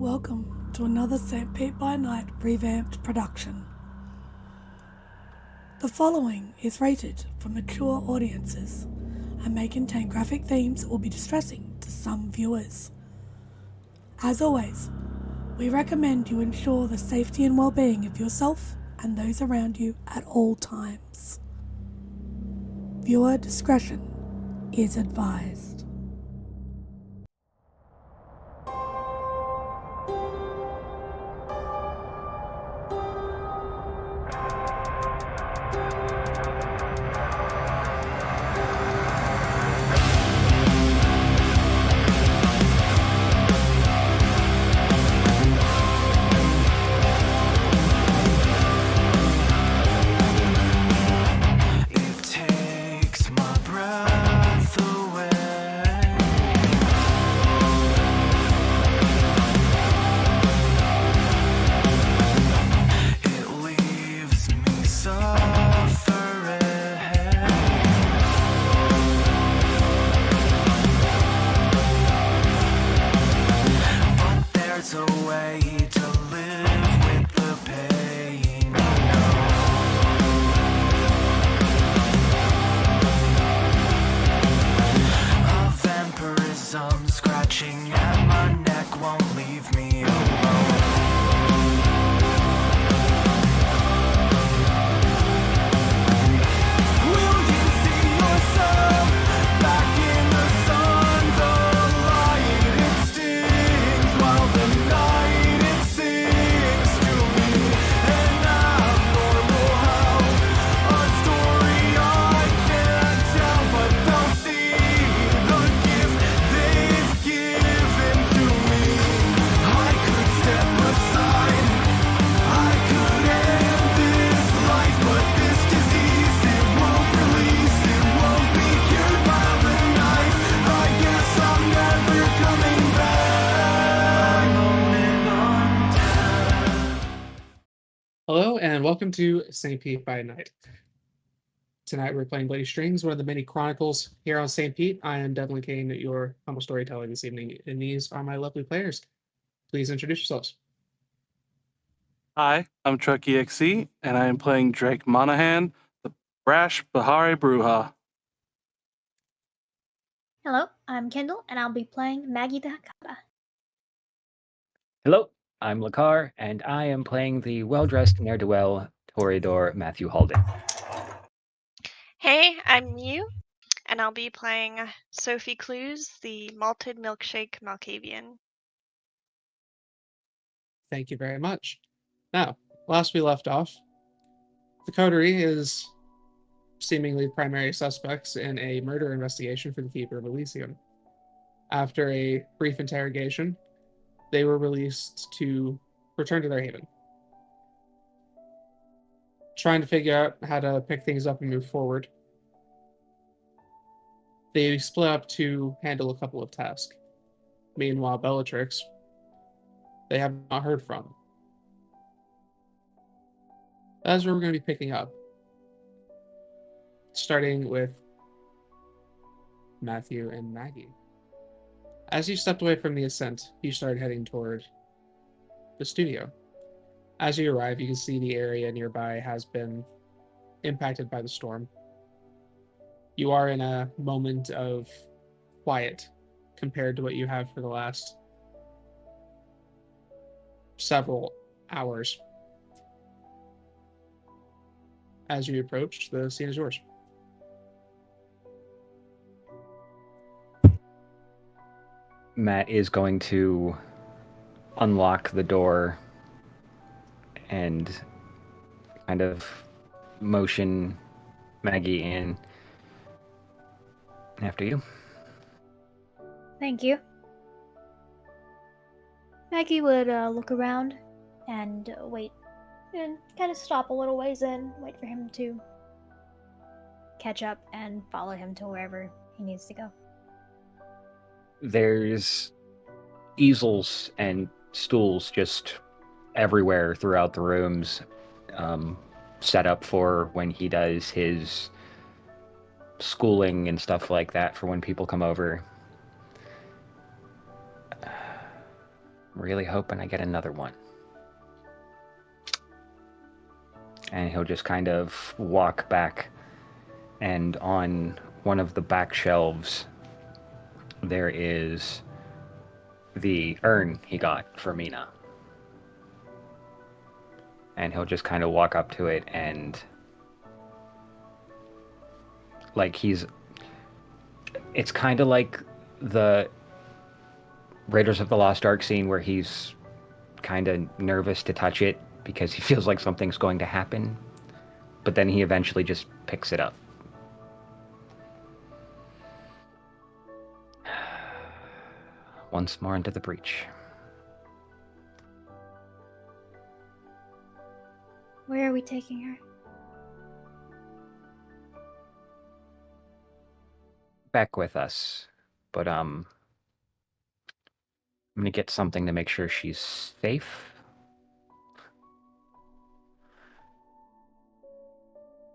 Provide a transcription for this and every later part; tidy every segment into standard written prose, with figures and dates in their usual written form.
Welcome to another Petersburg By Night revamped production. The following is rated for mature audiences and may contain graphic themes that will be distressing to some viewers. As always, we recommend you ensure the safety and well-being of yourself and those around you at all times. Viewer discretion is advised. Hello and welcome to St. Pete by Night. Tonight we're playing Bloody Strings, one of the many chronicles here on St. Pete. I am Duncan Kane, your humble storyteller this evening, and these are my lovely players. Please introduce yourselves. Hi, I'm Truck EXE, and I am playing Drake Monahan, the brash Bahari Bruja. Hello, I'm Kendall, and I'll be playing Maggie the Hakata. Hello, I'm Lakar, and I am playing the well-dressed ne'er-do-well Toreador Matthew Halden. Hey, I'm Mew, and I'll be playing Sophie Clues, the malted milkshake Malkavian. Thank you very much. Now, last we left off, the coterie is seemingly primary suspects in a murder investigation for the Keeper of Elysium. After a brief interrogation, they were released to return to their haven. Trying to figure out how to pick things up and move forward, they split up to handle a couple of tasks. Meanwhile, Bellatrix, they have not heard from. That's where we're going to be picking up. Starting with Matthew and Maggie. As you stepped away from the ascent, you started heading toward the studio. As you arrive, you can see the area nearby has been impacted by the storm. You are in a moment of quiet compared to what you have for the last several hours. As you approach, the scene is yours. Matt is going to unlock the door and kind of motion Maggie in. After you. Thank you. Maggie would look around and wait, and kind of stop a little ways in, wait for him to catch up and follow him to wherever he needs to go. There's easels and stools just everywhere throughout the rooms, set up for when he does his schooling and stuff like that for when people come over. really hoping I get another one. And he'll just kind of walk back, and on one of the back shelves there is the urn he got for Mina. And he'll just kind of walk up to it and it's kind of like the Raiders of the Lost Ark scene where he's kind of nervous to touch it because he feels like something's going to happen, but then he eventually just picks it up. Once more into the breach. Where are we taking her? Back with us, but I'm gonna get something to make sure she's safe.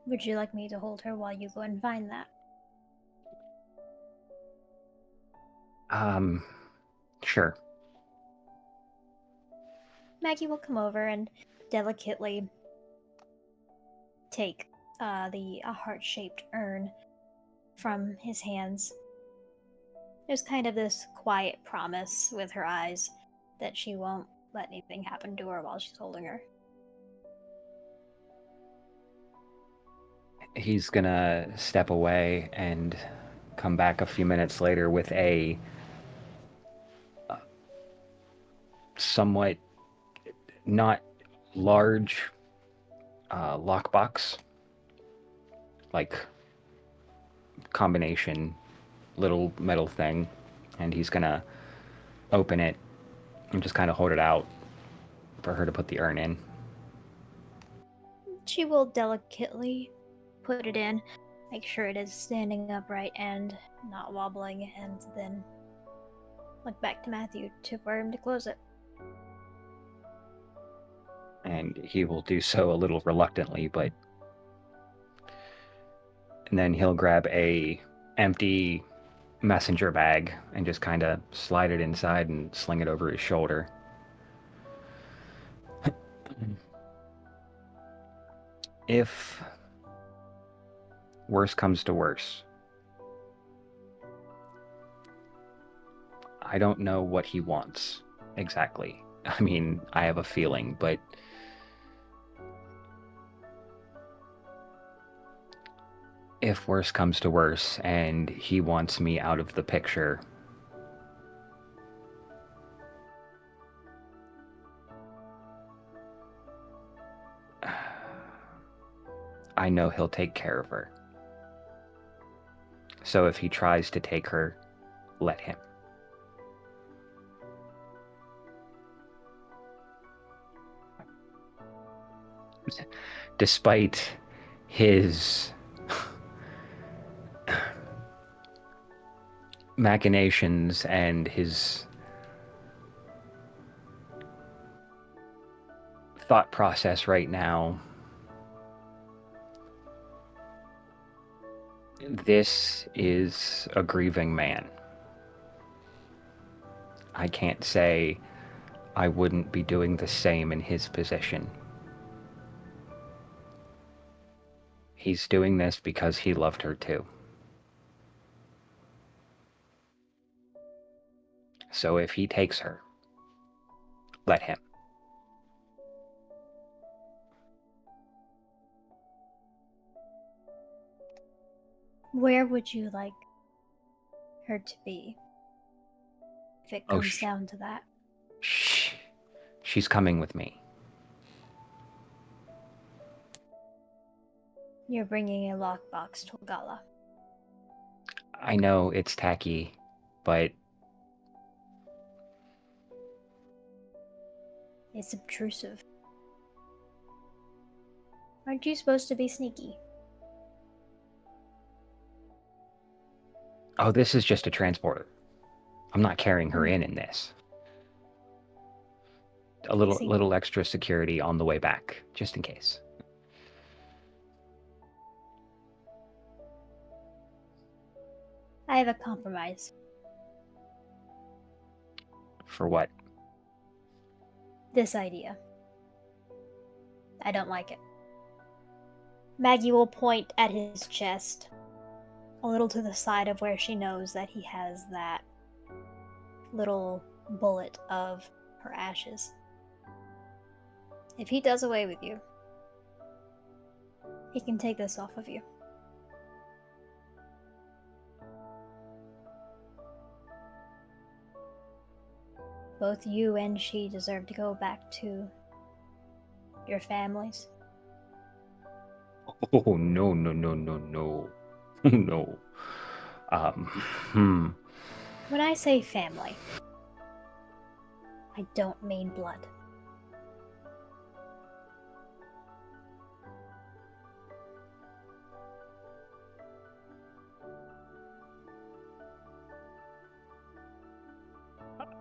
Would you like me to hold her while you go and find that? Sure. Maggie will come over and delicately take the heart-shaped urn from his hands. There's kind of this quiet promise with her eyes that she won't let anything happen to her while she's holding her. He's gonna step away and come back a few minutes later with a somewhat not large lockbox, like combination little metal thing, and he's gonna open it and just kind of hold it out for her to put the urn in. She will delicately put it in, make sure it is standing upright and not wobbling, and then look back to Matthew for him to close it. And he will do so a little reluctantly, but and then he'll grab a empty messenger bag and just kind of slide it inside and sling it over his shoulder. If worse comes to worse, I don't know what he wants exactly. I mean, I have a feeling, but if worse comes to worse and he wants me out of the picture, I know he'll take care of her. So if he tries to take her, let him. Despite his machinations and his thought process right now, this is a grieving man. I can't say I wouldn't be doing the same in his position. He's doing this because he loved her too. So if he takes her, let him. Where would you like her to be? If it Oh, comes down to that. Shh. She's coming with me. You're bringing a lockbox to a gala. I know it's tacky, but It's obtrusive. Aren't you supposed to be sneaky? oh, this is just a transporter. I'm not carrying her in this. A See. little extra security on the way back, just in case. I have a compromise. For what? This idea. I don't like it. Maggie will point at his chest, a little to the side of where she knows that he has that little bullet of her ashes. If he does away with you, he can take this off of you. Both you and she deserve to go back to your families. Oh, no, no, no, no, no. No. Hmm. When I say family, I don't mean blood.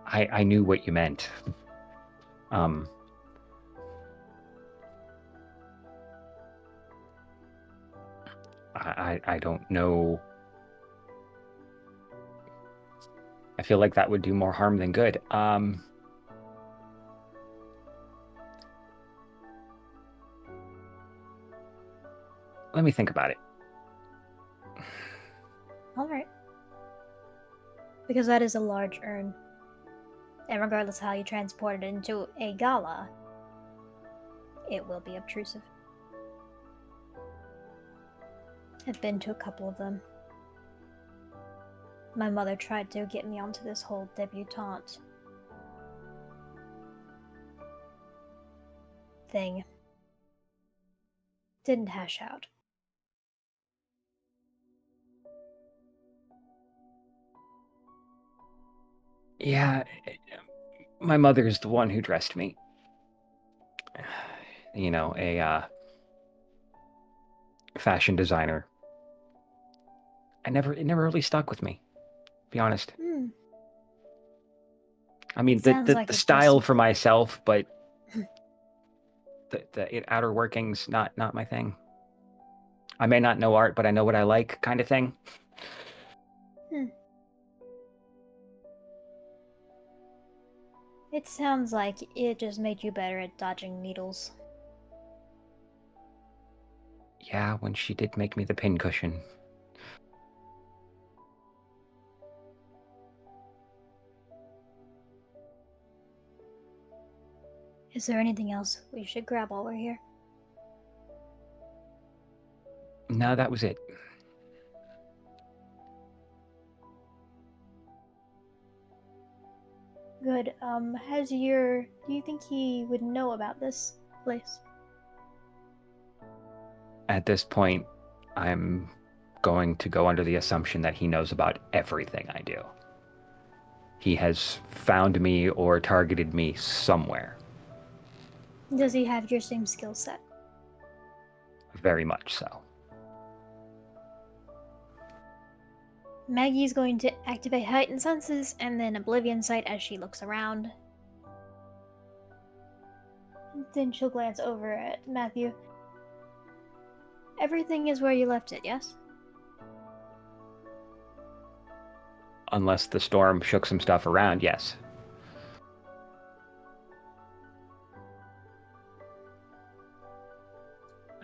I knew what you meant. I don't know. I feel like that would do more harm than good. Let me think about it. Alright. Because that is a large urn. And regardless how you transport it into a gala, it will be obtrusive. I've been to a couple of them. My mother tried to get me onto this whole debutante thing. Didn't hash out. Yeah, my mother's the one who dressed me. You know, a fashion designer. It never really stuck with me, to be honest. I mean, Sounds the like it style just- for myself, but the outer workings, not my thing. I may not know art, but I know what I like, kind of thing. It sounds like it just made you better at dodging needles. Yeah, when she did make me the pincushion. Is there anything else we should grab while we're here? No, that was it. Good. Do you think he would know about this place? At this point, I'm going to go under the assumption that he knows about everything I do. He has found me or targeted me somewhere. Does he have your same skill set? Very much so. Maggie's going to activate heightened senses and then oblivion sight as she looks around. Then she'll glance over at Matthew. Everything is where you left it, yes? Unless the storm shook some stuff around, yes.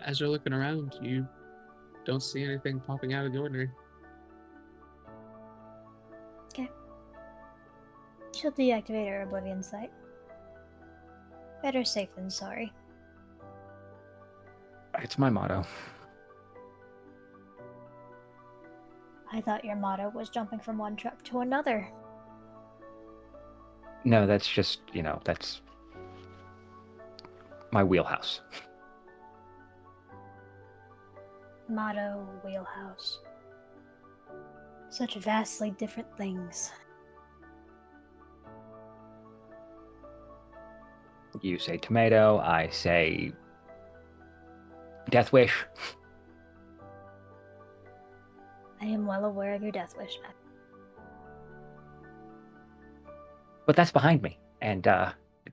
As you're looking around, you don't see anything popping out of the ordinary. Okay. She'll deactivate her oblivion sight. Better safe than sorry. It's my motto. I thought your motto was jumping from one truck to another. No, that's just, that's my wheelhouse. Motto, wheelhouse. Such vastly different things. You say tomato, I say death wish. I am well aware of your death wish, Matt. But that's behind me, and it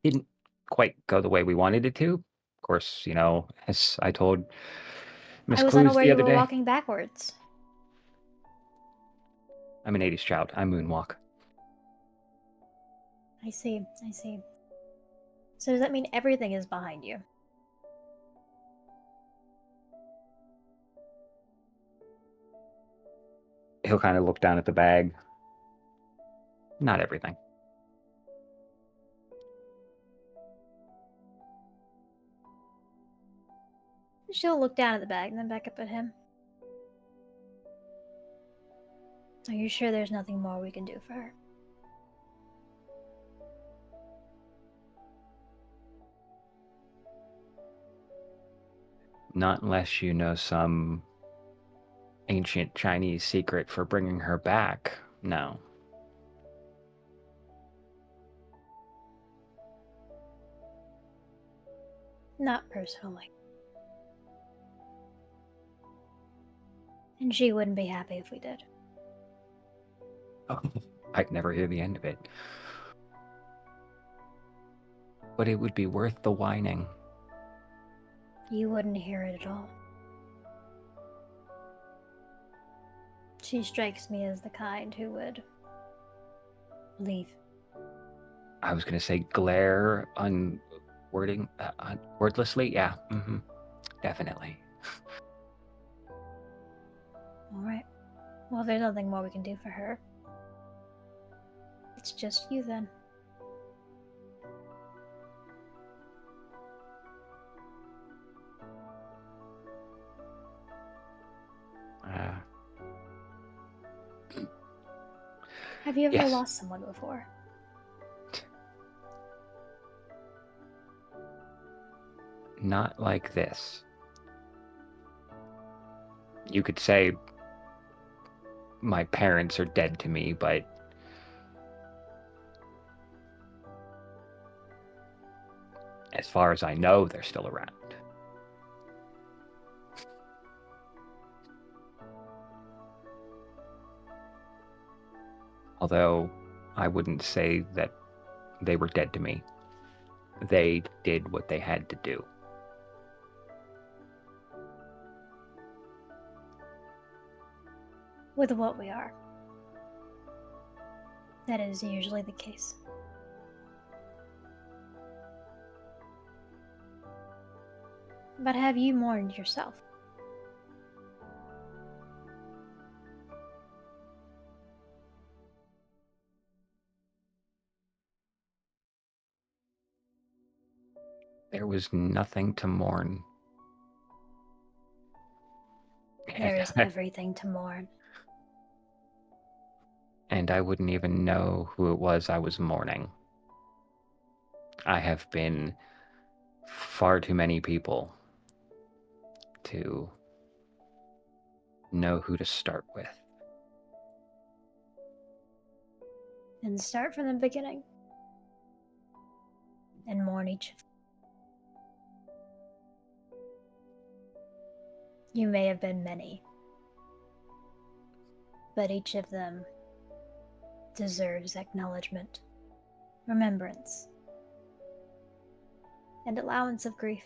didn't quite go the way we wanted it to. Of course, as I told Miss I was Clues unaware the you other were day. walking backwards. I'm an 80s child. I moonwalk. I see. So does that mean everything is behind you? He'll kind of look down at the bag. Not everything. She'll look down at the bag and then back up at him. Are you sure there's nothing more we can do for her? Not unless you know some ancient Chinese secret for bringing her back. No. Not personally. And she wouldn't be happy if we did. I'd never hear the end of it. But it would be worth the whining. You wouldn't hear it at all. She strikes me as the kind who would leave. I was going to say glare on wordlessly. Yeah, definitely. Alright. Well, there's nothing more we can do for her. It's just you then. Have you ever Yes. lost someone before? Not like this. You could say my parents are dead to me, but as far as I know, they're still around. Although I wouldn't say that they were dead to me. They did what they had to do. With what we are. That is usually the case. But have you mourned yourself? There was nothing to mourn. There is everything to mourn. And I wouldn't even know who it was I was mourning. I have been far too many people to know who to start with. And start from the beginning. And mourn each of them. You may have been many. But each of them deserves acknowledgement, remembrance, and allowance of grief.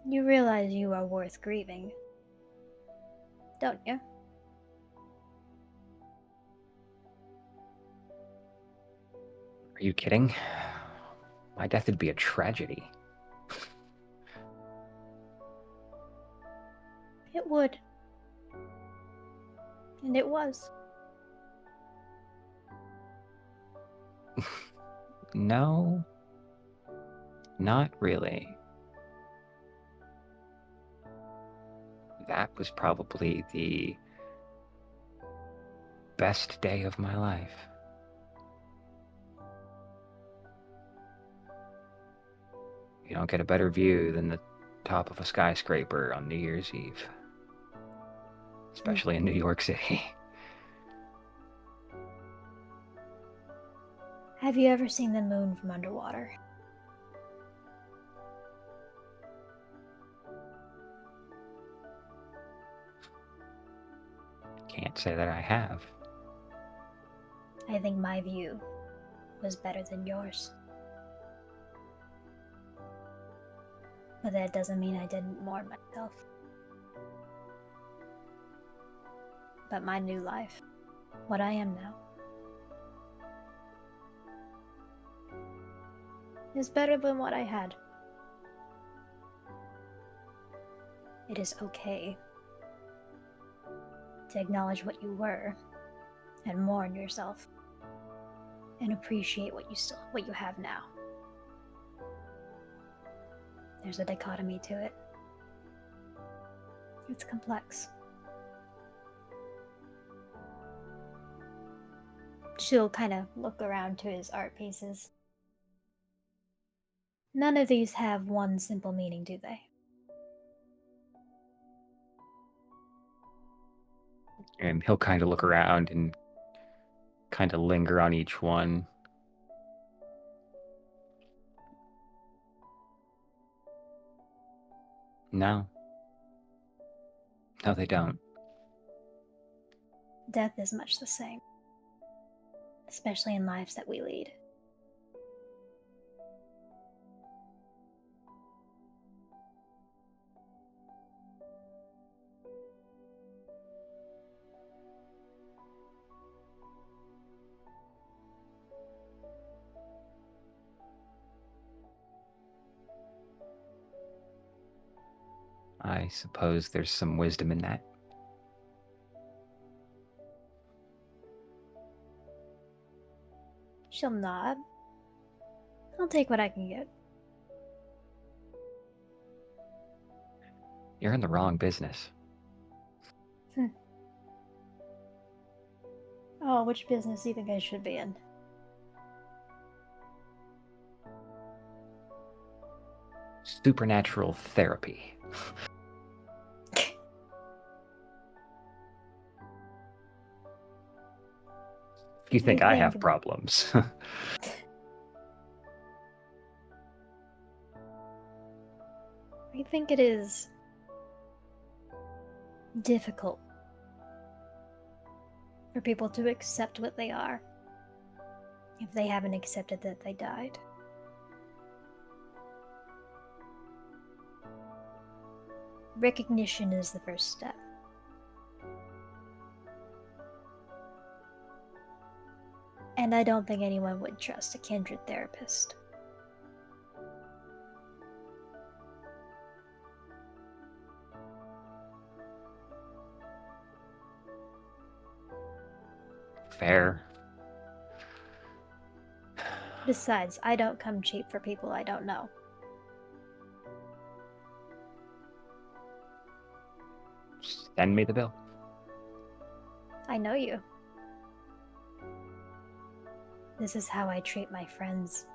You realize you are worth grieving, don't you? Are you kidding? My death would be a tragedy. It would. And it was. No, not really. That was probably the best day of my life. You don't get a better view than the top of a skyscraper on New Year's Eve. Especially in New York City. Have you ever seen the moon from underwater? Can't say that I have. I think my view was better than yours. But that doesn't mean I didn't mourn myself. But my new life, what I am now, is better than what I had. It is okay to acknowledge what you were and mourn yourself and appreciate what you have now. There's a dichotomy to it. It's complex. She'll kind of look around to his art pieces. None of these have one simple meaning, do they? And he'll kind of look around and kind of linger on each one. No. No, they don't. Death is much the same, especially in lives that we lead. I suppose there's some wisdom in that. She'll nod. I'll take what I can get. You're in the wrong business. Oh, which business do you think I should be in? Supernatural therapy. If you think I have think- problems. I think it is difficult for people to accept what they are if they haven't accepted that they died. Recognition is the first step. And I don't think anyone would trust a kindred therapist. Fair. Besides, I don't come cheap for people I don't know. Send me the bill. I know you. This is how I treat my friends.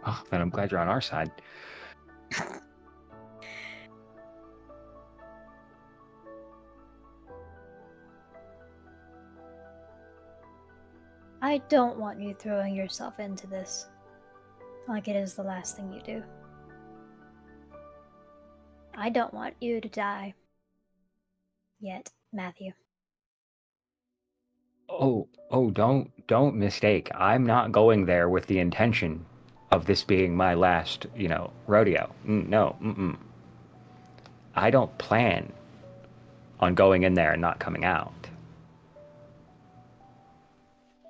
Oh, then I'm glad you're on our side. I don't want you throwing yourself into this like it is the last thing you do. I don't want you to die. Yet, Matthew. Oh, don't mistake. I'm not going there with the intention of this being my last, rodeo. No, I don't plan on going in there and not coming out.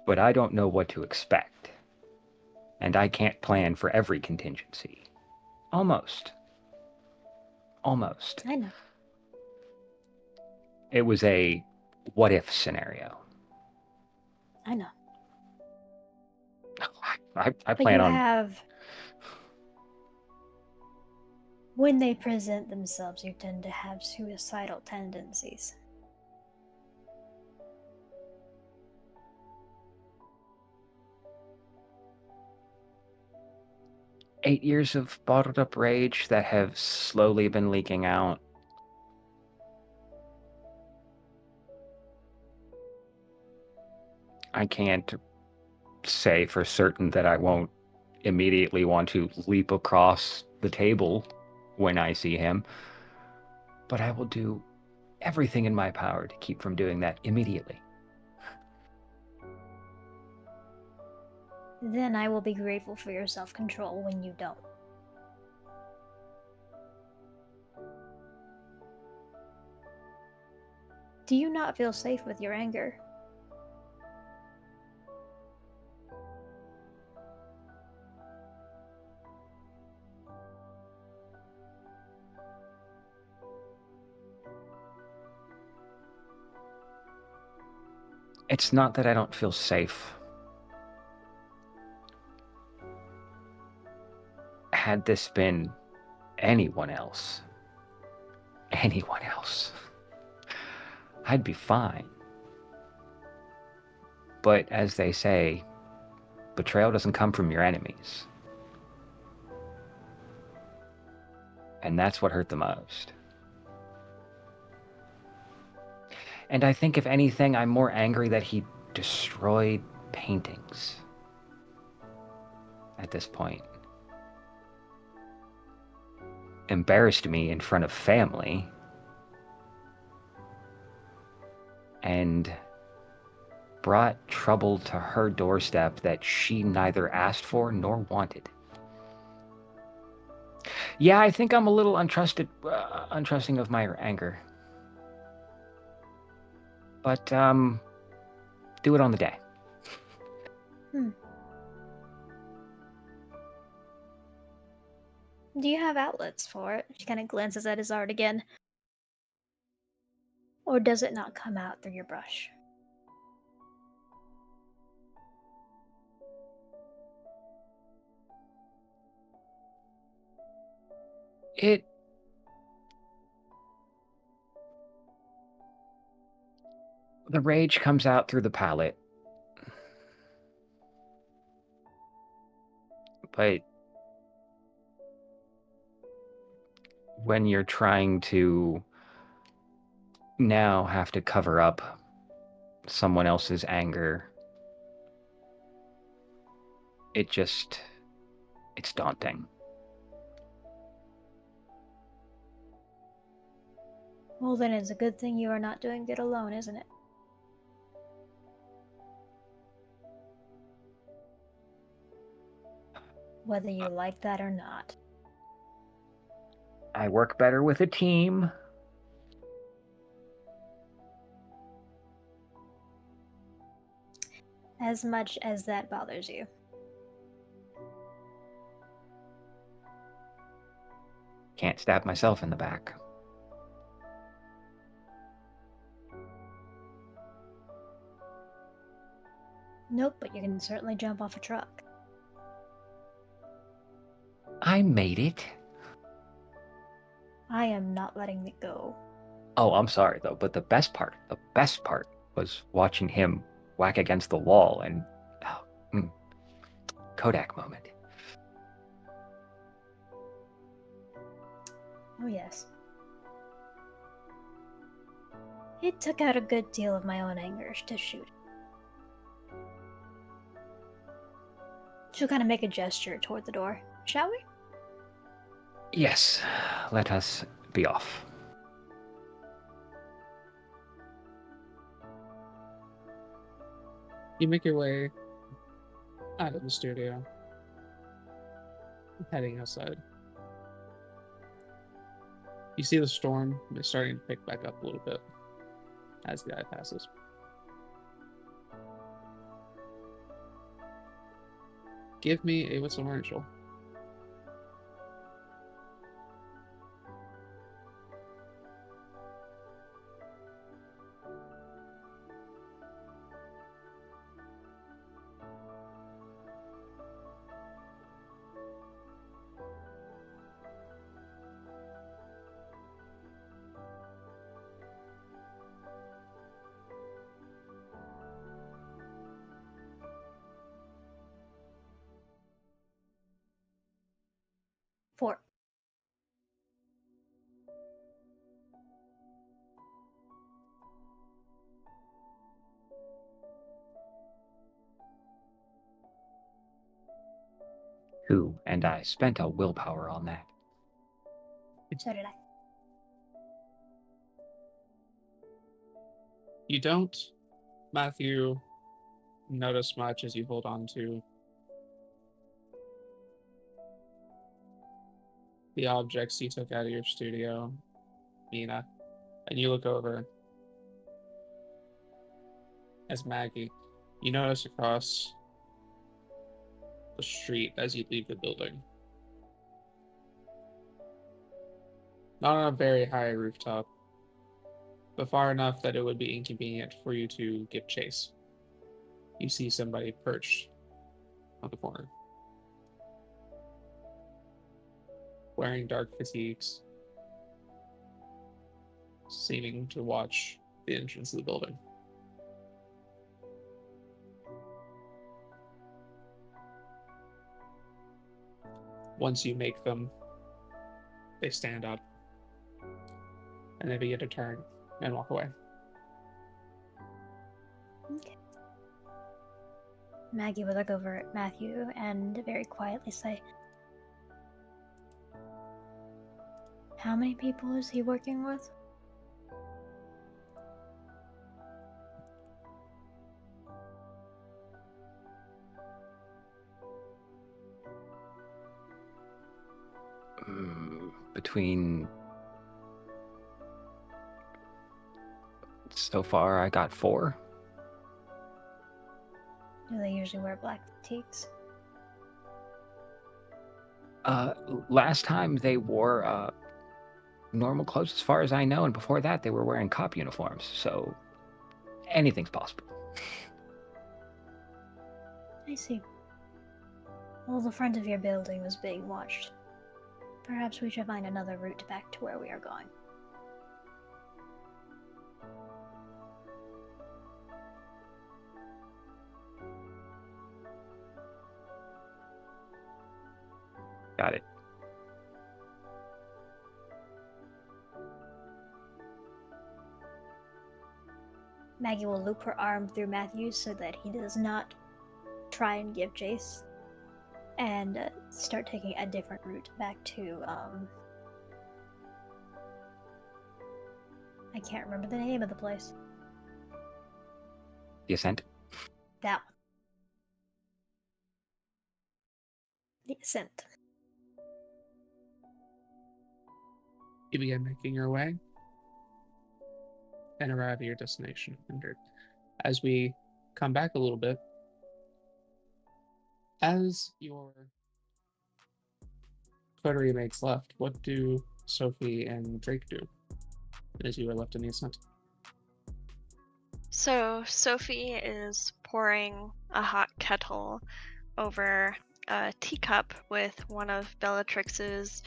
But I don't know what to expect. And I can't plan for every contingency. Almost. I know. It was a what-if scenario. I know. I But plan you on... have... When they present themselves, you tend to have suicidal tendencies. Eight years of bottled up rage that have slowly been leaking out. I can't say for certain that I won't immediately want to leap across the table when I see him, but I will do everything in my power to keep from doing that immediately. Then I will be grateful for your self-control when you don't. Do you not feel safe with your anger? It's not that I don't feel safe. Had this been anyone else, I'd be fine. But as they say, betrayal doesn't come from your enemies. And that's what hurt the most. And I think, if anything, I'm more angry that he destroyed paintings at this point. Embarrassed me in front of family. And brought trouble to her doorstep that she neither asked for nor wanted. Yeah, I think I'm a little untrusting of my anger. But, do it on the day. Do you have outlets for it? She kind of glances at his art again. Or does it not come out through your brush? The rage comes out through the palette. But when you're trying to now have to cover up someone else's anger, it's daunting. Well, then it's a good thing you are not doing it alone, isn't it? Whether you like that or not. I work better with a team. As much as that bothers you. Can't stab myself in the back. Nope, but you can certainly jump off a truck. I made it. I am not letting it go. Oh, I'm sorry though, but the best part was watching him whack against the wall and Kodak moment. Oh, yes. It took out a good deal of my own anger to shoot. She'll kind of make a gesture toward the door. Shall we? Yes, let us be off. You make your way out of the studio, heading outside. You see the storm is starting to pick back up a little bit as the eye passes. Give me a whistle marshal. Four. Who and I spent a willpower on that. So did I. You don't, Matthew, notice much as you hold on to the objects you took out of your studio, Mina, and you look over as Maggie, you notice across the street as you leave the building. Not on a very high rooftop, but far enough that it would be inconvenient for you to give chase. You see somebody perched on the corner, wearing dark fatigues, seeming to watch the entrance of the building. Once you make them, they stand up and they begin to turn and walk away. Okay. Maggie would look over at Matthew and very quietly say, "How many people is he working with?" Between... So far, I got 4. Do they usually wear black fatigues? Last time they wore normal clothes, as far as I know, and before that they were wearing cop uniforms. So anything's possible. I see. Well, the front of your building was being watched. Perhaps we should find another route back to where we are going. Got it. Maggie will loop her arm through Matthew so that he does not try and give chase, and start taking a different route back to, I can't remember the name of the place. The Ascent? That one. The Ascent. You begin making your way and arrive at your destination unhindered. As we come back a little bit, as your coterie mates left, what do Sophie and Drake do as you are left in the Ascent? So Sophie is pouring a hot kettle over a teacup with one of Bellatrix's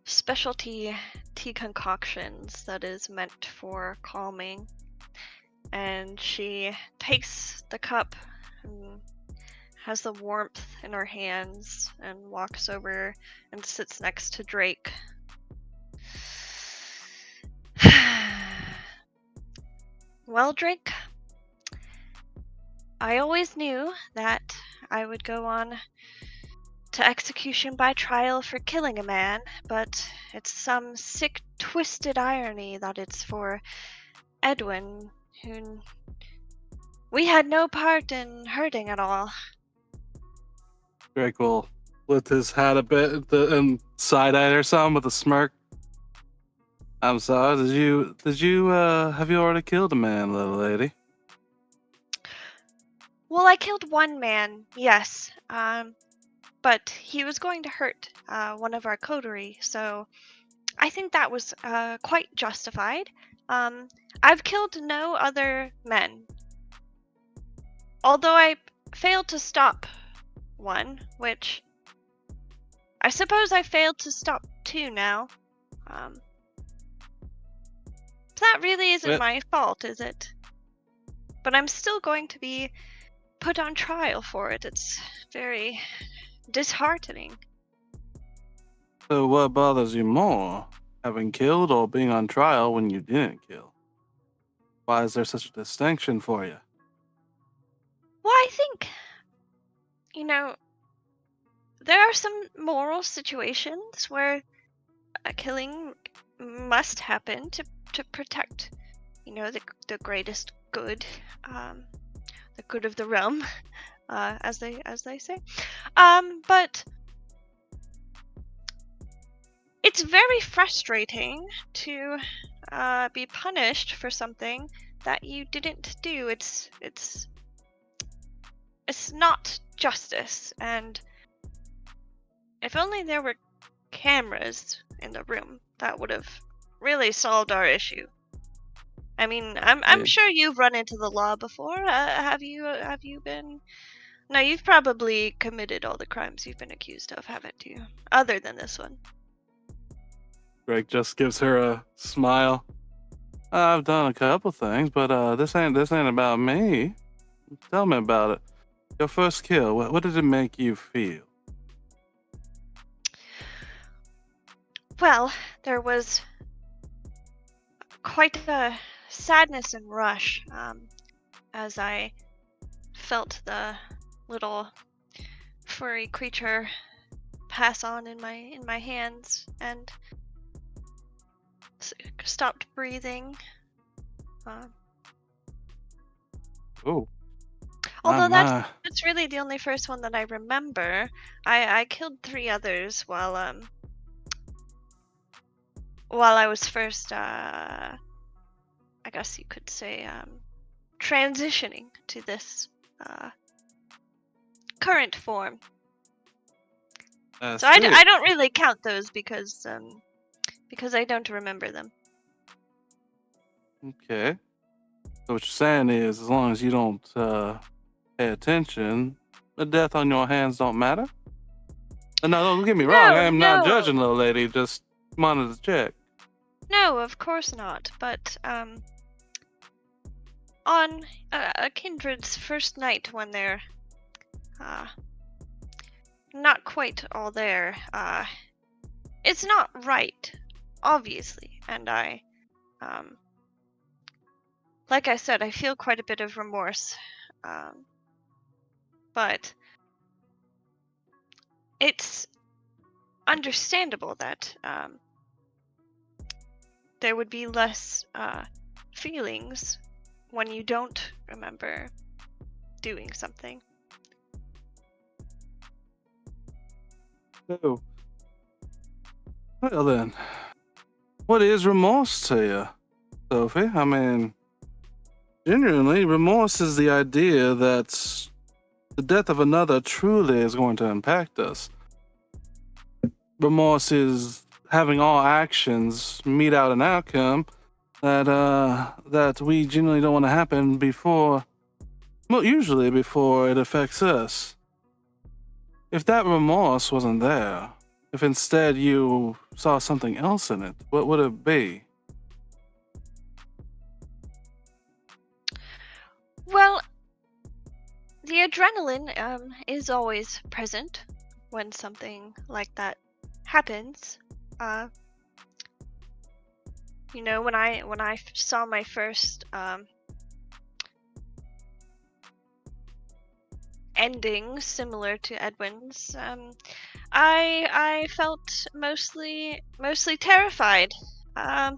specialty tea concoctions that is meant for calming. And she takes the cup and has the warmth in her hands and walks over and sits next to Drake. Well, Drake, I always knew that I would go on to execution by trial for killing a man, but it's some sick, twisted irony that it's for Edwin, who we had no part in hurting at all. Drake will lift his hat a bit and side-eye her some with a smirk. I'm sorry, have you already killed a man, little lady? Well, I killed one man, yes, but he was going to hurt one of our coterie, so I think that was quite justified. I've killed no other men, although I failed to stop one, which I suppose I failed to stop 2 now. That really isn't my fault, is it? But I'm still going to be put on trial for it. It's very disheartening. So what bothers you more, having killed or being on trial when you didn't kill? Why is there such a distinction for you? Well, I think, there are some moral situations where a killing must happen to protect, the greatest good, the good of the realm, as they say. But it's very frustrating to be punished for something that you didn't do. It's not justice, and if only there were cameras in the room, that would have really solved our issue. I mean, I'm Yeah. sure you've run into the law before. Have you been? No, you've probably committed all the crimes you've been accused of, haven't you? Other than this one. Greg just gives her a smile. I've done a couple things, but this ain't about me. Tell me about it. Your first kill. What did it make you feel? Well, there was quite a sadness and rush as I felt the little furry creature pass on in my hands and stopped breathing. Oh, Although my. that's really the only first one that I remember. I killed 3 others while I was first I guess you could say transitioning to this current form. So I don't really count those because I don't remember them. Okay. So what you're saying is, as long as you don't pay attention, the death on your hands don't matter? No, don't get me wrong. I am not judging, little lady. Just wanted to check. No, of course not. But on a kindred's first night, when they're not quite all there, it's not right, obviously. And I, like I said, I feel quite a bit of remorse. But it's understandable that there would be less feelings when you don't remember doing something. Oh. Well then, what is remorse to you, Sophie? I mean, genuinely, remorse is the idea that the death of another truly is going to impact us. Remorse is having all actions mete out an outcome that we genuinely don't want to happen before, well, usually before it affects us. If that remorse wasn't there, if instead you saw something else in it, what would it be? Well, the adrenaline is always present when something like that happens. You know, when I saw my first ending similar to Edwin's, I felt mostly terrified, and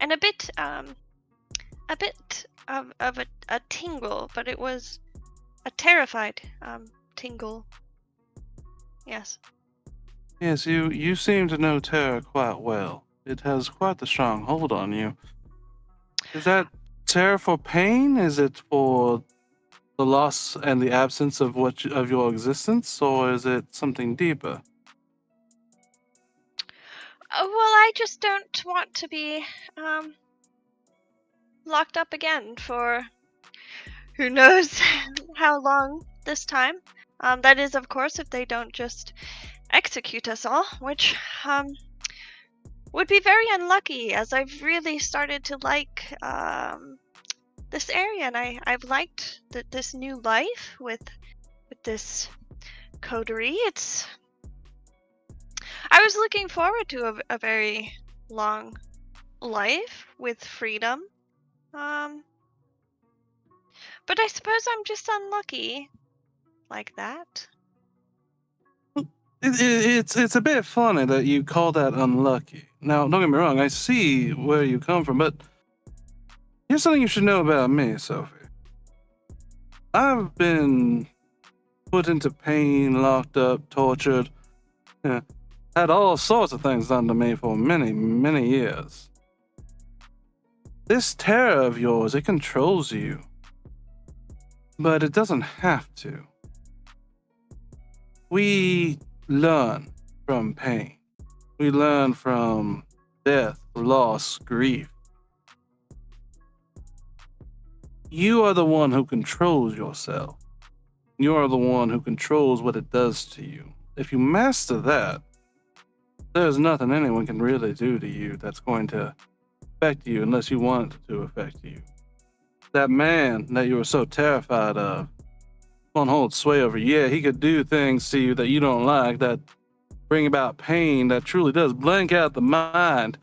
a bit of a tingle, but it was a terrified tingle. Yes. Yes, you seem to know terror quite well. It has quite a strong hold on you. Is that terror for pain? Is it for the loss and the absence of of your existence, or is it something deeper? Well, I just don't want to be locked up again for who knows how long this time. That is, of course, if they don't just execute us all, which would be very unlucky, as I've really started to like this area, and I've liked this new life with this coterie. I was looking forward to a very long life with freedom. But I suppose I'm just unlucky like that. It's a bit funny that you call that unlucky. Now, don't get me wrong, I see where you come from, but here's something you should know about me, Sophie. I've been put into pain, locked up, tortured, had all sorts of things done to me for many, many years. This terror of yours, it controls you. But it doesn't have to. We learn from pain. We learn from death, loss, grief. You are the one who controls yourself. You are the one who controls what it does to you. If you master that, there's nothing anyone can really do to you that's going to affect you unless you want it to affect you. That man that you were so terrified of won't hold sway over you. Yeah, he could do things to you that you don't like, that bring about pain that truly does blank out the mind.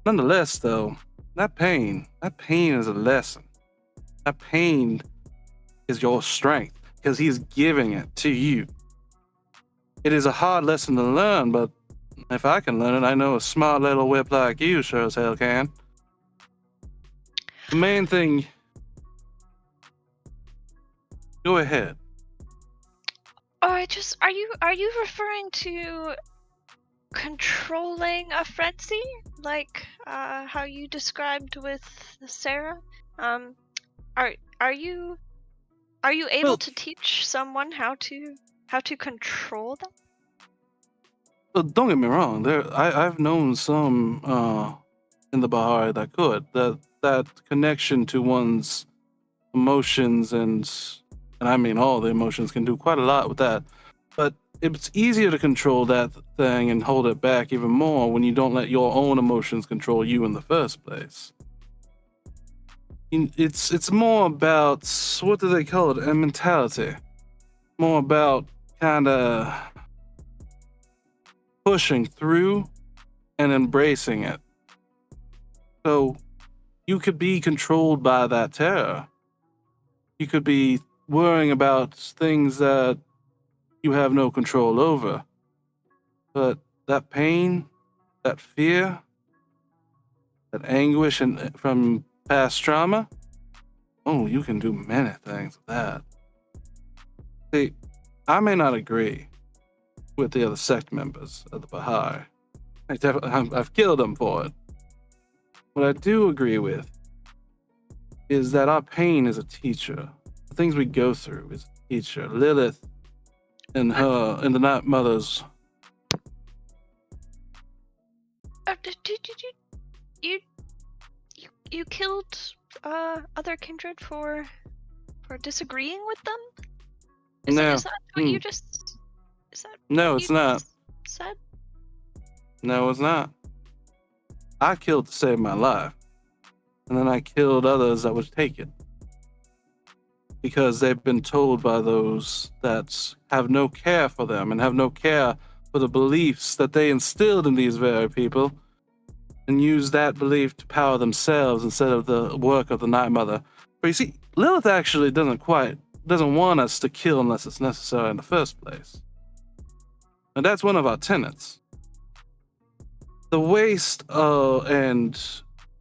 Nonetheless, though, that pain is a lesson. That pain is your strength because he's giving it to you. It is a hard lesson to learn, but if I can learn it, I know a smart little whip like you sure as hell can. The main thing... Go ahead. Are you referring to controlling a frenzy, like how you described with Sarah? Are you able Well, to teach someone how to control them? don't get me wrong. I've known some in the Bahari that could. That connection to one's emotions and I mean all the emotions can do quite a lot with that. But it's easier to control that thing and hold it back even more when you don't let your own emotions control you in the first place. It's more about, what do they call it? A mentality. More about kind of pushing through and embracing it. So you could be controlled by that terror. You could be worrying about things that you have no control over. But that pain, that fear, that anguish and from past trauma, oh, you can do many things with that. See, I may not agree with the other sect members of the Baha'i. I've killed them for it. What I do agree with is that our pain is a teacher. The things we go through is a teacher. Lilith and the Night Mothers. Did you killed other kindred for disagreeing with them? Is that what you just? Is that No, what it's you not. just said? No, it's not. I killed to save my life. And then I killed others that would take it. Because they've been told by those that have no care for them and have no care for the beliefs that they instilled in these very people and use that belief to power themselves instead of the work of the Night Mother. But you see, Lilith actually doesn't want us to kill unless it's necessary in the first place. And that's one of our tenets. The waste and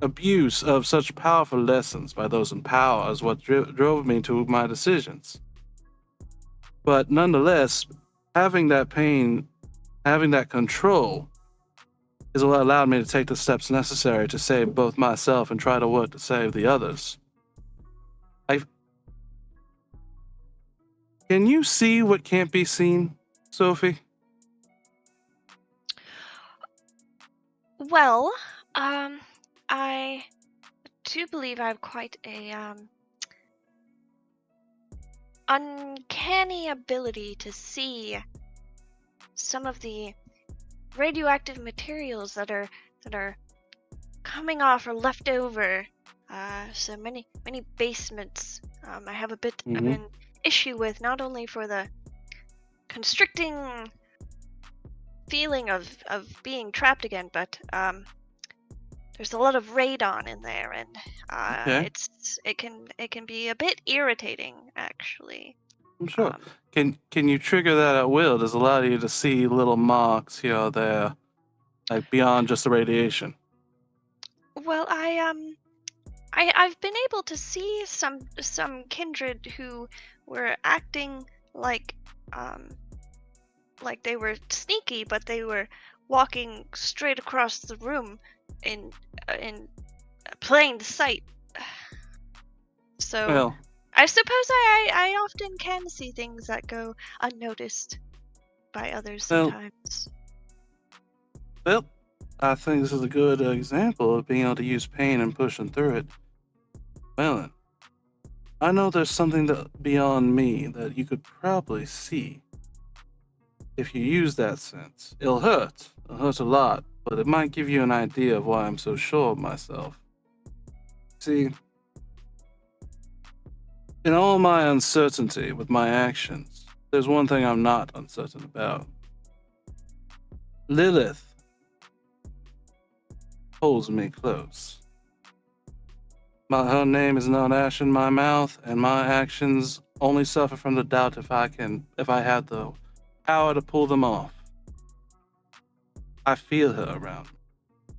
abuse of such powerful lessons by those in power is what drove me to my decisions. But nonetheless, having that pain, having that control, is what allowed me to take the steps necessary to save both myself and try to work to save the others. Can you see what can't be seen, Sophie? Well, I do believe I have quite a uncanny ability to see some of the radioactive materials that are coming off or left over. So many basements. I have a bit of an issue with, not only for the constricting feeling of being trapped again, but there's a lot of radon in there, and Okay. it can be a bit irritating, actually. I'm sure. Can you trigger that at will? Does it allow you to see little marks here or there, like beyond just the radiation? Well, I've been able to see some kindred who were acting like they were sneaky, but they were walking straight across the room in plain sight. So Well, I suppose I often can see things that go unnoticed by others well, sometimes. well, I think this is a good example of being able to use pain and pushing through it. Well, then, I know there's something beyond me that you could probably see if you use that sense. It'll hurt. It'll hurt a lot, but it might give you an idea of why I'm so sure of myself. See, in all my uncertainty with my actions, there's one thing I'm not uncertain about. Lilith holds me close. Her name is not ash in my mouth, and my actions only suffer from the doubt if I had the power to pull them off. I feel her around me,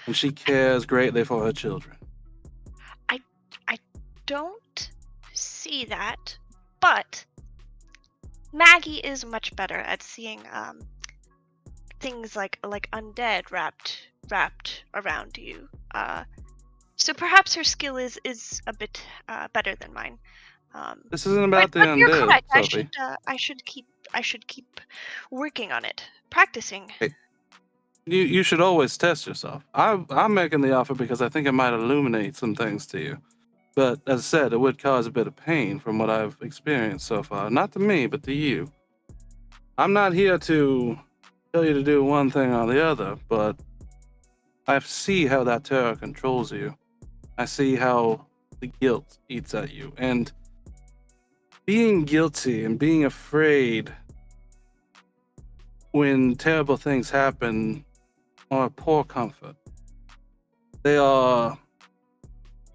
and she cares greatly for her children. I don't see that, but Maggie is much better at seeing things like undead wrapped around you. So perhaps her skill is a bit better than mine. This isn't about the But you're undead, correct. Sophie. I should keep working on it, practicing. Hey, you should always test yourself. I'm making the offer because I think it might illuminate some things to you. But as I said, it would cause a bit of pain from what I've experienced so far. Not to me, but to you. I'm not here to tell you to do one thing or the other, but I see how that terror controls you. I see how the guilt eats at you. And being guilty and being afraid when terrible things happen are poor comfort. They are,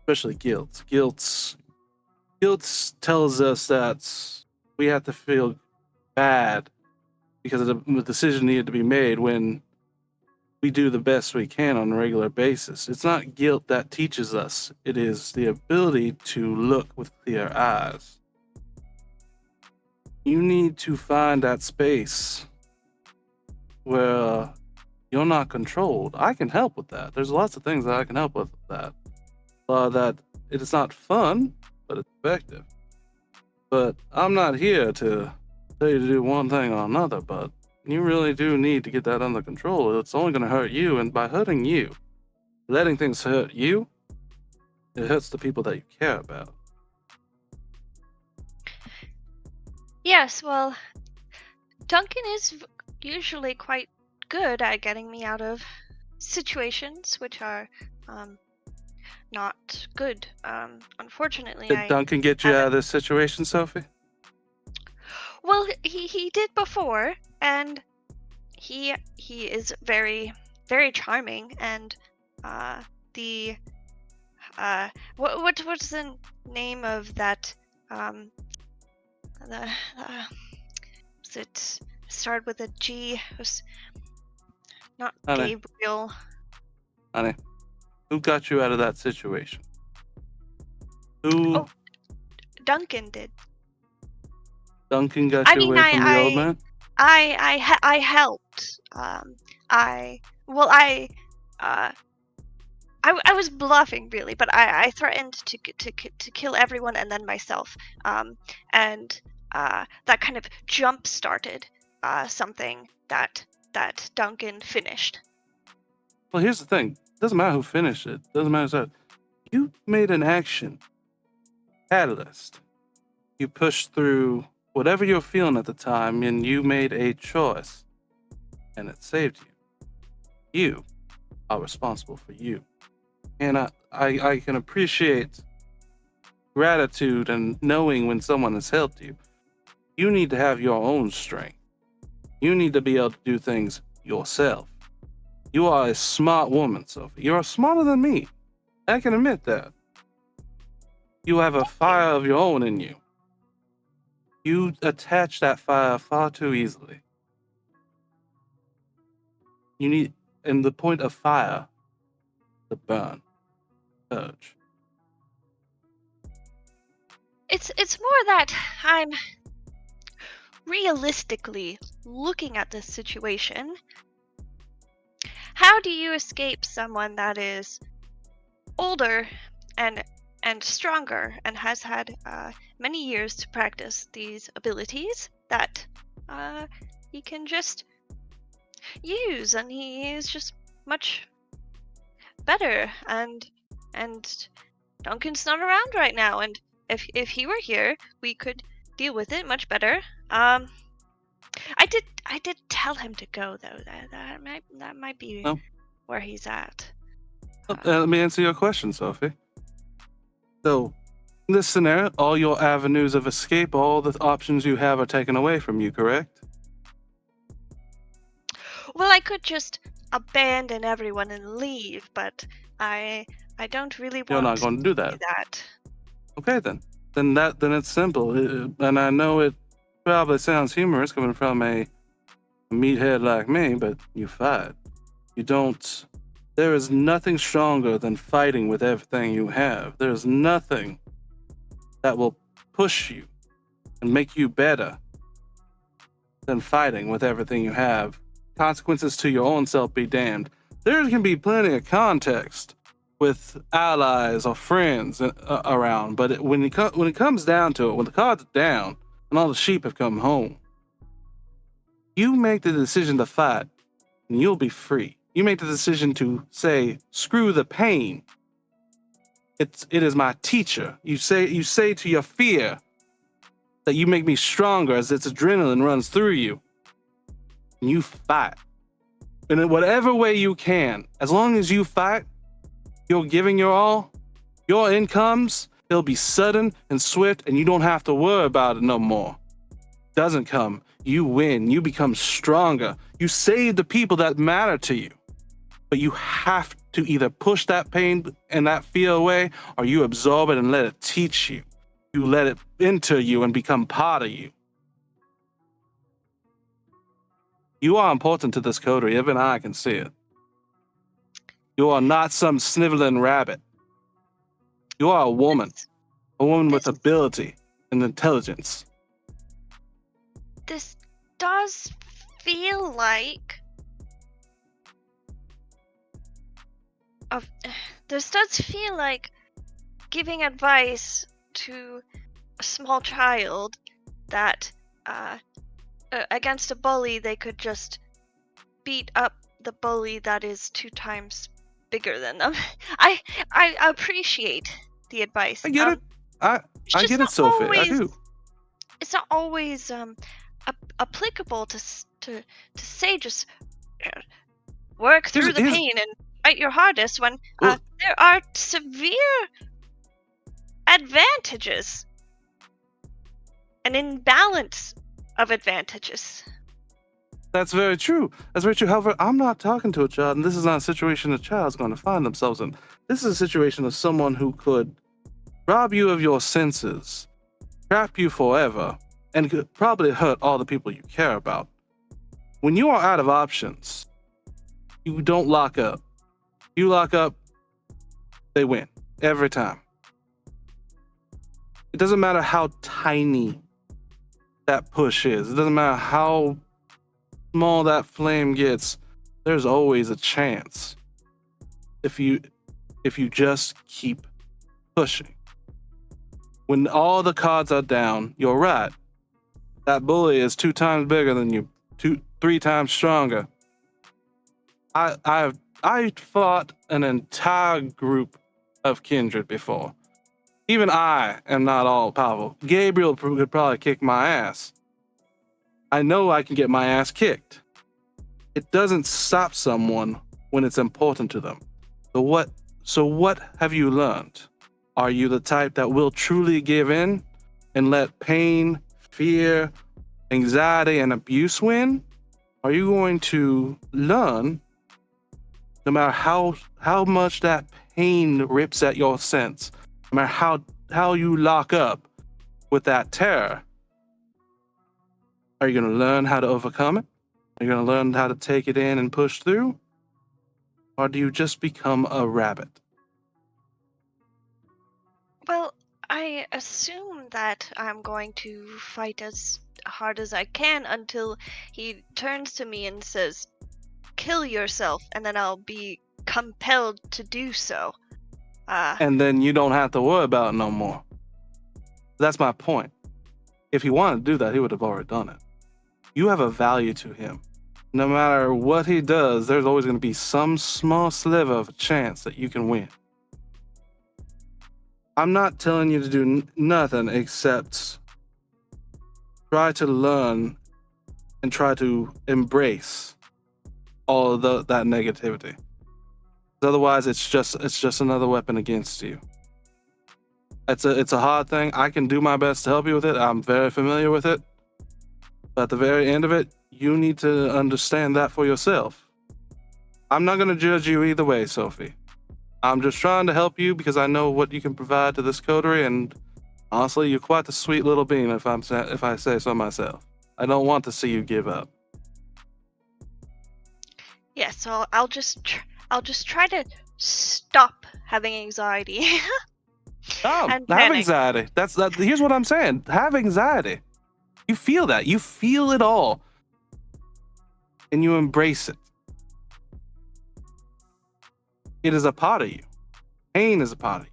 especially guilt. Guilt tells us that we have to feel bad because of the decision needed to be made when we do the best we can on a regular basis. It's not guilt that teaches us. It is the ability to look with clear eyes. You need to find that space where you're not controlled. I can help with that. There's lots of things that I can help with that. That it is not fun, but it's effective. But I'm not here to tell you to do one thing or another, but you really do need to get that under control. It's only going to hurt you, and by hurting you, letting things hurt you, it hurts the people that you care about. Yes, well, Duncan is usually quite good at getting me out of situations which are not good. Unfortunately, Did I Duncan get you haven't. out of this situation, Sophie? Well, he did before, and he is very very charming, and the what's the name of that the was it started with a G? It was not Honey. Gabriel. Honey, who got you out of that situation? Who? Oh, Duncan did. Duncan got I you mean, away from the old man? I helped. I was bluffing really, but I threatened to kill everyone and then myself. And that kind of jump started something that Duncan finished. Well, here's the thing. Doesn't matter who finished it. Doesn't matter. You made an action catalyst. You pushed through whatever you're feeling at the time, and you made a choice, and it saved you. You are responsible for you. And I can appreciate gratitude and knowing when someone has helped you. You need to have your own strength. You need to be able to do things yourself. You are a smart woman, Sophie. You're smarter than me. I can admit that. You have a fire of your own in you. You attach that fire far too easily. You need, and the point of fire, to burn, purge. It's more that I'm realistically looking at this situation. How do you escape someone that is older and stronger and has had many years to practice these abilities that he can just use, and he is just much better. And Duncan's not around right now, and if he were here, we could deal with it much better. I did tell him to go though. That might be No. where he's at. Let me answer your question, Sophie. So, in this scenario, all your avenues of escape, all the options you have are taken away from you, correct? Well, I could just abandon everyone and leave, but I don't really want You're not going to do that. that. Okay, then. Then it's simple. And I know it probably sounds humorous coming from a meathead like me, but you fight. You don't. There is nothing stronger than fighting with everything you have. There's nothing that will push you and make you better than fighting with everything you have. Consequences to your own self be damned. There can be plenty of context with allies or friends around, but when it comes down to it, when the cards are down and all the sheep have come home, you make the decision to fight and you'll be free. You make the decision to say, screw the pain. It is my teacher. You say to your fear that you make me stronger as its adrenaline runs through you. And you fight. And in whatever way you can, as long as you fight, you're giving your all, your incomes, it'll be sudden and swift, and you don't have to worry about it no more. Doesn't come. You win. You become stronger. You save the people that matter to you. But you have to either push that pain and that fear away, or you absorb it and let it teach you. You let it enter you and become part of you. You are important to this coterie. Even I can see it. You are not some sniveling rabbit. You are a woman with ability and intelligence. This does feel like giving advice to a small child that against a bully they could just beat up the bully that is 2 times bigger than them. I appreciate the advice. I get it. I get it, Sophie. I do. It's not always applicable to say just work through the pain and fight your hardest when there are severe advantages, an imbalance of advantages. That's very true. However, I'm not talking to a child, and this is not a situation a child's going to find themselves in. This is a situation of someone who could rob you of your senses, trap you forever, and could probably hurt all the people you care about. When you are out of options, you don't lock up. You lock up, they win every time. It doesn't matter how tiny that push is. It doesn't matter how small that flame gets. There's always a chance if you just keep pushing. When all the cards are down, you're right. That bully is 2 times bigger than you, 3 times stronger. I fought an entire group of kindred before. Even I am not all powerful. Gabriel could probably kick my ass. I know I can get my ass kicked. It doesn't stop someone when it's important to them. So what have you learned? Are you the type that will truly give in and let pain, fear, anxiety, and abuse win? Are you going to learn, no matter how much that pain rips at your sense, no matter how you lock up with that terror, are you going to learn how to overcome it? Are you going to learn how to take it in and push through? Or do you just become a rabbit? Well, I assume that I'm going to fight as hard as I can until he turns to me and says, "Kill yourself," and then I'll be compelled to do so. and then you don't have to worry about it no more. That's my point. If he wanted to do that, he would have already done it. You have a value to him. No matter what he does, there's always going to be some small sliver of a chance that you can win. I'm not telling you to do nothing except try to learn and try to embrace all of that negativity. Otherwise, it's just another weapon against you. It's a hard thing. I can do my best to help you with it. I'm very familiar with it. But at the very end of it, you need to understand that for yourself. I'm not going to judge you either way, Sophie. I'm just trying to help you because I know what you can provide to this coterie, and honestly, you're quite the sweet little bean if I say so myself. I don't want to see you give up. Yeah, so I'll just try to stop having anxiety. Oh, And have panic. anxiety. Here's what I'm saying. Have anxiety. You feel that. You feel it all. And you embrace it. It is a part of you. Pain is a part of you.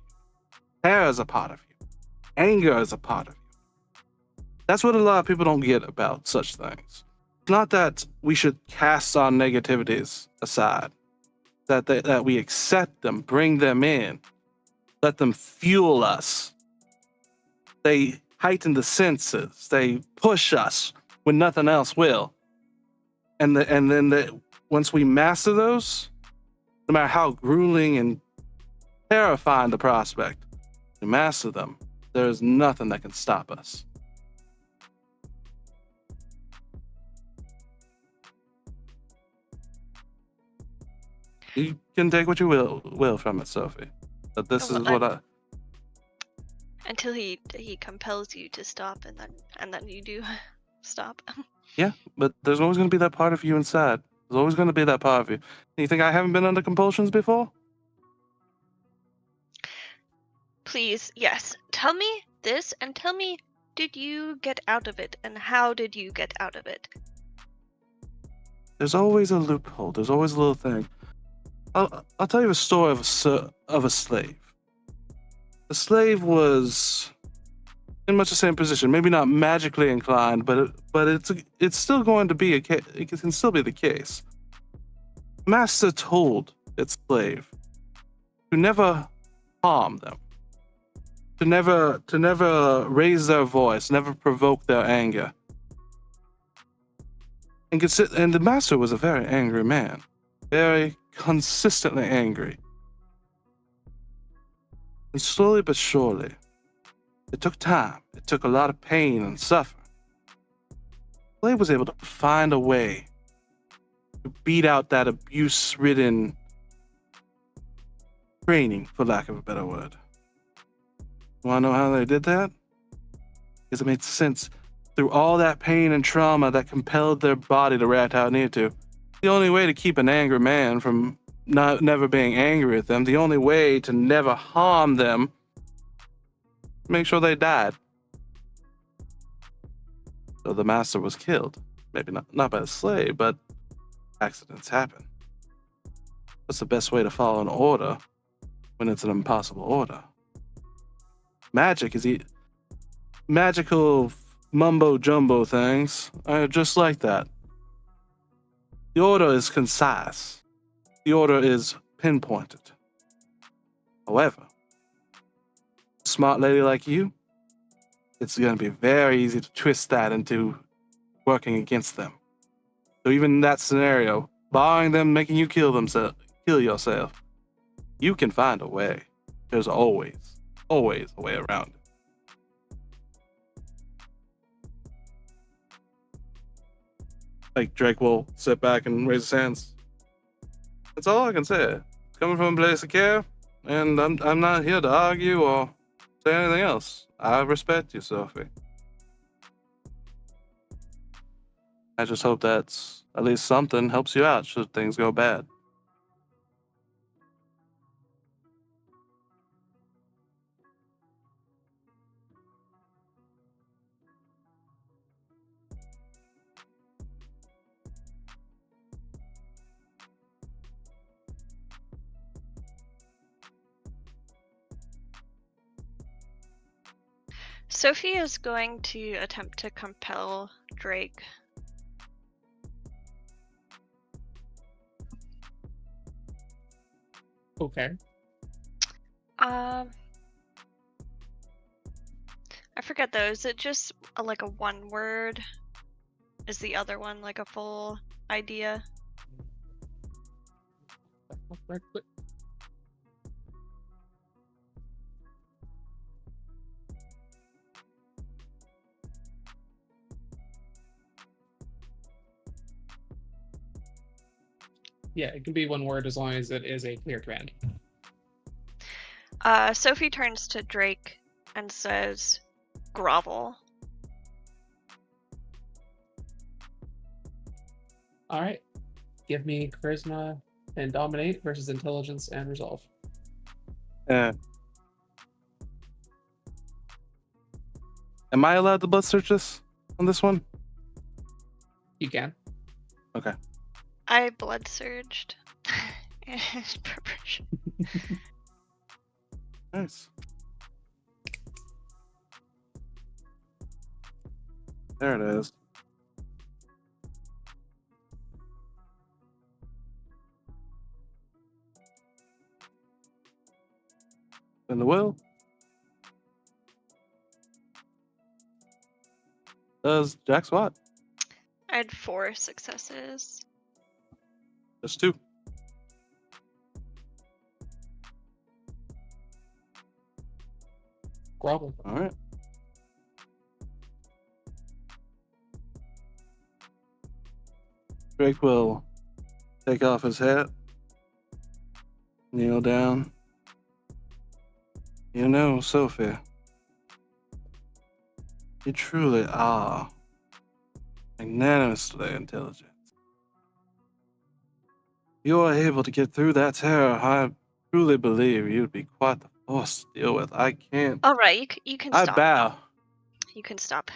Terror is a part of you. Anger is a part of you. That's what a lot of people don't get about such things. It's not that we should cast our negativities aside. That we accept them, bring them in, let them fuel us. They heighten the senses. They push us when nothing else will. And then once we master those, no matter how grueling and terrifying the prospect, we master them. There is nothing that can stop us. You can take what you will from it, Sophie. But this is what I... Until he compels you to stop, and then you do stop. Yeah, but there's always going to be that part of you inside. There's always going to be that part of you. You think I haven't been under compulsions before? Please, yes. Tell me this, and tell me, did you get out of it, and how did you get out of it? There's always a loophole. There's always a little thing. I'll tell you a story of a slave. The slave was in much the same position, maybe not magically inclined, but it's still going to be it can still be the case. Master told its slave to never harm them, to never raise their voice, never provoke their anger. And the master was a very angry man, very consistently angry. And slowly but surely, it took time. It took a lot of pain and suffering. Slade was able to find a way to beat out that abuse-ridden training, for lack of a better word. You want to know how they did that? Because it made sense. Through all that pain and trauma that compelled their body to react how it needed to, the only way to keep an angry man from never being angry at them, the only way to never harm them, make sure they died. So the master was killed. Maybe not by a slave, but accidents happen. What's the best way to follow an order when it's an impossible order? Magic is magical mumbo jumbo things are just like that. The order is concise. The order is pinpointed. However, a smart lady like you, it's going to be very easy to twist that into working against them. So even in that scenario, barring them making you kill yourself, you can find a way. There's always a way around it. Like Drake will sit back and raise his hands. That's all I can say. It's coming from a place of care, and I'm not here to argue or say anything else. I respect you, Sophie. I just hope that's at least something helps you out should things go bad. Sophie is going to attempt to compel Drake. Okay. I forget though. Is it just like a one word? Is the other one like a full idea? Yeah, it can be one word as long as it is a clear command. Sophie turns to Drake and says, "Grovel." All right. Give me charisma and dominate versus intelligence and resolve. Yeah. Am I allowed to blood search this on this one? You can. Okay. I blood surged. in preparation. Nice. There it is. In the will. Does Jack SWAT? I had 4 successes. Just 2. Grovel. All right. Drake will take off his hat, kneel down. You know, Sophie, you truly are magnanimously intelligent. You are able to get through that terror. I truly believe you'd be quite the force to deal with. I can't. All right, you can I stop. bow. You can stop.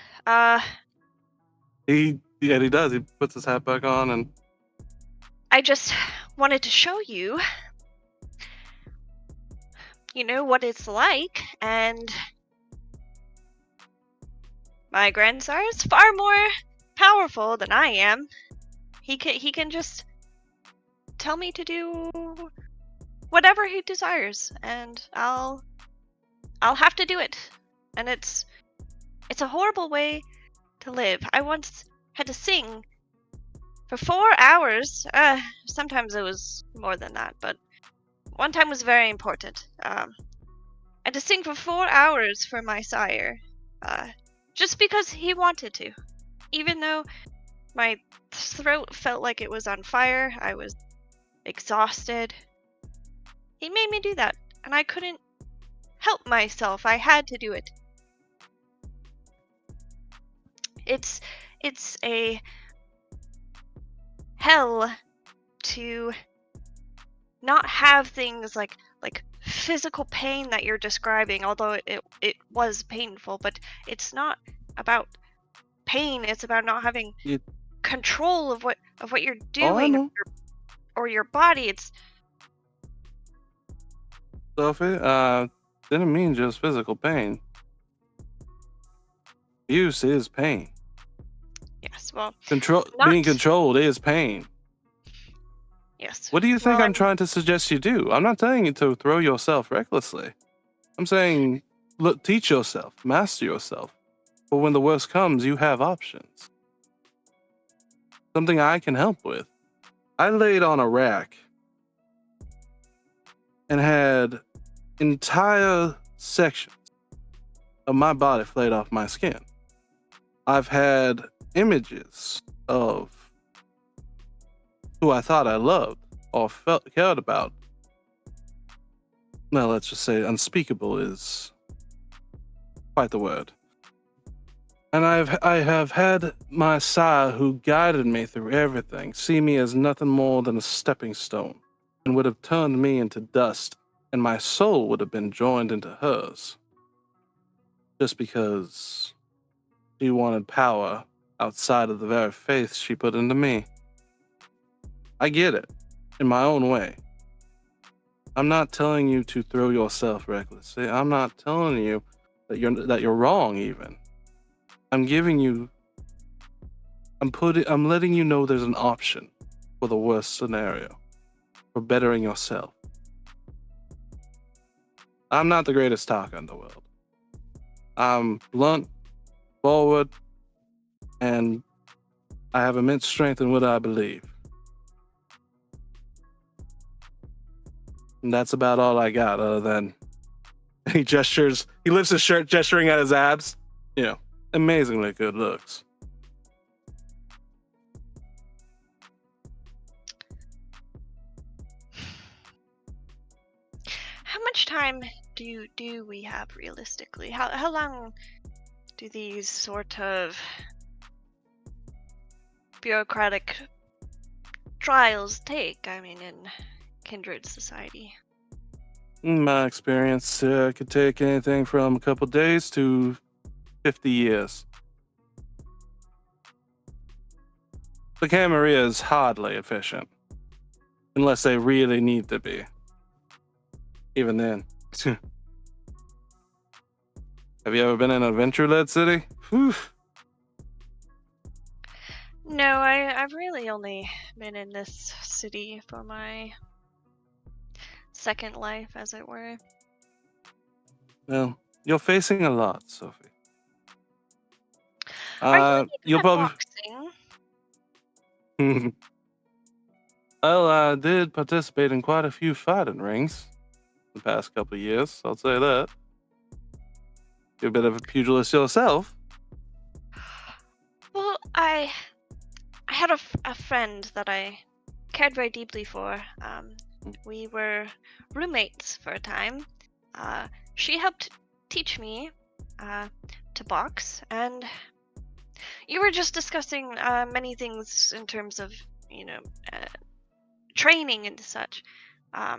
He does. He puts his hat back on and I just wanted to show you, what it's like, and my grandsire is far more powerful than I am. He can just tell me to do whatever he desires, and I'll have to do it. And it's a horrible way to live. I once had to sing for 4 hours. Sometimes it was more than that, but one time was very important. I had to sing for 4 hours for my sire, just because he wanted to. Even though my throat felt like it was on fire, I was exhausted. He made me do that, and I couldn't help myself. I had to do it. It's a hell to not have things like physical pain that you're describing, although it was painful, but it's not about pain. It's about not having control of what you're doing or your body. It's Sophie, didn't mean just physical pain. Abuse is pain. yes, well, Being controlled is pain. Yes. What do you think Well, I'm trying to suggest you do? I'm not telling you to throw yourself recklessly. I'm saying, look, teach yourself, master yourself. But when the worst comes, you have options. Something I can help with. I laid on a rack and had entire sections of my body flayed off my skin. I've had images of who I thought I loved or cared about. Well, let's just say unspeakable is quite the word. And I have had my sire, who guided me through everything, see me as nothing more than a stepping stone, and would have turned me into dust, and my soul would have been joined into hers, just because she wanted power outside of the very faith she put into me. I get it, in my own way. I'm not telling you to throw yourself recklessly. I'm not telling you that you're wrong. Even I'm letting you know there's an option for the worst scenario, for bettering yourself. I'm not the greatest talker in the world. I'm blunt, forward, and I have immense strength in what I believe. And that's about all I got, other than he lifts his shirt, gesturing at his abs. Amazingly good looks. How much time do we have realistically? How long do these sort of bureaucratic trials take? I mean, in kindred society. In my experience, it could take anything from a couple days to 50 years. The Camarilla is hardly efficient, unless they really need to be. Even then. Have you ever been in an adventure-led city? Whew. No, I've really only been in this city for my second life, as it were. Well, you're facing a lot, Sophie. Are you any You'll good at probably. boxing? Well, I did participate in quite a few fighting rings the past couple of years. I'll say that. You're a bit of a pugilist yourself. Well, I had a friend that I cared very deeply for. We were roommates for a time. She helped teach me to box, and you were just discussing many things in terms of, training and such. I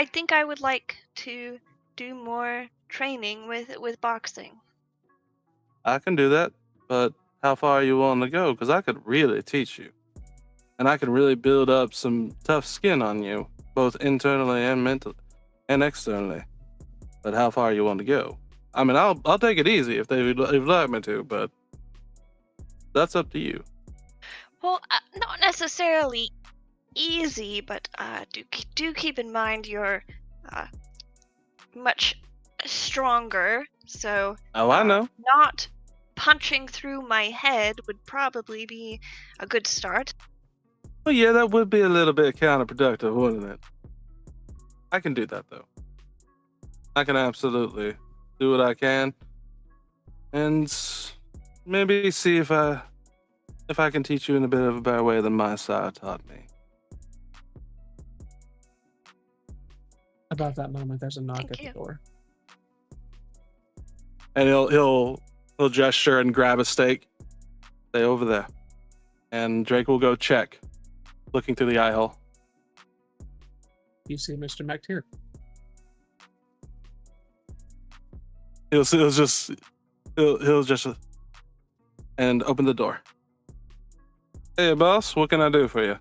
think I would like to do more training with boxing. I can do that, but how far are you willing to go? Because I could really teach you. And I can really build up some tough skin on you, both internally and mentally and externally. But how far are you willing to go? I mean, I'll take it easy if you'd like me to, but that's up to you. Well, not necessarily easy, but do keep in mind you're much stronger. So I know. not punching through my head would probably be a good start. Well, yeah, that would be a little bit counterproductive, wouldn't it? I can do that, though. I can absolutely do what I can, and maybe see if I can teach you in a bit of a better way than my sire taught me. About that moment, there's a knock Thank at you. the door. And he'll gesture and grab a steak. Stay over there, and Drake will go check, looking through the eye hole. You see Mr. McTeer. He'll just and open the door. Hey, boss, what can I do for you?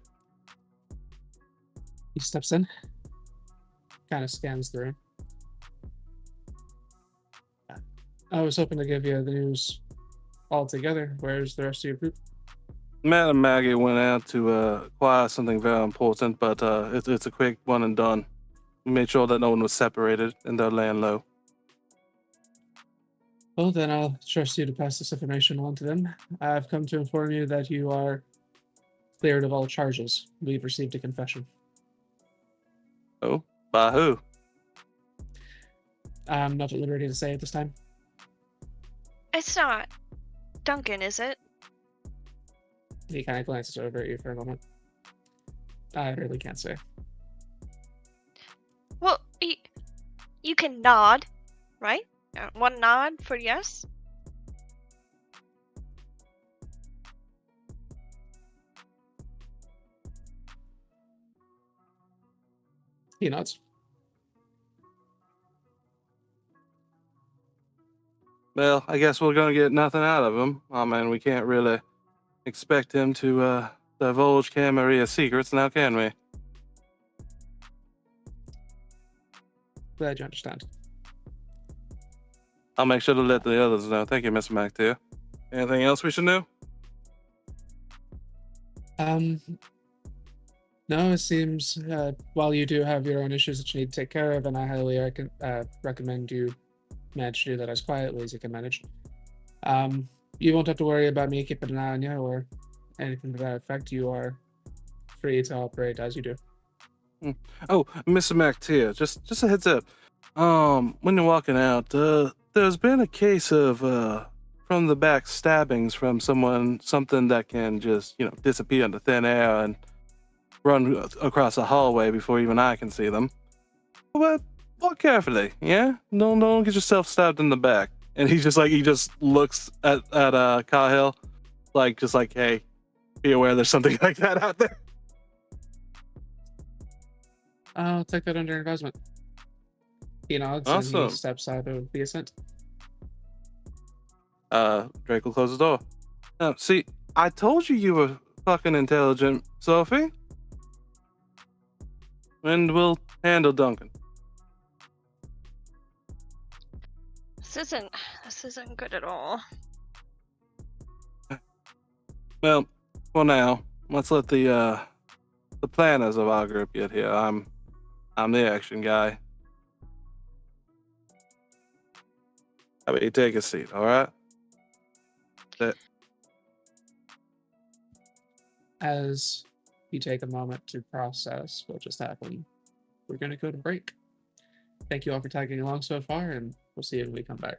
He steps in, kind of scans through. I was hoping to give you the news all together. Where's the rest of your group? Matt and Maggie went out to acquire something very important, but it's a quick one and done. We made sure that no one was separated and they're laying low. Well, then I'll trust you to pass this information on to them. I've come to inform you that you are cleared of all charges. We've received a confession. Oh, by who? I'm not at liberty to say at this time. It's not Duncan, is it? He kind of glances over at you for a moment. I really can't say. Well, you can nod, right? One nod for yes. He nods. Well, I guess we're gonna get nothing out of him. I mean, we can't really expect him to divulge Camaria's secrets, now can we? Glad you understand. I'll make sure to let the others know. Thank you, Mr. McTeer. Anything else we should know? No, it seems while you do have your own issues that you need to take care of, and I highly recommend you manage to do that as quietly as you can manage. You won't have to worry about me keeping an eye on you or anything to that effect. You are free to operate as you do. Oh, Mr. McTeer, just a heads up. When you're walking out, there's been a case of from the back stabbings from something that can just disappear into thin air and run across a hallway before even I can see them. But walk carefully, yeah. Don't get yourself stabbed in the back. And he just looks at Cahill, like hey, be aware there's something like that out there. I'll take that under advisement. He nods and Awesome. he steps out of the ascent. Drake will close the door. Now, see, I told you were fucking intelligent, Sophie. And we'll handle Duncan. This isn't good at all. Well, for now, let's let the planners of our group get here. I'm the action guy. How about you take a seat, all right? As you take a moment to process what just happened, we're going to go to break. Thank you all for tagging along so far, and we'll see you when we come back.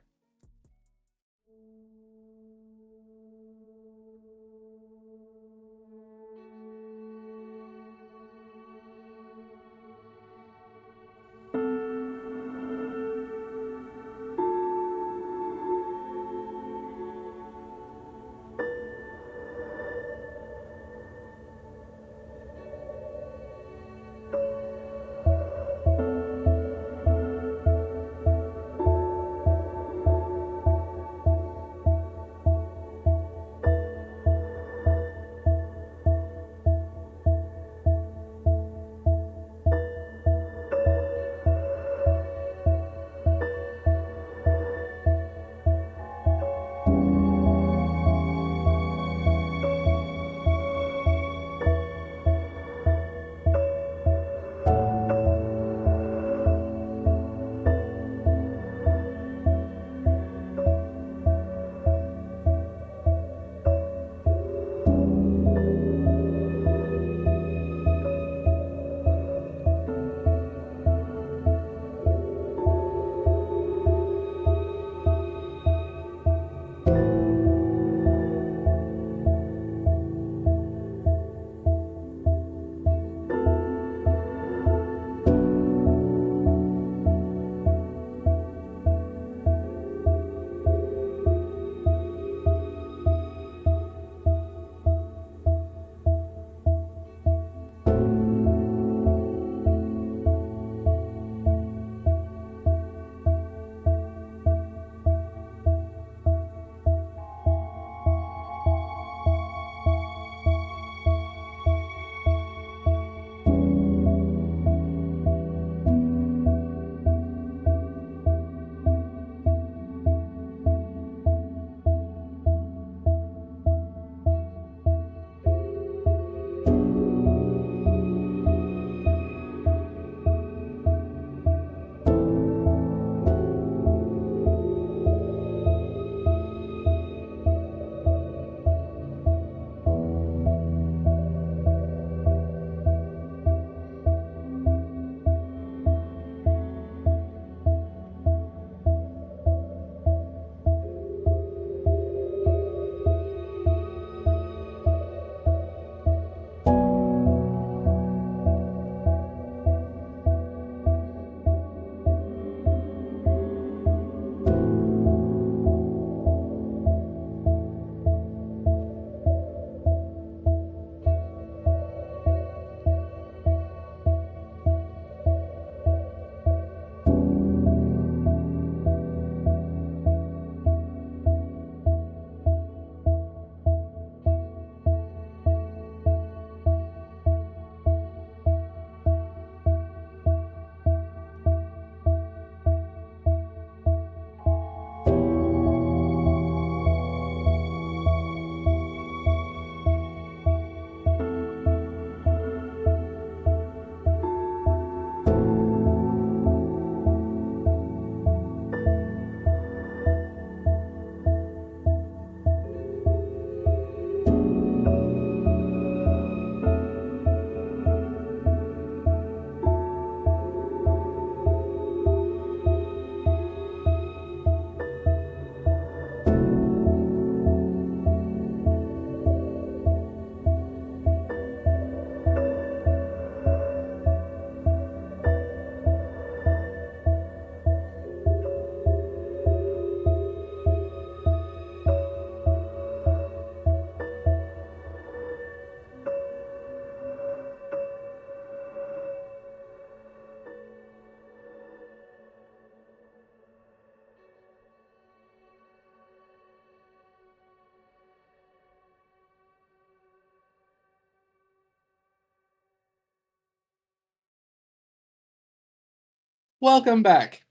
Welcome back.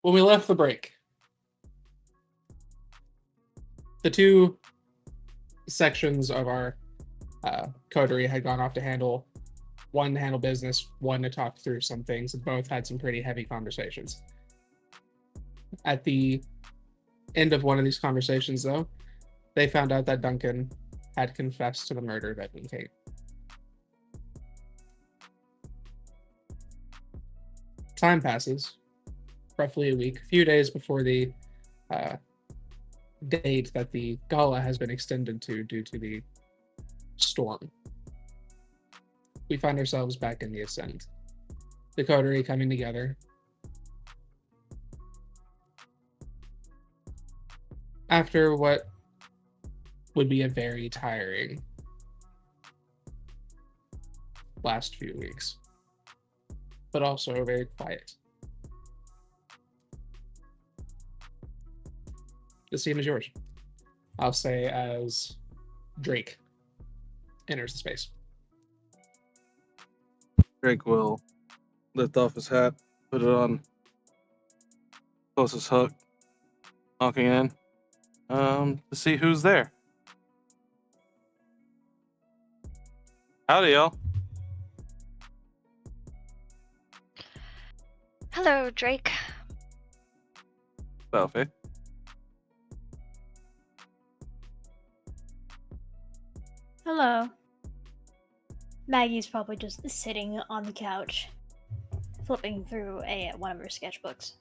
When we left the break, the two sections of our coterie had gone off to handle business, one to talk through some things, and both had some pretty heavy conversations. At the end of one of these conversations, though, they found out that Duncan had confessed to the murder of Edwin Kate. Time passes, roughly a week, a few days before the date that the gala has been extended to due to the storm. We find ourselves back in the Ascent. The coterie coming together. After what would be a very tiring last few weeks, but also very quiet. The scene is yours. I'll say as Drake enters the space. Drake will lift off his hat, put it on closest hook, honking in, to see who's there. Howdy, y'all. Hello, Drake. Selfie. Hello. Maggie's probably just sitting on the couch, flipping through one of her sketchbooks.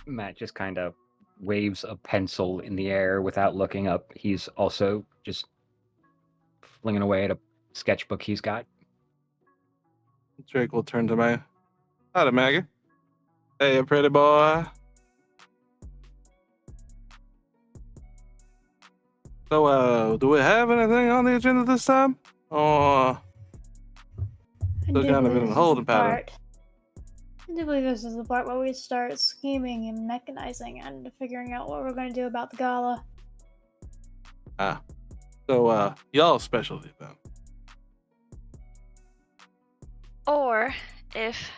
Matt just kind of waves a pencil in the air without looking up. He's also just flinging away at a sketchbook he's got. Drake will turn to Maggie. Howdy, Maggie. Hey, pretty boy. So, do we have anything on the agenda this time? Or still kind of in a holding pattern? I do believe this is the part where we start scheming and mechanizing and figuring out what we're going to do about the gala. So, y'all's specialty then. Or if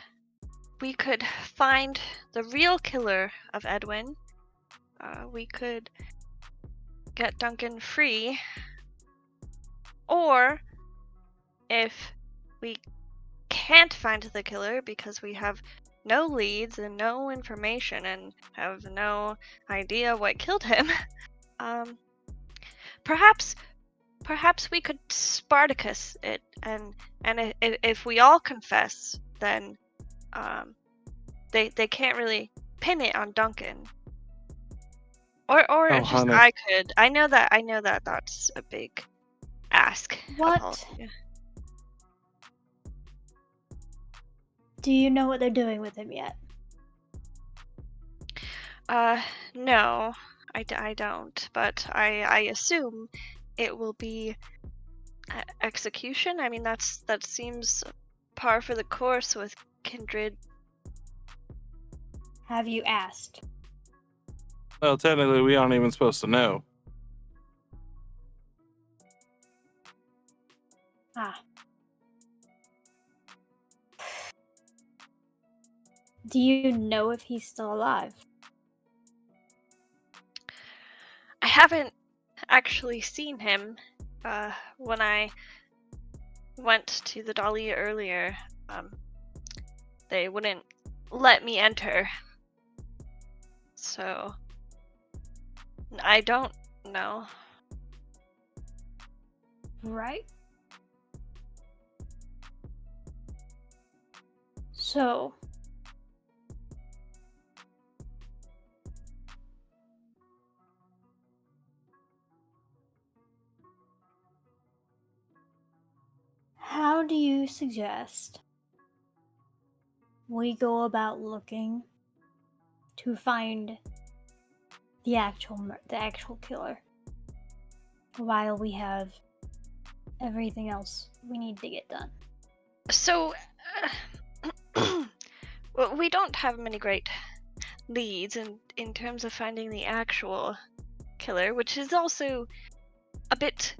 we could find the real killer of Edwin, we could get Duncan free. Or if we can't find the killer because we have no leads and no information and have no idea what killed him, perhaps we could Spartacus it, and if we all confess, then they can't really pin it on Duncan. Or just honey. I could. I know that that's a big ask. What? of you. Do you know what they're doing with him yet? No, I don't. But I assume it will be execution. I mean, that seems par for the course with kindred. Have you asked? Well, technically, we aren't even supposed to know. Ah. Do you know if he's still alive? I haven't actually seen him. When I went to the Dahlia earlier, they wouldn't let me enter. So I don't know. Right. So, how do you suggest we go about looking to find the actual killer while we have everything else we need to get done? So, well, we don't have many great leads in terms of finding the actual killer, which is also a bit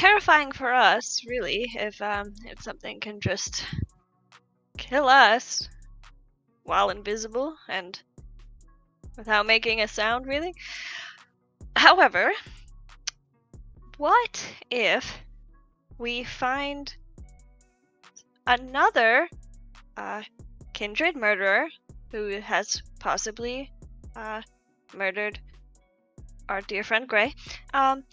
terrifying for us, really, if something can just kill us while invisible and without making a sound, really. However, what if we find another kindred murderer who has possibly murdered our dear friend Gray, and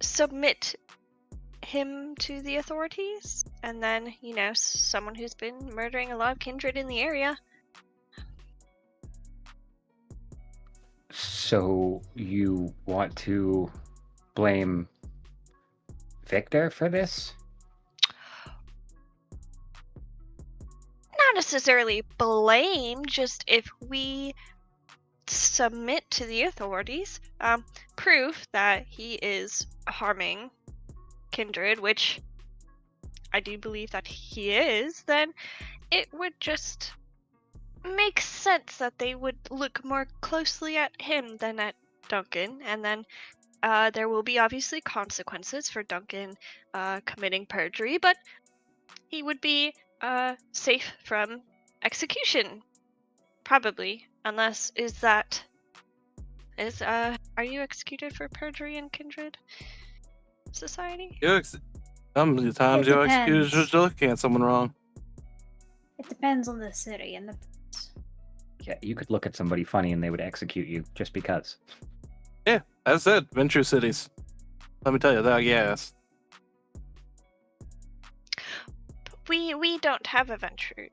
submit him to the authorities, and then, someone who's been murdering a lot of kindred in the area. So you want to blame Victor for this? Not necessarily blame, just if we submit to the authorities proof that he is harming kindred, which I do believe that he is, then it would just make sense that they would look more closely at him than at Duncan, and then there will be obviously consequences for Duncan committing perjury, but he would be safe from execution, probably, unless are you executed for perjury in Kindred Society? Sometimes It you're executed depends. just looking at someone wrong. It depends on the city and the. Yeah, you could look at somebody funny and they would execute you just because. Yeah, that's it. Venture cities. Let me tell you that. Yes. We don't have a venture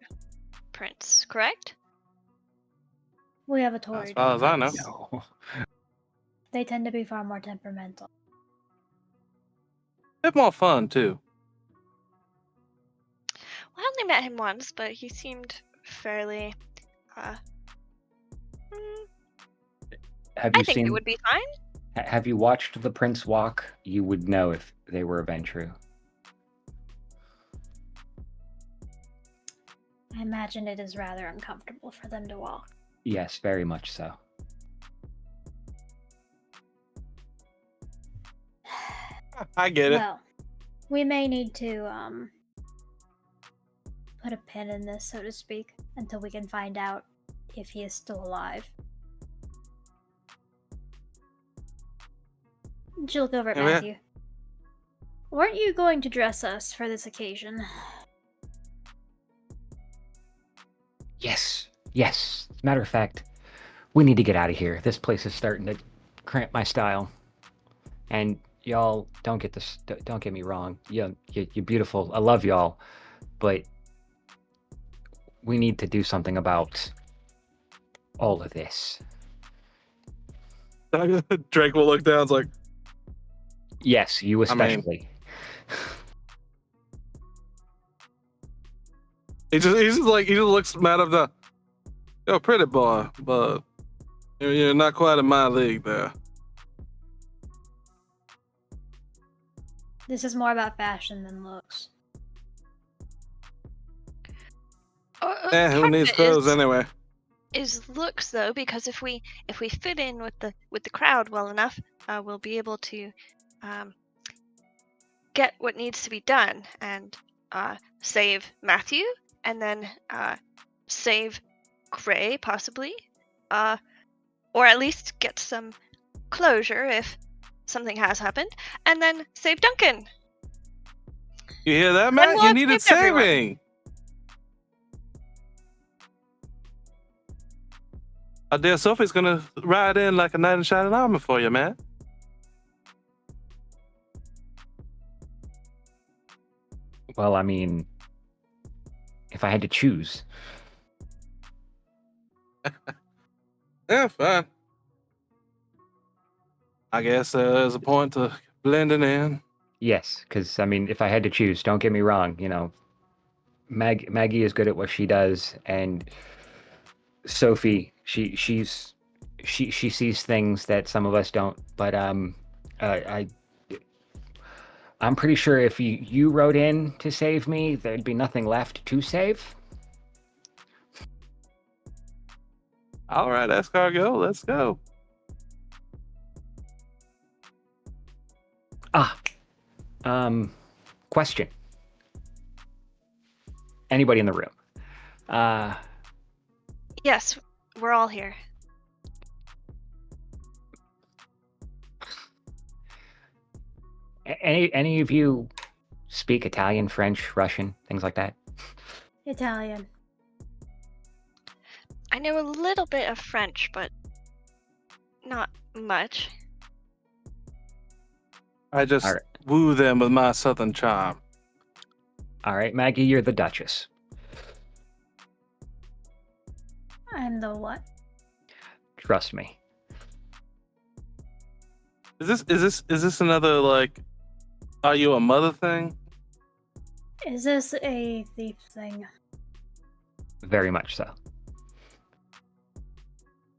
prince, correct? We have a As Tory. far as I know. No. They tend to be far more temperamental. Bit more fun too. Well, I only met him once, but he seemed fairly. Have I you think seen? it would be fine. Have you watched the Prince walk? You would know if they were a Ventru. I imagine it is rather uncomfortable for them to walk. Yes, very much so. Ah, I get it. Well, we may need to put a pin in this, so to speak, until we can find out if he is still alive. She'll look over at Yeah, we- Matthew. Weren't you going to dress us for this occasion? Yes, yes. As a matter of fact, we need to get out of here. This place is starting to cramp my style. And y'all, don't get me wrong. You're beautiful. I love y'all, but we need to do something about all of this. Drake will look down. It's like, Yes, you I mean- especially. he just looks mad at the. You're a pretty boy, but you're not quite in my league there. This is more about fashion than looks. Who Part of needs it clothes anyway? is looks, though, because if we fit in with the crowd well enough, we'll be able to get what needs to be done and save Matthew, and then save Gray, possibly, or at least get some closure if something has happened, and then save Duncan. You hear that, Matt? we'll You have needed saved everyone. saving. Our dear Sophie's gonna ride in like a knight in shining armor for you, man. Well, I mean, if I had to choose. Yeah, fine. I guess there's a point to blending in. Yes, because, I mean, if I had to choose, don't get me wrong, Maggie is good at what she does, and Sophie, she sees things that some of us don't. But I'm pretty sure if you wrote in to save me, there'd be nothing left to save. All right, escargot, let's go. Question. Anybody in the room? Yes, we're all here. Any of you speak Italian, French, Russian, things like that? Italian. I know a little bit of French, but not much. I just All right. woo them with my southern charm. All right, Maggie, you're the Duchess. I'm the what? Trust me. Is this another like, are you a mother thing? Is this a thief thing? Very much so.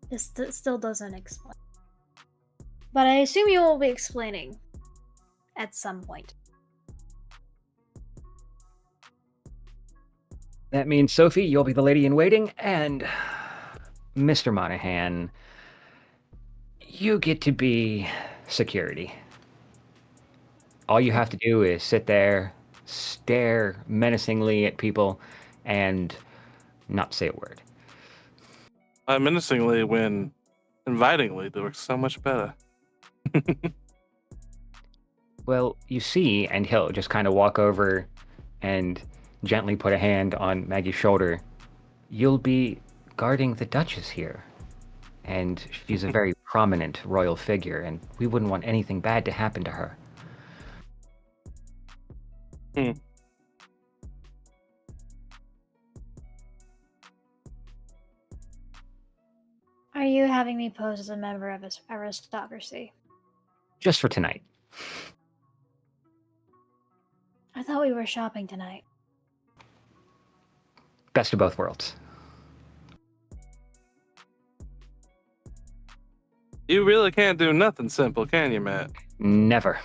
This still doesn't explain. But I assume you will be explaining at some point. That means, Sophie, you'll be the lady in waiting, and Mr. Monahan, you get to be security. All you have to do is sit there, stare menacingly at people, and not say a word. Menacingly when invitingly they work so much better. Well, you see, and he'll just kind of walk over and gently put a hand on Maggie's shoulder. You'll be guarding the Duchess here. And she's a very prominent royal figure, and we wouldn't want anything bad to happen to her. Are you having me pose as a member of aristocracy? Just for tonight. I thought we were shopping tonight. Best of both worlds. You really can't do nothing simple, can you, Matt? Never.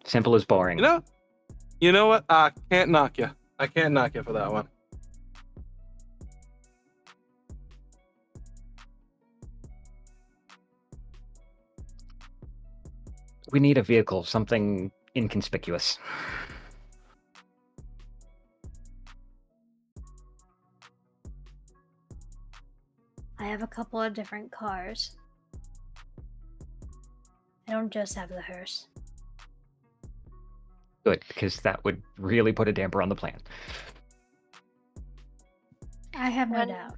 Simple is boring. You know what? I can't knock you. I can't knock you for that one. We need a vehicle, something inconspicuous. I have a couple of different cars. I don't just have the hearse. Good, because that would really put a damper on the plan. I have no When- doubt.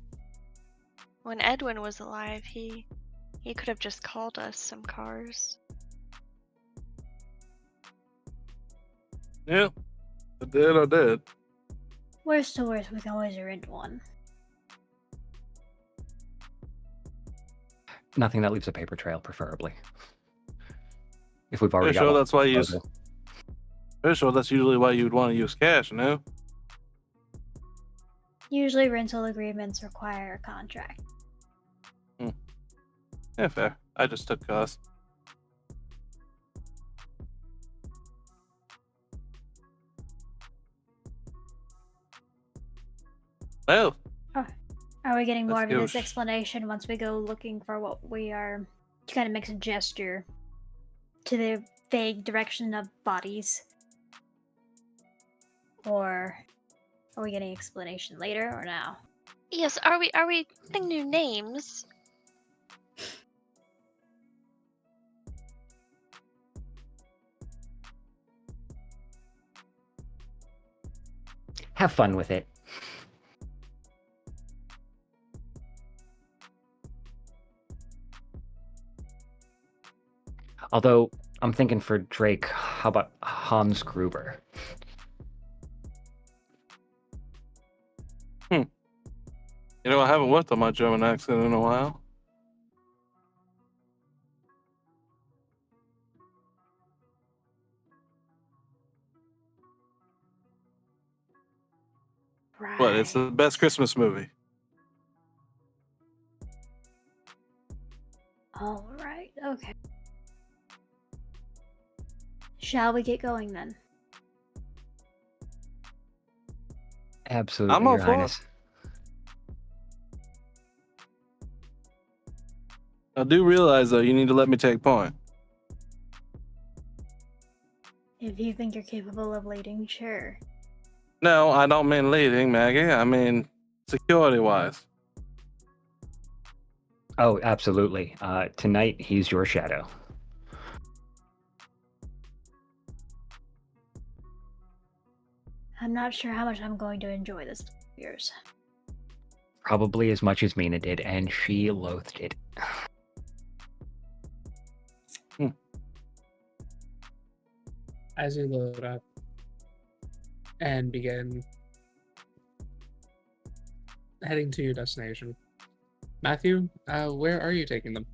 When Edwin was alive, he could have just called us some cars. Yeah. I did. Worst to worst, we can always rent one. Nothing that leaves a paper trail, preferably. If we've already Pretty got sure one that's why you use. disposal. Pretty sure that's usually why you'd want to use cash, no? Usually rental agreements require a contract. Yeah, fair. I just took cost. Well, Are we getting more Let's of go this explanation once we go looking for what we are? She kind of makes a gesture to the vague direction of bodies. Or are we getting explanation later or now? Yes, are we getting new names? Have fun with it. Although, I'm thinking for Drake, how about Hans Gruber? you know, I haven't worked on my German accent in a while. Right. But it's the best Christmas movie. All right. Okay. Shall we get going then? Absolutely, I'm all Your for it. Highness. I do realize, though, you need to let me take point. If you think you're capable of leading, sure. No, I don't mean leading, Maggie. I mean security-wise. Oh, absolutely. Tonight, he's your shadow. I'm not sure how much I'm going to enjoy this of yours. Probably as much as Mina did, and she loathed it. As you load up and begin heading to your destination, Matthew, where are you taking them?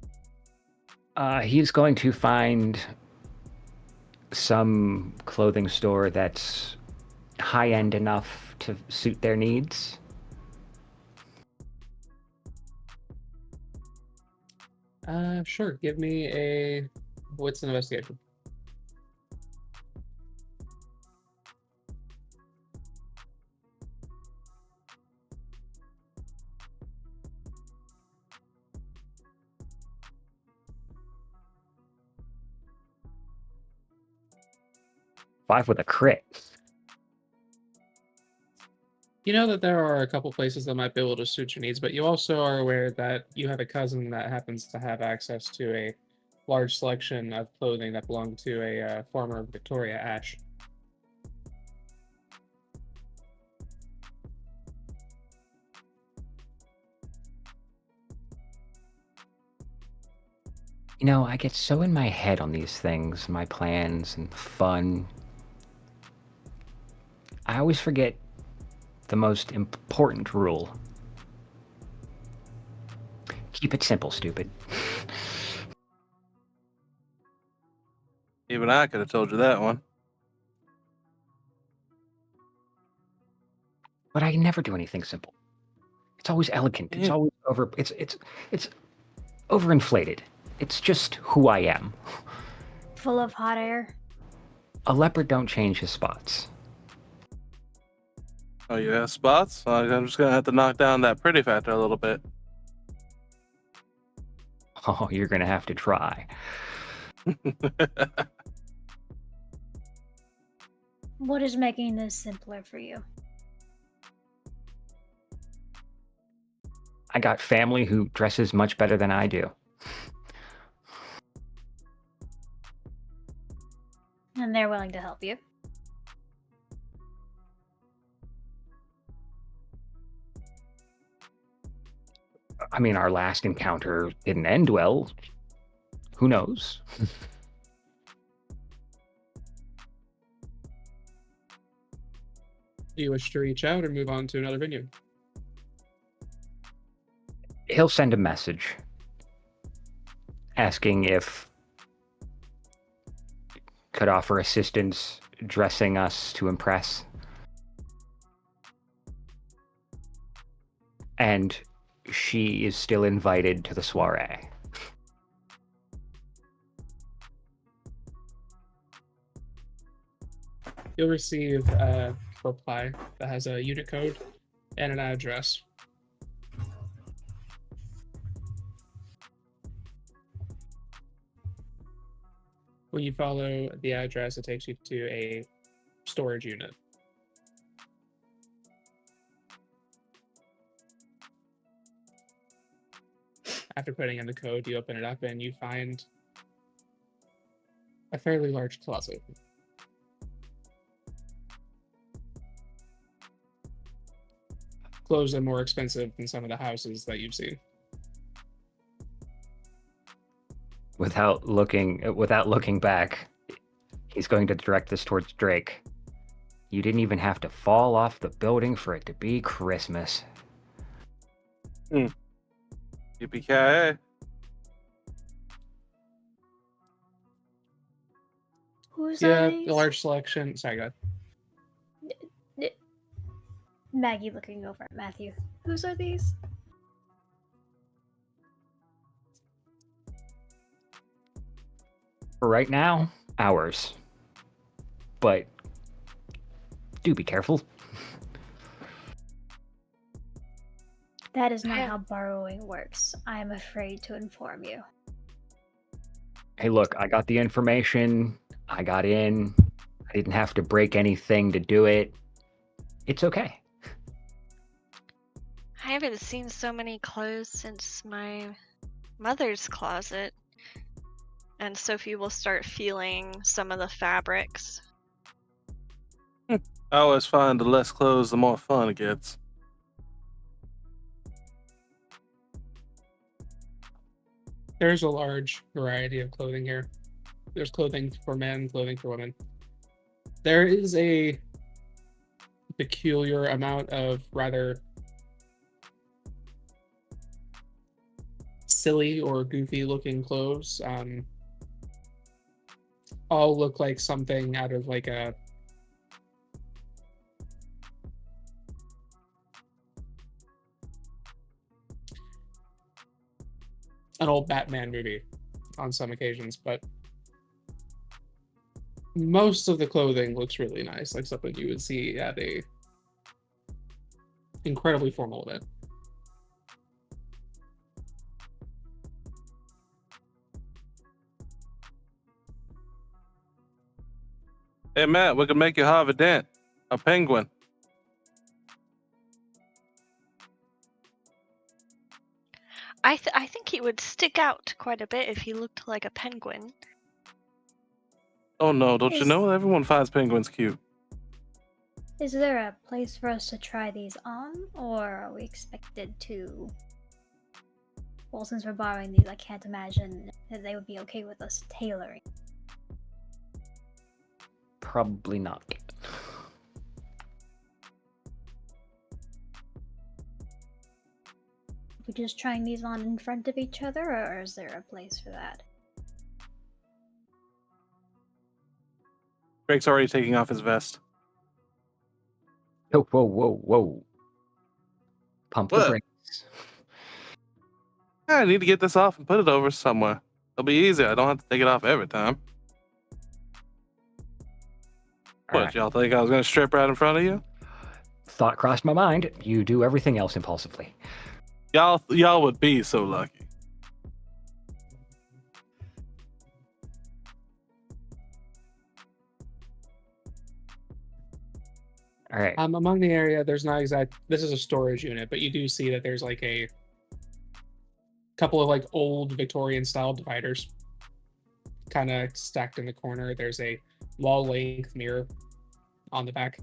He's going to find some clothing store that's high-end enough to suit their needs. Sure. Give me a wits and investigation. Five with a crit. You know that there are a couple places that might be able to suit your needs, but you also are aware that you have a cousin that happens to have access to a large selection of clothing that belonged to a former Victoria Ash. You know, I get so in my head on these things, my plans and fun. I always forget the most important rule. Keep it simple, stupid. Even I could have told you that one. But I never do anything simple. It's always elegant. It's Yeah. always over. It's overinflated. It's just who I am. Full of hot air. A leopard don't change his spots. Oh, you have spots? I'm just gonna have to knock down that pretty factor a little bit. Oh, you're gonna have to try. What is making this simpler for you? I got family who dresses much better than I do. And they're willing to help you. I mean, our last encounter didn't end well. Who knows? Do you wish to reach out or move on to another venue? He'll send a message asking if could offer assistance dressing us to impress. And she is still invited to the soiree. You'll receive a reply that has a unit code and an address. When you follow the address, it takes you to a storage unit. After putting in the code, you open it up and you find a fairly large closet. Clothes are more expensive than some of the houses that you've seen. Without looking back, he's going to direct this towards Drake. You didn't even have to fall off the building for it to be Christmas. Yippee-ki-yay. Who's Yeah, these? a large selection. Sorry, go ahead. Maggie looking over at Matthew. Whose are these? For right now, ours. But do be careful. That is not how borrowing works. I am afraid to inform you. Hey, look, I got the information. I got in. I didn't have to break anything to do it. It's okay. I haven't seen so many clothes since my mother's closet. And Sophie will start feeling some of the fabrics. I always find the less clothes, the more fun it gets. There's a large variety of clothing here. There's clothing for men, clothing for women. There is a peculiar amount of rather silly or goofy looking clothes. All look like something out of like an old Batman movie on some occasions, but most of the clothing looks really nice, like something you would see at a incredibly formal event. Hey, Matt, we could make you Harvey Dent, a penguin. I think he would stick out quite a bit if he looked like a penguin. Oh no, don't you Is- know? Everyone finds penguins cute. Is there a place for us to try these on, or are we expected to? Well, since we're borrowing these, I can't imagine that they would be okay with us tailoring. Probably not. Are we just trying these on in front of each other, or is there a place for that? Drake's already taking off his vest. Whoa, whoa, whoa, whoa. Pump the What? brakes. I need to get this off and put it over somewhere. It'll be easier. I don't have to take it off every time. All What, right. y'all think I was gonna strip right in front of you? Thought crossed my mind. You do everything else impulsively. Y'all would be so lucky. All right. Among the area, there's not exact. This is a storage unit, but you do see that there's like a couple of like old Victorian style dividers, kind of stacked in the corner. There's a wall length mirror on the back.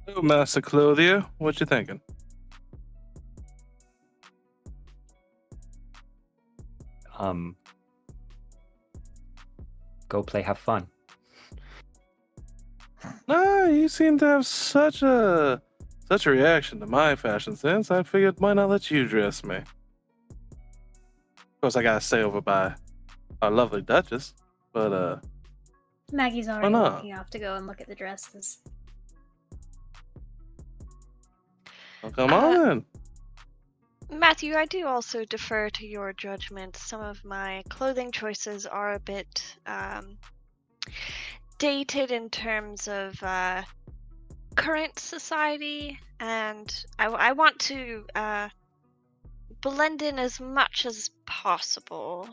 Oh, Master Clothier, what you thinking? Go play, have fun. Nah, you seem to have such a reaction to my fashion sense. I figured why not let you dress me. Of course, I gotta stay over by our lovely Duchess, but Maggie's already not? walking off to go and look at the dresses. well, come on in. Matthew, I do also defer to your judgment. Some of my clothing choices are a bit dated in terms of current society, and I want to blend in as much as possible.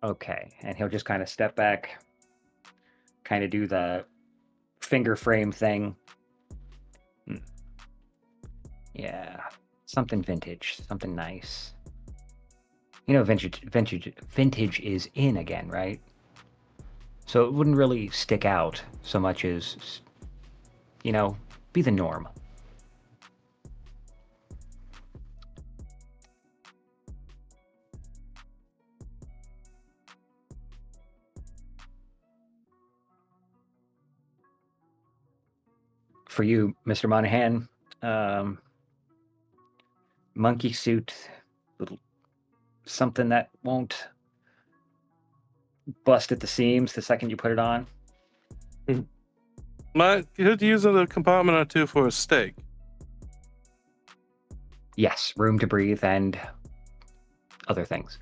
Okay. And he'll just kind of step back, kind of do the finger frame thing. Yeah. Something vintage, something nice. You know, vintage is in again, right? So it wouldn't really stick out so much as, you know, be the norm. For you, Mr. Monahan, monkey suit, little something that won't bust at the seams the second you put it on. Could use a compartment or two for a steak. Yes, room to breathe and other things.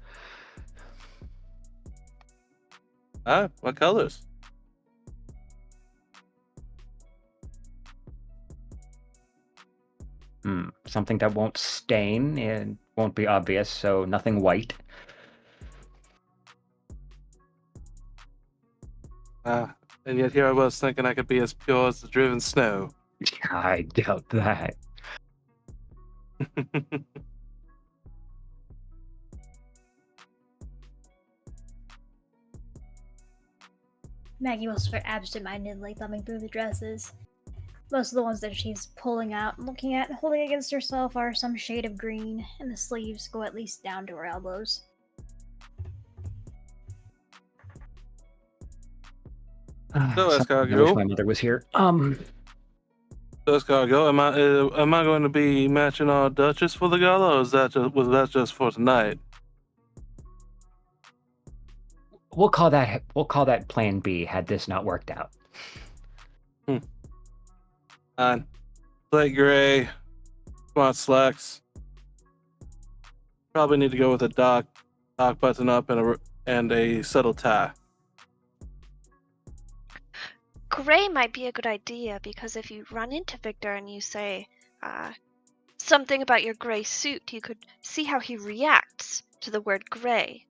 What colors? something that won't stain and won't be obvious, so nothing white. And yet here I was thinking I could be as pure as the driven snow. I doubt that. Maggie will start absentmindedly thumbing through the dresses. Most of the ones that she's pulling out and looking at and holding against herself are some shade of green, and the sleeves go at least down to her elbows. So, Something I Escargot. wish my mother was here. So, Escargot, am I going to be matching our Duchess for the gala, or was that just for tonight? We'll call that Plan B. Had this not worked out. Fine. Light gray, smart slacks. Probably need to go with a dark button up and a subtle tie. Gray might be a good idea because if you run into Victor and you say something about your gray suit, you could see how he reacts to the word gray.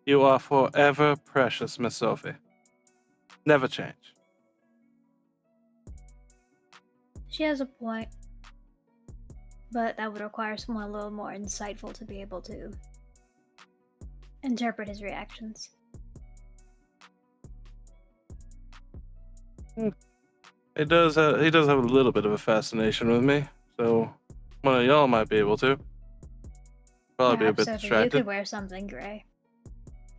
You are forever precious, Miss Sophie. Never change. She has a point, but that would require someone a little more insightful to be able to interpret his reactions. He does have a little bit of a fascination with me, so one of y'all might be able to. Probably be a Perhaps, bit Sophie, you distracted. could wear something gray.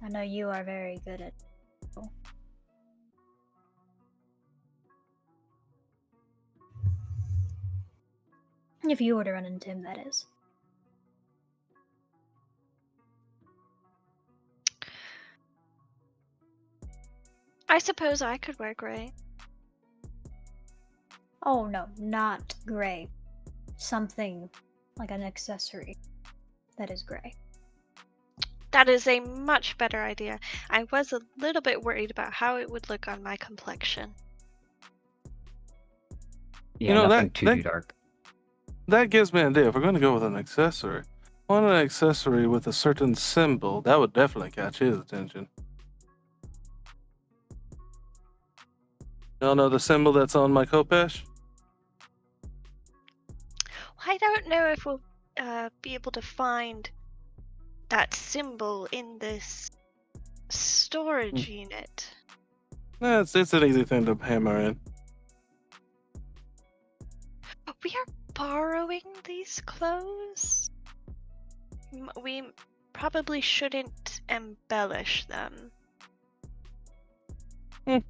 I know you are very good at. If you were to run into him, that is. I suppose I could wear gray. Oh no, not gray. Something like an accessory that is gray. That is a much better idea. I was a little bit worried about how it would look on my complexion. Yeah, You know, nothing too dark. That gives me an idea. If we're going to go with an accessory, on an accessory with a certain symbol, that would definitely catch his attention. Y'all know the symbol that's on my khopesh? I don't know if we'll be able to find that symbol in this storage unit. It's an easy thing to hammer in. We are borrowing these clothes? We probably shouldn't embellish them. Let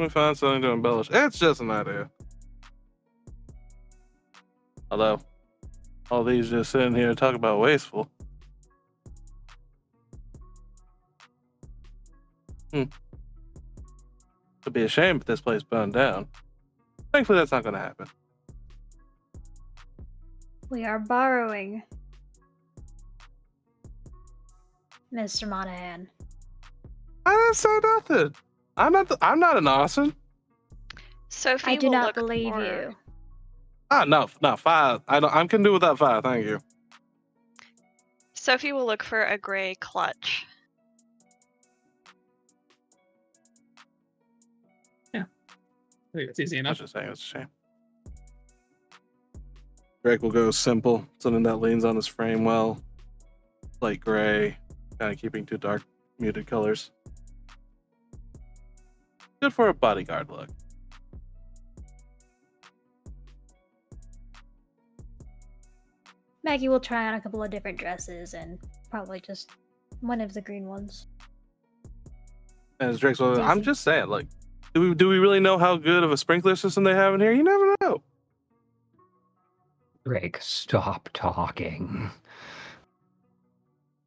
me find something to embellish. It's just an idea. Although, all these just sitting here talk about wasteful. It'd be a shame if this place burned down. Thankfully, that's not going to happen. We are borrowing. Mr. Monahan. I didn't say nothing. I'm not an arson. Sophie I do will not look believe for- you. No, fire. I can do without fire, thank you. Sophie will look for a gray clutch. I think it's easy I was enough. just saying, it's a shame. Drake will go simple, something that leans on his frame well. Light gray, kind of keeping two dark, muted colors. Good for a bodyguard look. Maggie will try on a couple of different dresses and probably just one of the green ones. And as Drake's well, I'm Easy. just saying, like, do we really know how good of a sprinkler system they have in here? You never know. Drake, stop talking.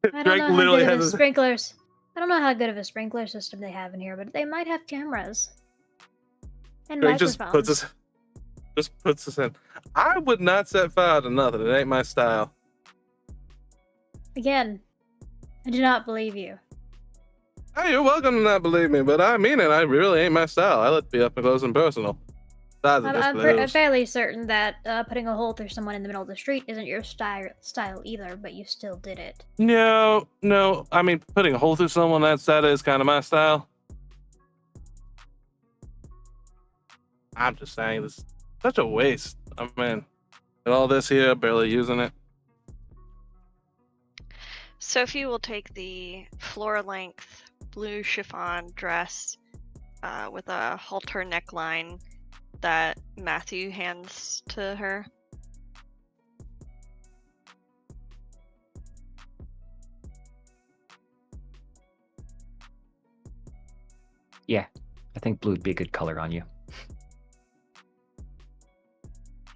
I don't Drake know how literally good of has a sprinklers. I don't know how good of a sprinkler system they have in here, but they might have cameras and Drake just microphones. puts his in. I would not set fire to nothing. It ain't my style. Again, I do not believe you. Hey, you're welcome to not believe me, but I mean it. I really ain't my style. I let it be up and close and personal. Besides, it just I'm blows. fairly certain that putting a hole through someone in the middle of the street isn't your style either, but you still did it. No. I mean, putting a hole through someone, that is kind of my style. I'm just saying, this is such a waste. I mean, and all this here, barely using it. Sophie will take the floor-length blue chiffon dress with a halter neckline that Matthew hands to her. Yeah, I think blue would be a good color on you.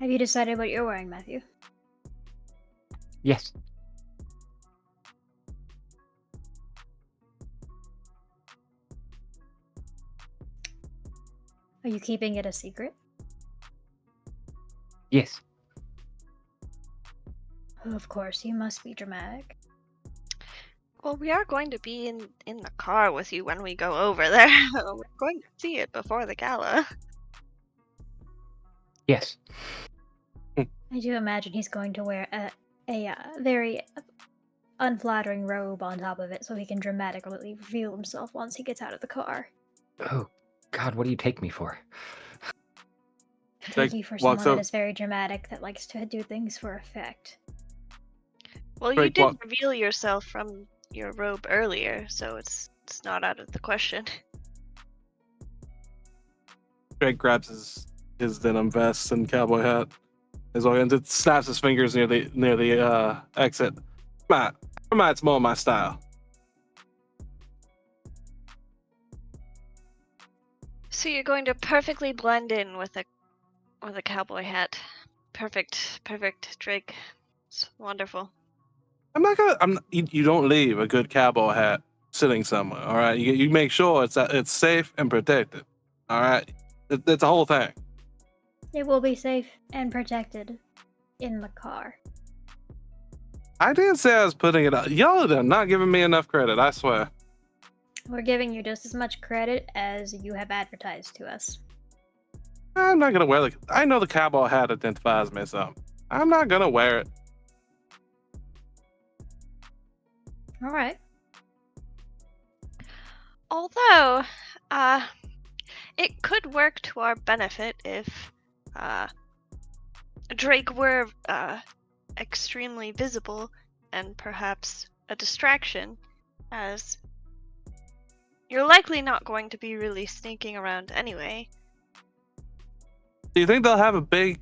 Have you decided what you're wearing, Matthew? Yes. Are you keeping it a secret? Yes. Of course, you must be dramatic. Well, we are going to be in the car with you when we go over there. We're going to see it before the gala. Yes. I do imagine he's going to wear a very unflattering robe on top of it so he can dramatically reveal himself once he gets out of the car. Oh, God, what do you take me for? I Like, take you for walks someone up- that is very dramatic, that likes to do things for effect. Well, you Drake did walk- reveal yourself from your robe earlier, so it's not out of the question. Greg grabs his denim vest and cowboy hat as well, and it snaps his fingers near the exit. Come on, it's more my style. So you're going to perfectly blend in with a cowboy hat. Perfect, Drake. It's wonderful. You don't leave a good cowboy hat sitting somewhere. All right, you make sure it's safe and protected. All right, it's a whole thing. It will be safe and protected in the car. I didn't say I was putting it up. Y'all are not giving me enough credit. I swear. We're giving you just as much credit as you have advertised to us. I'm not gonna wear I know the cowboy hat identifies me, so I'm not gonna wear it. All right. Although, it could work to our benefit if Drake were extremely visible and perhaps a distraction, as you're likely not going to be really sneaking around anyway. Do you think they'll have a big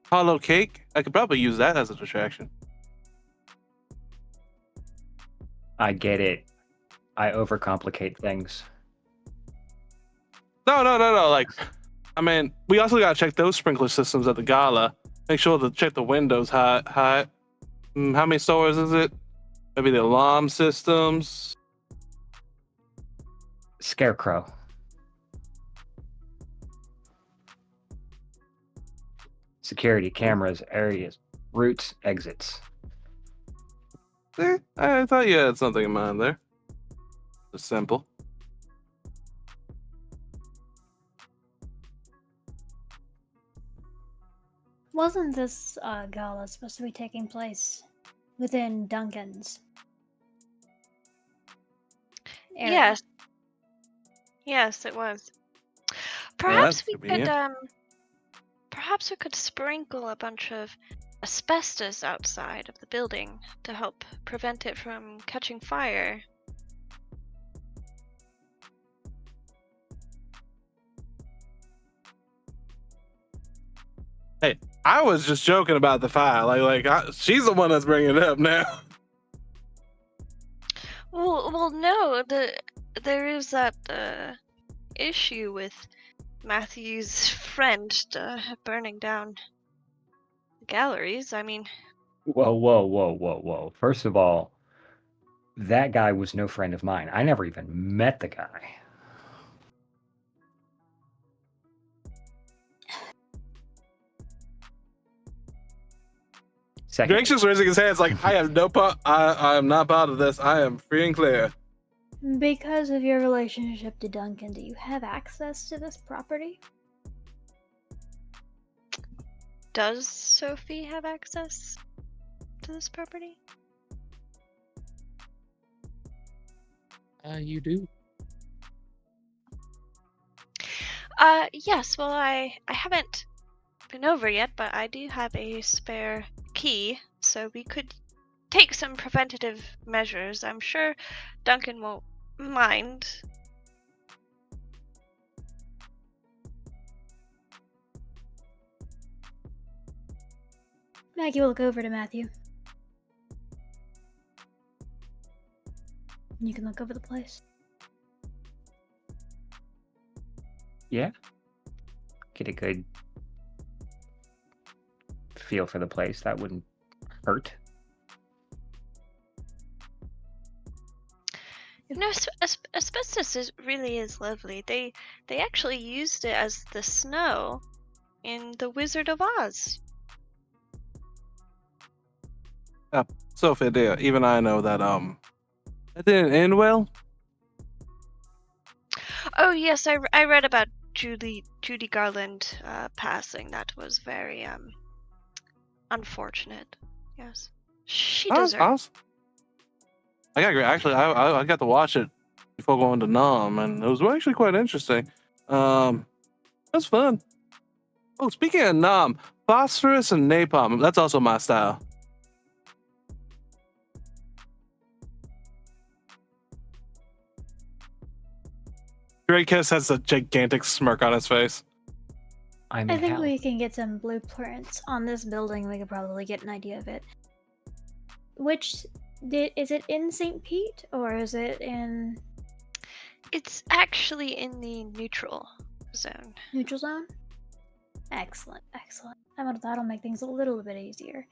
hollow cake? I could probably use that as a distraction. I get it. I overcomplicate things. No. Like, I mean, we also gotta check those sprinkler systems at the gala. Make sure to check the windows high. How many stories is it? Maybe the alarm systems. Scarecrow. Security, cameras, areas, routes, exits. I thought you had something in mind there. It's simple. Wasn't this gala supposed to be taking place within Duncan's area? Yes, it was. that's Perhaps we convenient. could sprinkle a bunch of asbestos outside of the building to help prevent it from catching fire. Hey, I was just joking about the fire. She's the one that's bringing it up now. Well, no. There is that issue with Matthew's friend burning down galleries. I mean, Whoa. First of all, that guy was no friend of mine. I never even met the guy. Second, Drake's just raising his hands like, I have no part. I am not part of this. I am free and clear. Because of your relationship to Duncan, do you have access to this property? Does Sophie have access to this property? You do. Yes, well, I haven't been over yet, but I do have a spare key, so we could take some preventative measures. I'm sure Duncan won't mind. Maggie will look over to Matthew. You can look over the place. Yeah. Get a good feel for the place. That wouldn't hurt. You know, asbestos really is lovely. They actually used it as the snow in The Wizard of Oz. Sophie, dear, even I know that that didn't end well. Oh yes, I read about Judy Garland passing. That was very unfortunate. Yes, she deserved. I got to watch it before going to Nam, and it was actually quite interesting. That's fun. Oh, speaking of Nam, phosphorus and napalm, that's also my style. Drake has a gigantic smirk on his face. I'm I in think hell. we can get some blueprints on this building. We could probably get an idea of it. Is it in St. Pete or is it in It's actually in the neutral zone. neutral zone? Excellent, excellent. That'll make things a little bit easier.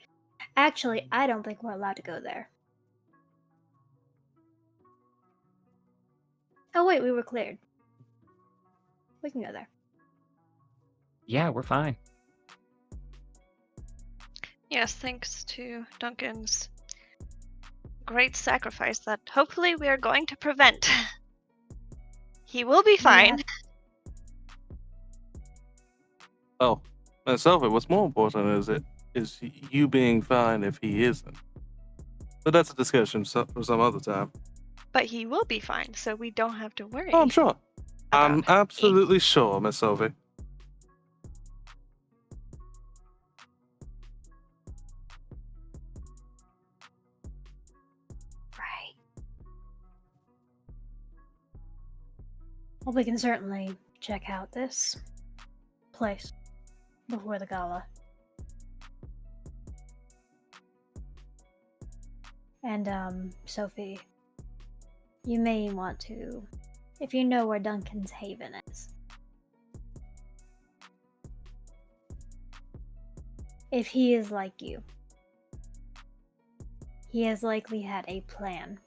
Actually, I don't think we're allowed to go there. Oh wait, we were cleared. We can go there. Yeah, we're fine. Yes, thanks to Duncan's great sacrifice that hopefully we are going to prevent. He will be fine. Yeah. Oh, and Sophie, what's more important is you being fine if he isn't. But that's a discussion for some other time. But he will be fine, so we don't have to worry. Oh, I'm sure. I'm about absolutely sure, Miss Sophie. Right. Well, we can certainly check out this place before the gala. And, Sophie, you may want to, if you know where Duncan's haven is. If he is like you, he has likely had a plan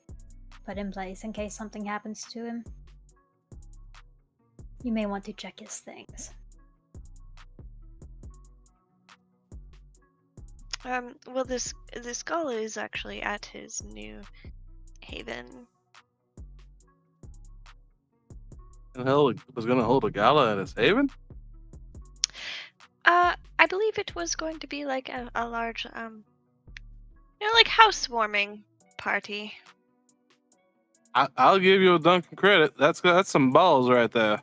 put in place in case something happens to him. You may want to check his things. Well, this gala is actually at his new haven. And hell was going to hold a gala at his haven? I believe it was going to be like a large, like housewarming party. I'll give you a Duncan credit. That's some balls right there.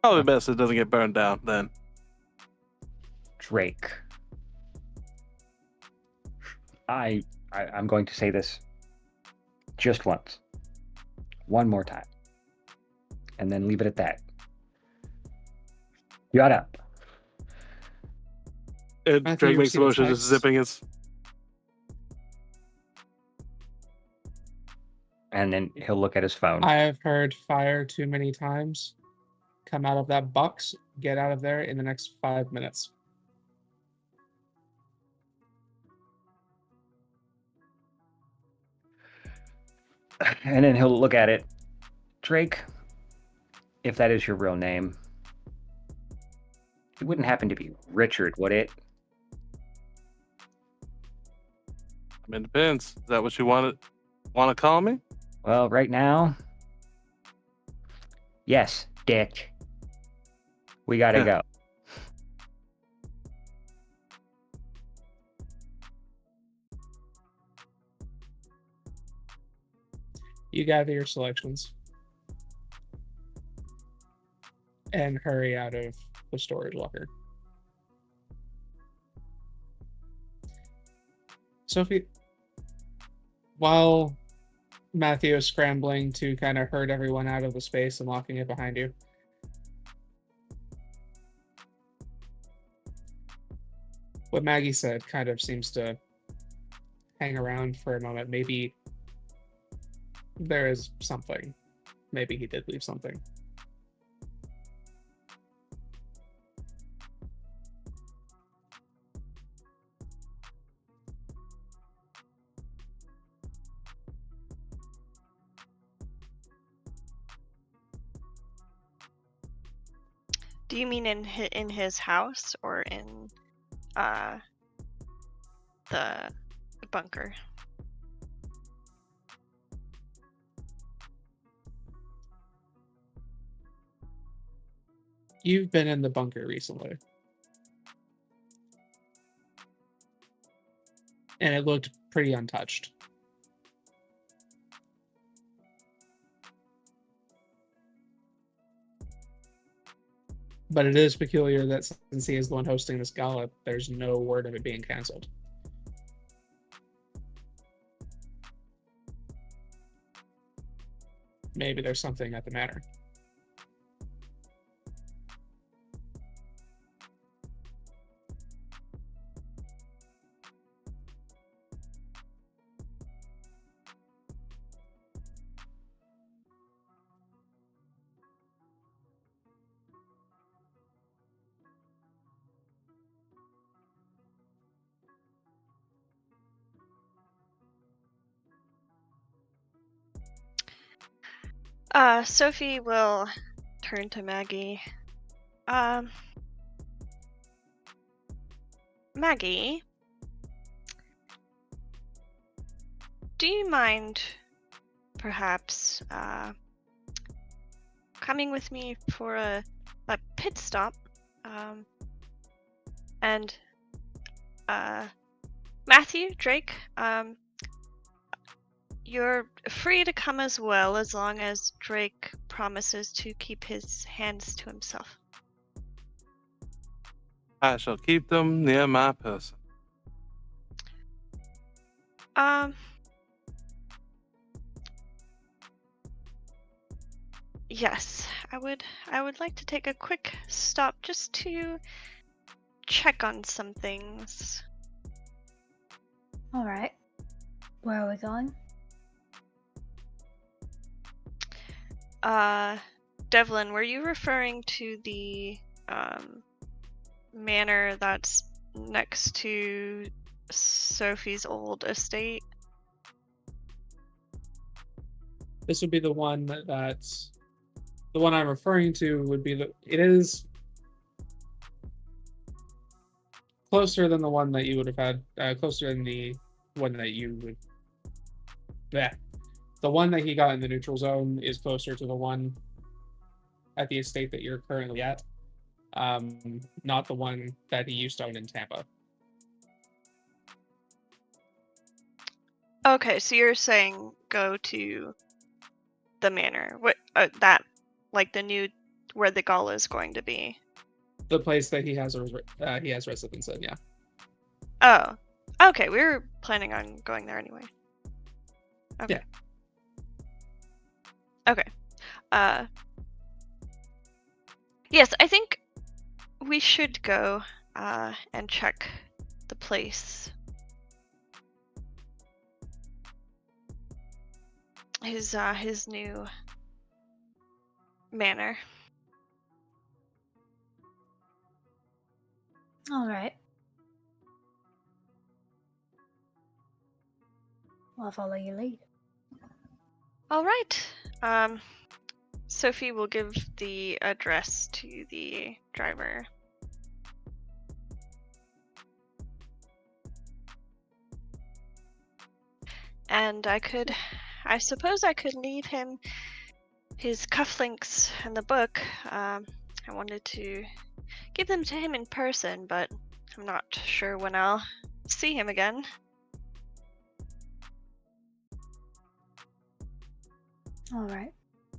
Probably best it doesn't get burned down then. Drake. I'm going to say this just once. One more time. And then leave it at that. Shut up. And Matthew, Drake you makes the received a motion, just text? zipping his. And then he'll look at his phone. I have heard fire too many times. Come out of that box. Get out of there in the next 5 minutes. And then he'll look at it. Drake, if that is your real name, it wouldn't happen to be Richard, would it? I mean, it depends. Is that what you wanted? Want to call me? Well, right now, yes, Dick. We gotta Yeah. go. You gather your selections and hurry out of the storage locker. Sophie, while Matthew is scrambling to kind of herd everyone out of the space and locking it behind you, what Maggie said kind of seems to hang around for a moment. Maybe there is something. Maybe he did leave something. Do you mean in his house or in the bunker? You've been in the bunker recently. And it looked pretty untouched. But it is peculiar that since he is the one hosting this gala, there's no word of it being canceled. Maybe there's something at the manor. Sophie will turn to Maggie. Maggie, do you mind perhaps coming with me for a pit stop? And Matthew, Drake, you're free to come as well, as long as Drake promises to keep his hands to himself. I shall keep them near my person. Yes, I would like to take a quick stop just to check on some things. All right. Where are we going? Devlin, were you referring to the manor that's next to Sophie's old estate? This would be the one that's the one I'm referring to would be it is closer than the one that you would have had, closer than the one that you would. Yeah. The one that he got in the neutral zone is closer to the one at the estate that you're currently at. Not the one that he used to own in Tampa. Okay, so you're saying go to the manor. What that like the new where the gala is going to be? The place that he has residence in, yeah. Oh, okay. We were planning on going there anyway. Okay. Yeah. Okay. Yes, I think we should go and check the place. His new manor. All right. I'll follow your lead. All right. Sophie will give the address to the driver. And I could I suppose I could leave him his cufflinks and the book. I wanted to give them to him in person, but I'm not sure when I'll see him again. Alright.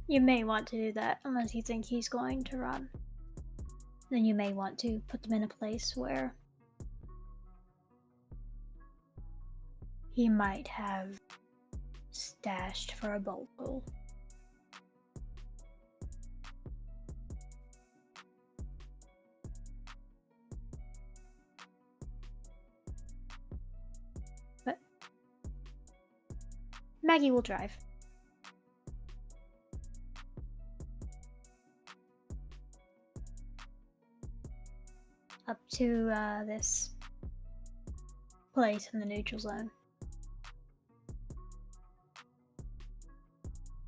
You may want to do that unless you think he's going to run. Then you may want to put them in a place where he might have stashed for a bolt hole. But Maggie will drive. Up to this place in the neutral zone.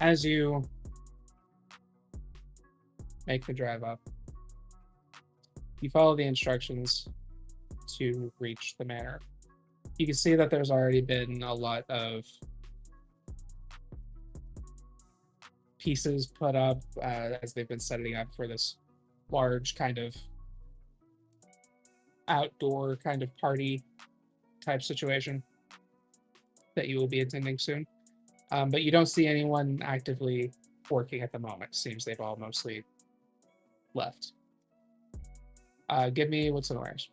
As you make the drive up, you follow the instructions to reach the manor. You can see that there's already been a lot of pieces put up as they've been setting up for this large kind of outdoor kind of party type situation that you will be attending soon. But you don't see anyone actively working at the moment. Seems they've all mostly left. Give me what's in awareness.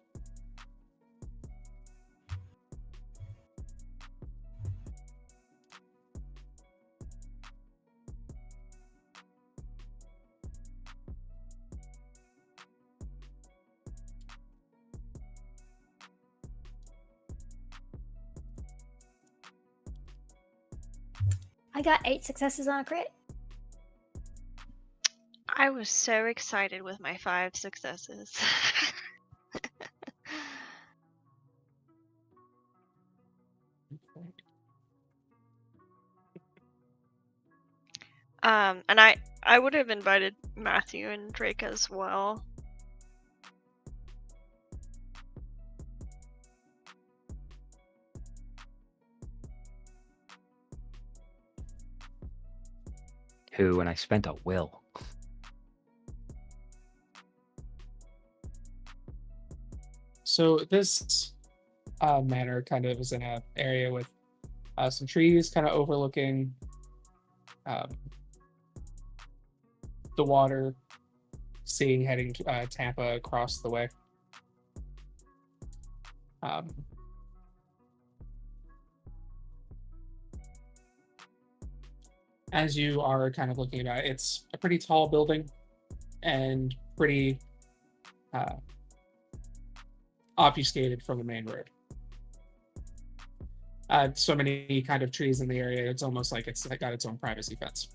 I got 8 successes on a crit. I was so excited with my 5 successes. And I would have invited Matthew and Drake as well. Who, and I spent a will. So this manor kind of is in an area with some trees kind of overlooking the water, seeing heading to Tampa across the way. As you are kind of looking at it, it's a pretty tall building and pretty obfuscated from the main road. So many kind of trees in the area, it's almost like it's got its own privacy fence.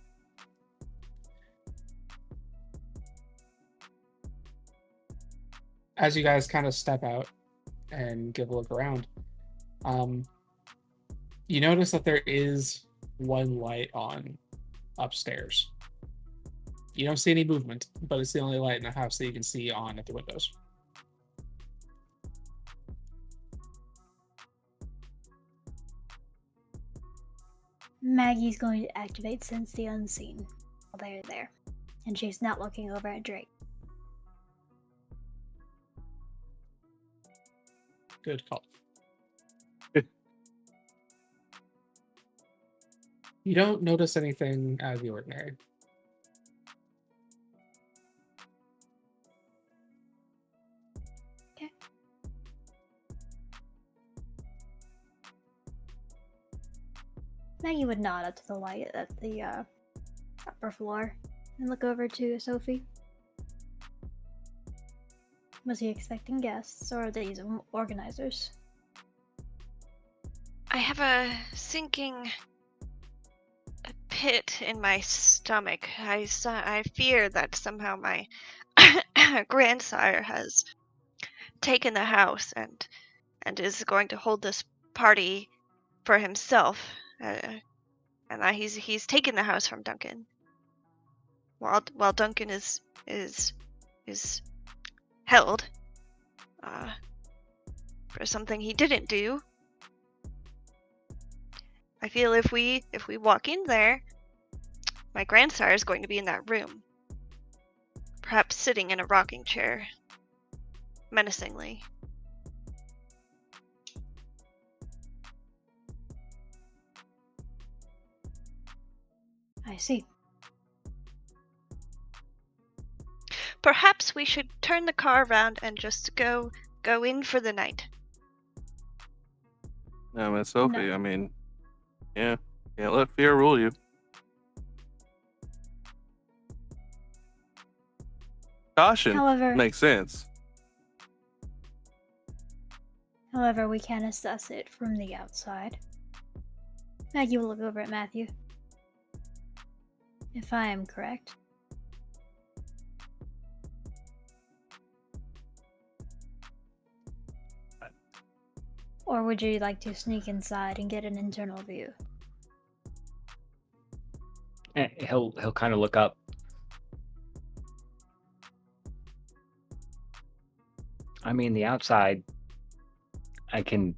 As you guys kind of step out and give a look around, you notice that there is one light on upstairs. You don't see any movement, but it's the only light in the house that you can see on at the windows. Maggie's going to activate Sense the Unseen while they're there, and she's not looking over at Drake. Good call. You don't notice anything out of the ordinary. Okay. Maggie would nod up to the light at the upper floor and look over to Sophie. Was he expecting guests, or are these organizers? I have a sinking pit in my stomach. I fear that somehow my grandsire has taken the house and is going to hold this party for himself, and that he's taken the house from Duncan. While Duncan is held for something he didn't do. I feel if we walk in there, my grandsire is going to be in that room. Perhaps sitting in a rocking chair, menacingly. I see. Perhaps we should turn the car around and just go in for the night. No, Miss Sophie, No. I mean, yeah, can't let fear rule you. Caution However, makes sense. we can assess it from the outside. Maggie will look over at Matthew. If I am correct, or would you like to sneak inside and get an internal view? He'll kind of look up. I mean, the outside, I can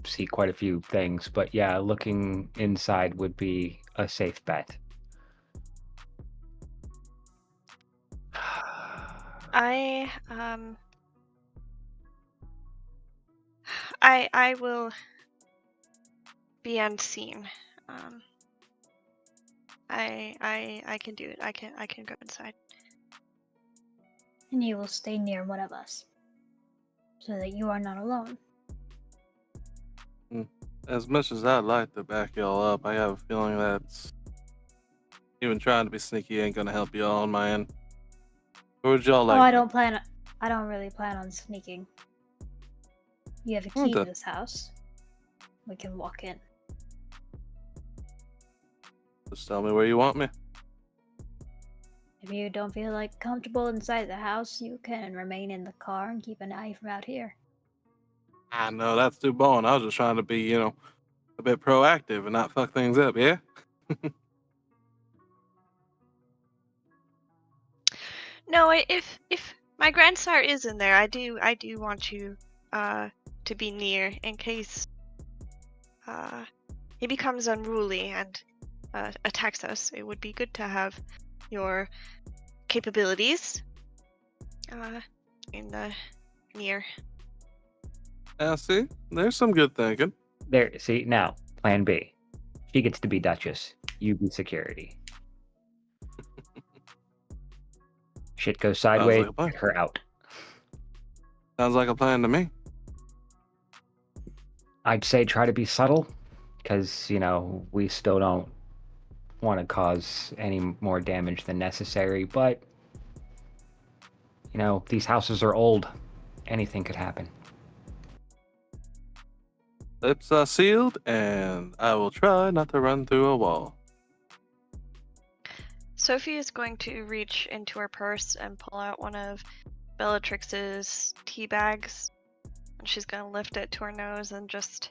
see quite a few things, but yeah, looking inside would be a safe bet. I will be unseen. I can do it. I can go inside. And you will stay near one of us, so that you are not alone. As much as I'd like to back y'all up, I have a feeling that's even trying to be sneaky ain't gonna help y'all on my end. Or would y'all like? I me? don't really plan on sneaking. You have a key to Okay. this house. We can walk in. Just tell me where you want me. If you don't feel like comfortable inside the house, you can remain in the car and keep an eye from out here. I know that's too boring. I was just trying to be, a bit proactive and not fuck things up. Yeah. No, if my grandsire is in there, I do want you to be near in case he becomes unruly and attacks us. It would be good to have your capabilities in the near. See, there's some good thinking. There, see, now, plan B. She gets to be Duchess. You be security. Shit goes sideways, like a plan. get her out. Sounds like a plan to me. I'd say try to be subtle, because, we still don't want to cause any more damage than necessary, but, these houses are old. Anything could happen. Lips are sealed, and I will try not to run through a wall. Sophie is going to reach into her purse and pull out one of Bellatrix's tea bags, and she's going to lift it to her nose and just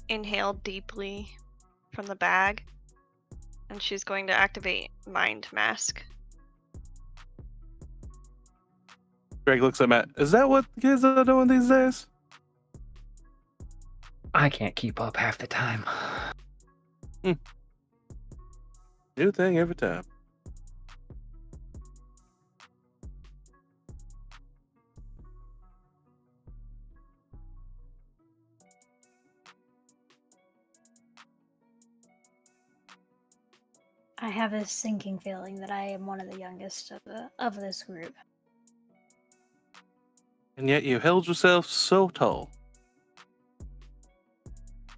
inhale deeply from the bag, and she's going to activate Mind Mask. Greg looks at Matt. Is that what kids are doing these days? I can't keep up half the time. New thing every time. I have a sinking feeling that I am one of the youngest of this group. And yet you held yourself so tall.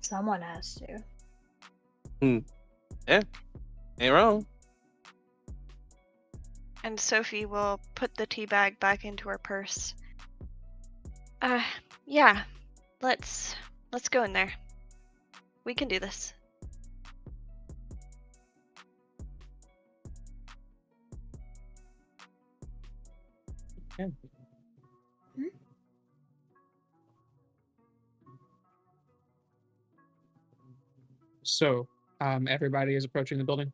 Someone has to. Yeah, ain't wrong. And Sophie will put the tea bag back into her purse. Yeah, let's go in there. We can do this. Yeah. So, everybody is approaching the building?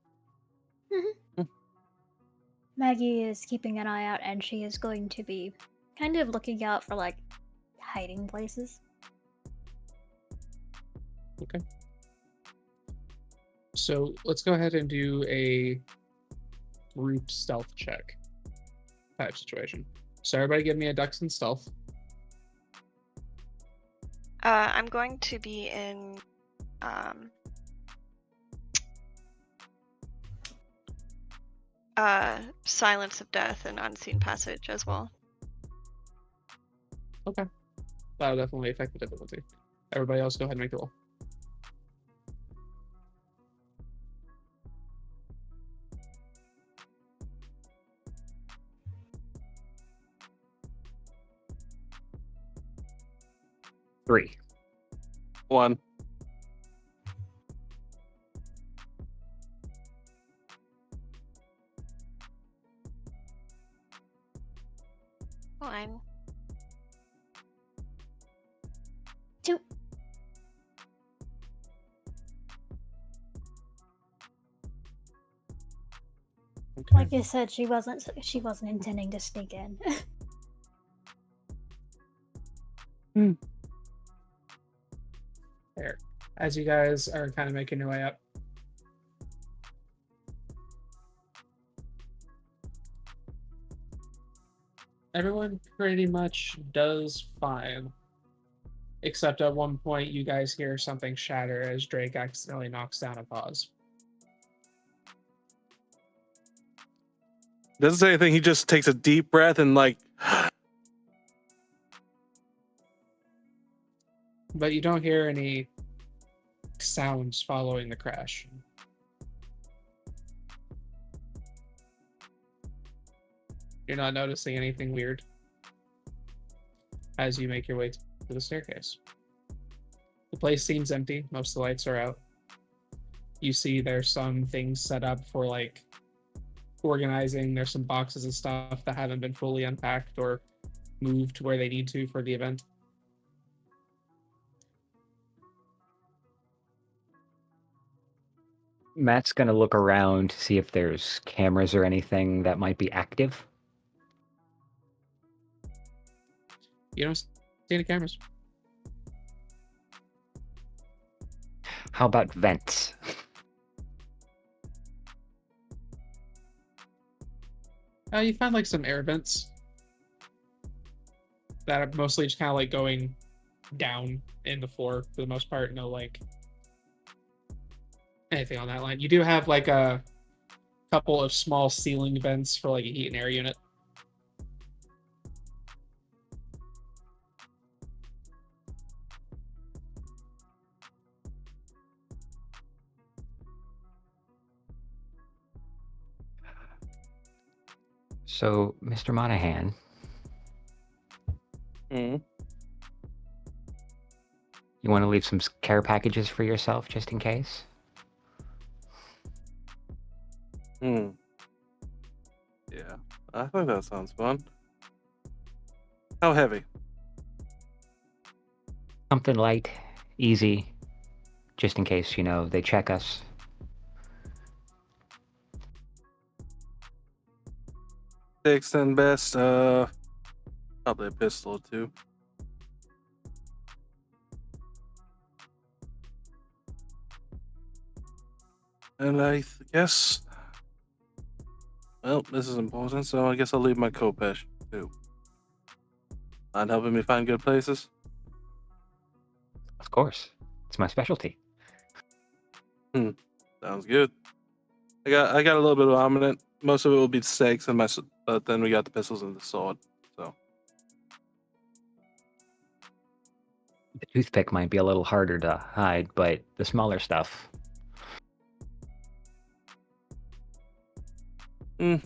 Maggie is keeping an eye out, and she is going to be kind of looking out for, hiding places. Okay. So let's go ahead and do a group stealth check type situation. So everybody give me a Dex and stealth. I'm going to be in Silence of Death and Unseen Passage as well. Okay. That'll definitely affect the difficulty. Everybody else go ahead and make the roll. Three. 1. Fine. 2. Okay. Like I said, she wasn't intending to sneak in. There. As you guys are kind of making your way up, everyone pretty much does fine. Except at one point, you guys hear something shatter as Drake accidentally knocks down a vase. Doesn't say anything. He just takes a deep breath and like. But you don't hear any sounds following the crash. You're not noticing anything weird as you make your way to the staircase. The place seems empty. Most of the lights are out. You see there's some things set up for like organizing. There's some boxes and stuff that haven't been fully unpacked or moved to where they need to for the event. Matt's gonna look around to see if there's cameras or anything that might be active. You don't see any cameras. How about vents? You find like some air vents that are mostly just kind of like going down in the floor for the most part. No like anything on that line. You do have like a couple of small ceiling vents for like a heat and air unit. So, Mr. Monahan, Mm. you want to leave some care packages for yourself just in case? Yeah, I think that sounds fun. How heavy? Something light, easy, just in case, they check us. Sixth and best. Probably a pistol or two. And I guess. Well, this is important, so I guess I'll leave my Kopesh too. Mind helping me find good places? Of course. It's my specialty. Sounds good. I got a little bit of armament. Most of it will be stakes and but then we got the pistols and the sword. So The toothpick might be a little harder to hide, but the smaller stuff. I'm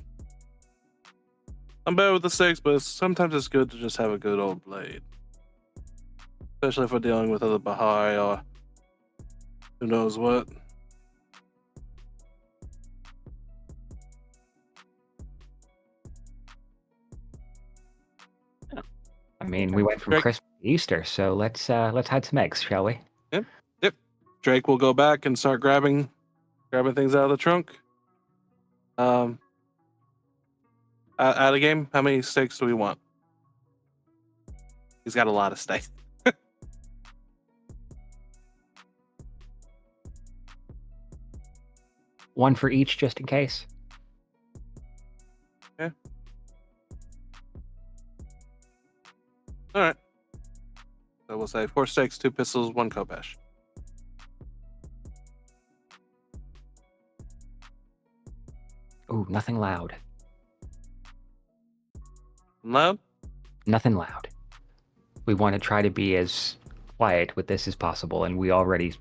better with the stakes, but sometimes it's good to just have a good old blade. Especially if we're dealing with other Bahari or who knows what. I mean, we went from Drake. Christmas to Easter, so let's hide some eggs, shall we? Yep. Drake will go back and start grabbing things out of the trunk. Out of game, how many steaks do we want? He's got a lot of steaks. One for each, just in case. All right. So we'll say 4 stakes, 2 pistols, 1 Kopesh. Ooh, nothing loud. Loud? Nothing loud. We want to try to be as quiet with this as possible, and we already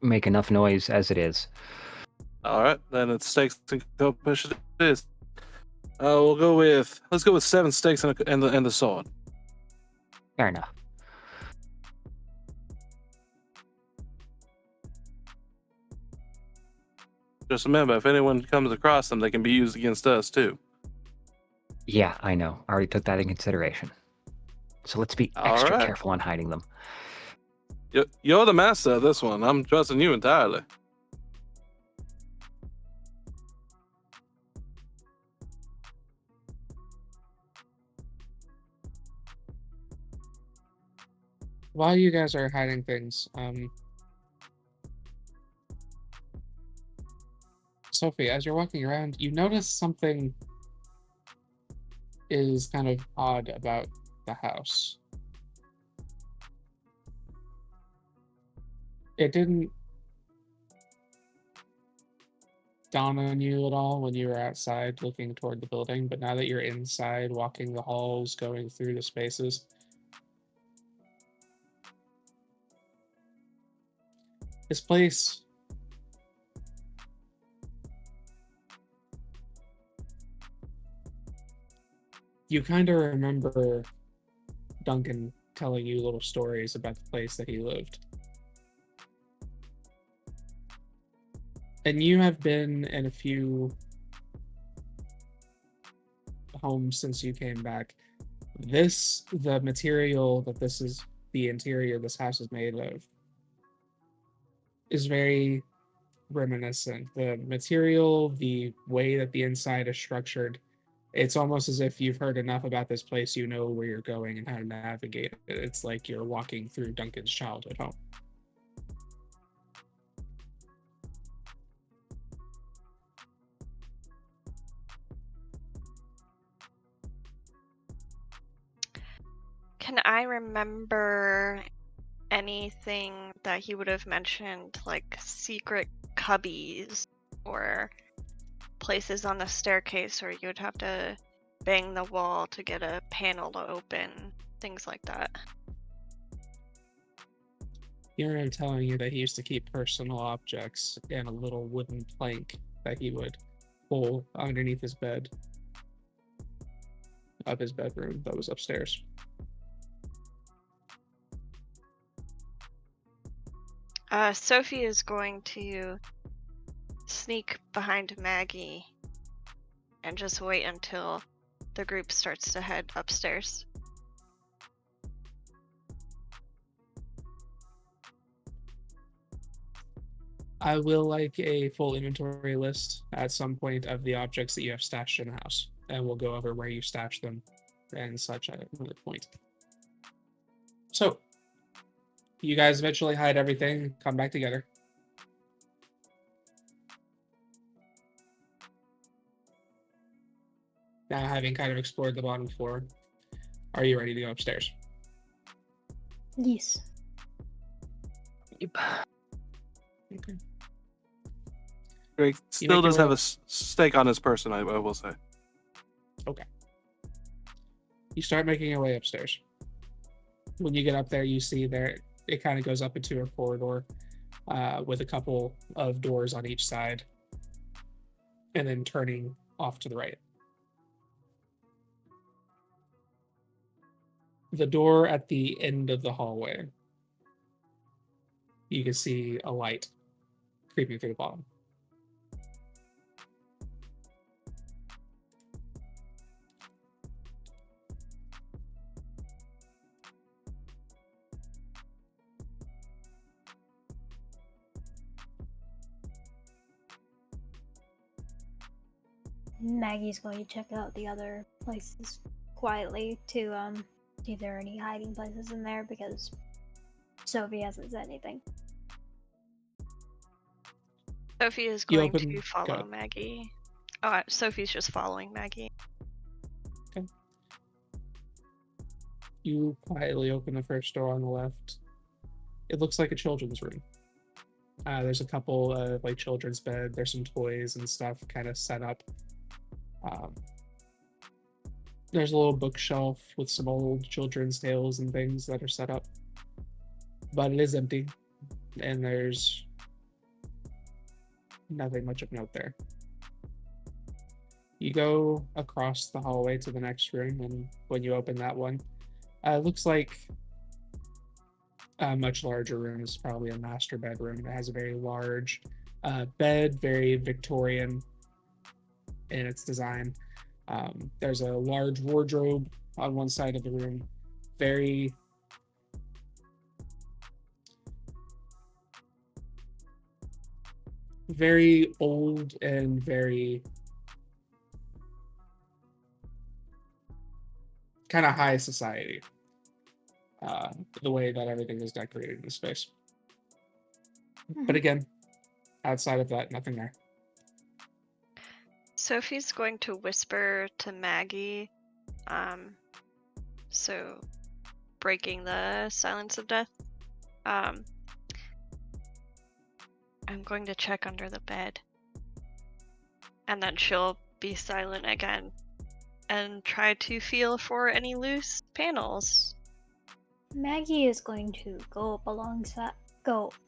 make enough noise as it is. All right, then it's stakes and Kopesh it is. Let's go with 7 stakes and the sword. Fair enough. Just remember, if anyone comes across them, they can be used against us too. Yeah, I know. I already took that in consideration. So let's be All extra right. careful on hiding them. You're the master of this one. I'm trusting you entirely. While you guys are hiding things, Sophie, as you're walking around, you notice something is kind of odd about the house. It didn't dawn on you at all when you were outside looking toward the building, but now that you're inside, walking the halls, going through the spaces, this place you kind of remember Duncan telling you little stories about the place that he lived. And you have been in a few homes since you came back. The material that the interior of this house is made of, is very reminiscent. The material, the way that the inside is structured, it's almost as if you've heard enough about this place, you know where you're going and how to navigate it. It's like you're walking through Duncan's childhood home. Can I remember anything that he would have mentioned, like secret cubbies or places on the staircase where you would have to bang the wall to get a panel to open, things like that? You remember him telling you that he used to keep personal objects in a little wooden plank that he would pull underneath his bed of his bedroom that was upstairs. Sophie is going to sneak behind Maggie and just wait until the group starts to head upstairs. I will like a full inventory list at some point of the objects that you have stashed in the house, and we'll go over where you stashed them and such at another point. So, you guys eventually hide everything, come back together. Now, having kind of explored the bottom floor, are you ready to go upstairs? Yes. Yep. Okay. Greg You still make your does way have a up. stake on his person, I will say. You start making your way upstairs. When you get up there, you see there it kind of goes up into a corridor with a couple of doors on each side, and then turning off to the right. The door at the end of the hallway, you can see a light creeping through the bottom. Maggie's going to check out the other places quietly to see if there are any hiding places in there, because Sophie hasn't said anything. Sophie is You going open- to go follow ahead. Maggie. Oh, Sophie's just following Maggie. You quietly open the first door on the left. It looks like a children's room. There's a couple of like children's bed. There's some toys and stuff kind of set up. There's a little bookshelf with some old children's tales and things that are set up, but it is empty, and there's nothing much of note there. You go across the hallway to the next room, and when you open that one, it looks like a much larger room. It's probably a master bedroom. It has a very large bed, very Victorian in its design. There's a large wardrobe on one side of the room, very old and very kind of high society. The way that everything is decorated in the space. But again, outside of that, nothing there. Sophie's going to whisper to Maggie, so breaking the silence of death. I'm going to check under the bed. And then she'll be silent again and try to feel for any loose panels. Maggie is going to go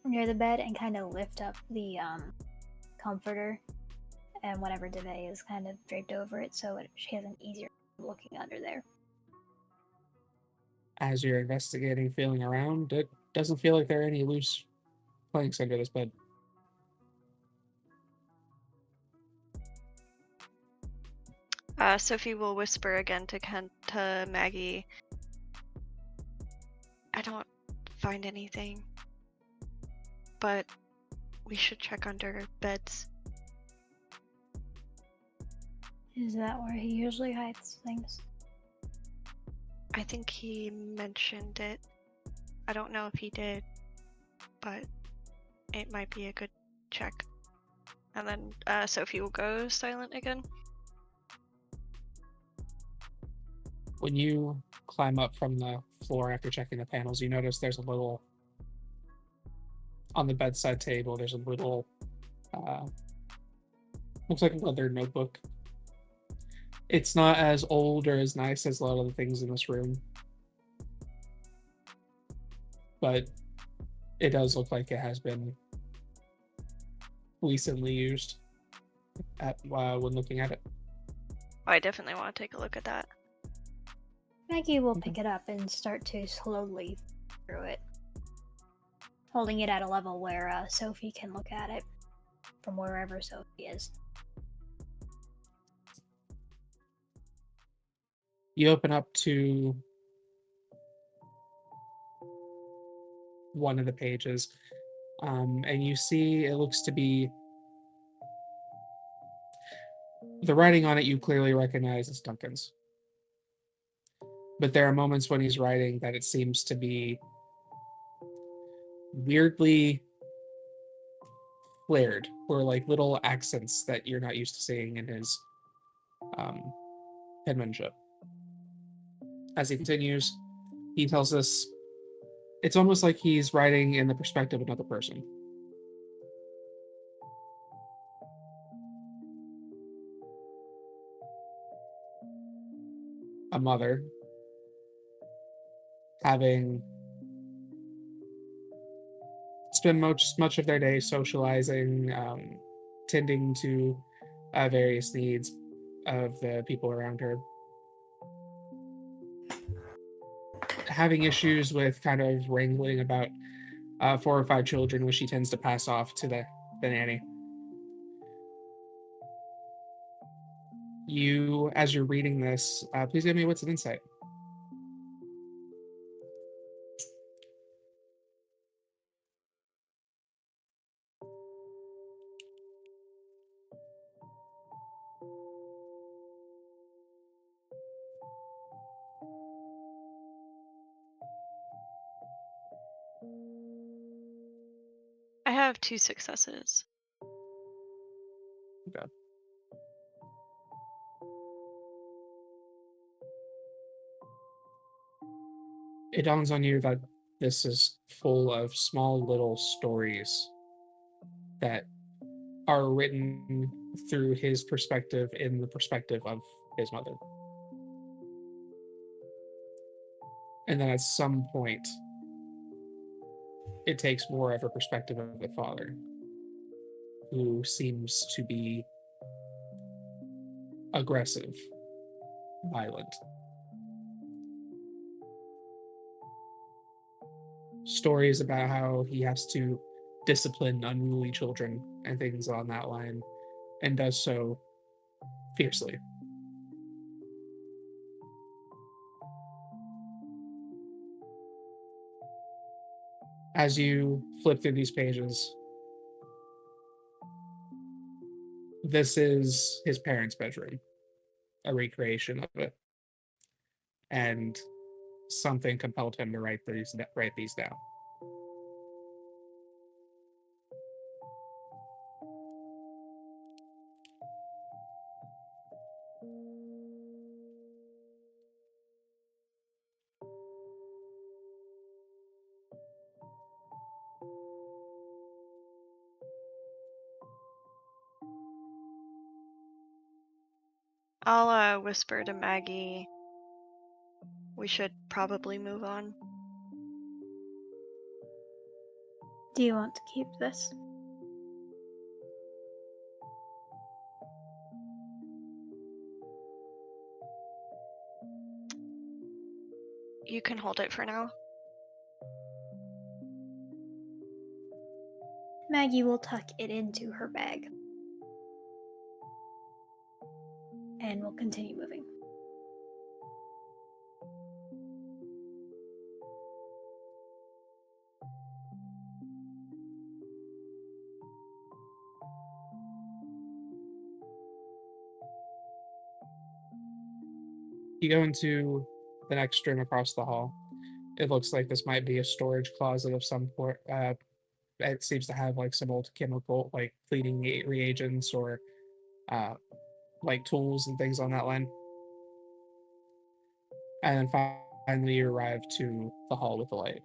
near the bed and kind of lift up the comforter and whatever duvet is kind of draped over it, so she has an easier looking under there. As you're investigating, feeling around, it doesn't feel like there are any loose planks under this bed. Sophie will whisper again to Maggie. I don't find anything, but we should check under beds. Is that where he usually hides things? I think he mentioned it. I don't know if he did, but it might be a good check. And then Sophie will go silent again. When you climb up from the floor after checking the panels, you notice there's a little, on the bedside table, there's a little, looks like a leather notebook. It's not as old or as nice as a lot of the things in this room, but it does look like it has been recently used when looking at it. I definitely want to take a look at that. Maggie will pick it up and start to slowly through it, holding it at a level where Sophie can look at it from wherever Sophie is. You open up to one of the pages, and you see it looks to be the writing on it you clearly recognize as Duncan's. But there are moments when he's writing that it seems to be weirdly flared, or like little accents that you're not used to seeing in his penmanship. As he continues, he tells us it's almost like he's writing in the perspective of another person. A mother having spend much of their day socializing, tending to various needs of the people around her, having issues with kind of wrangling about 4 or 5 children, which she tends to pass off to the nanny. You, as you're reading this, please give me what's an insight. I have 2 successes. go. It dawns on you that this is full of small little stories that are written through his perspective in the perspective of his mother. And then at some point, it takes more of a perspective of the father, who seems to be aggressive, violent. Stories about how he has to discipline unruly children and things on that line, and does so fiercely. As you flip through these pages, this is his parents' bedroom, a recreation of it, and something compelled him to write these down. I'll whisper to Maggie, we should probably move on. Do you want to keep this? You can hold it for now. Maggie will tuck it into her bag. And we'll continue moving. You go into the next room across the hall. It looks like this might be a storage closet of some sort. It seems to have like some old chemical, like cleaning reagents or like tools and things on that line. And then finally, you arrive to the hall with the light.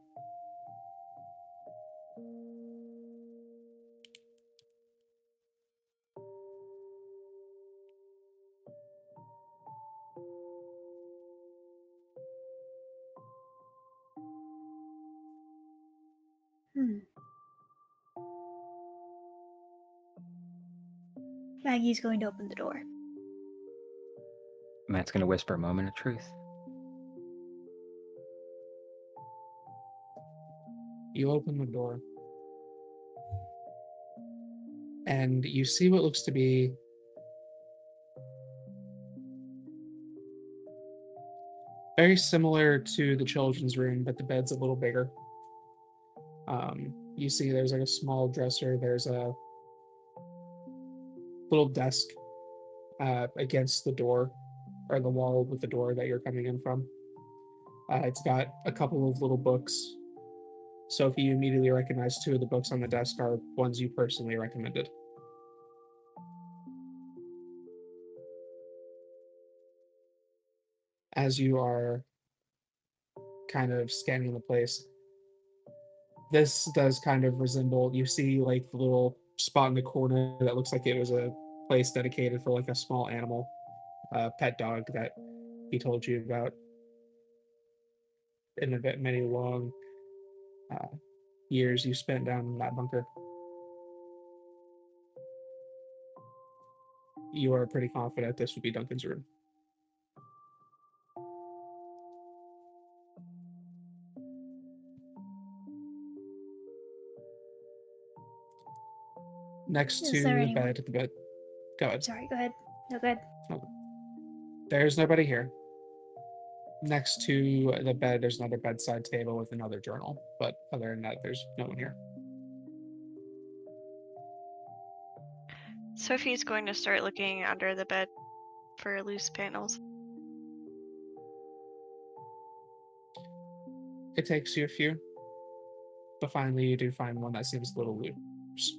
Maggie's going to open the door. Matt's going to whisper a moment of truth. You open the door, and you see what looks to be very similar to the children's room, but the bed's a little bigger. You see there's like a small dresser, there's a little desk against the door, or the wall with the door that you're coming in from. It's got a couple of little books. Sophie, you immediately recognize two of the books on the desk are ones you personally recommended. As you are kind of scanning the place, this does kind of resemble, you see like the little spot in the corner that looks like it was a place dedicated for like a small animal, pet dog that he told you about in the many long uh, years you spent down in that bunker. You are pretty confident this would be Duncan's room. Next Is to there the anyone? bed, go ahead. Sorry, go ahead. No, go ahead. There's nobody here. Next to the bed, there's another bedside table with another journal, but other than that, there's no one here. Sophie's going to start looking under the bed for loose panels. It takes you a few, but finally you do find one that seems a little loose.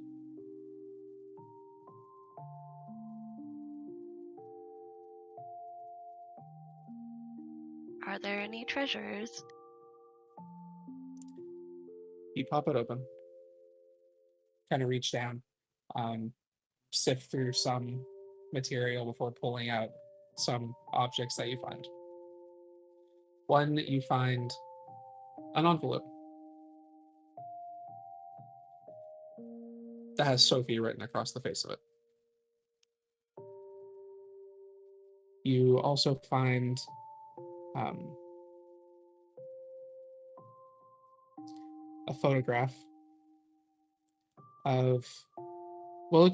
Are there any treasures? You pop it open, kind of reach down, sift through some material before pulling out some objects that you find. One, you find an envelope that has Sophie written across the face of it. You also find a photograph of, well,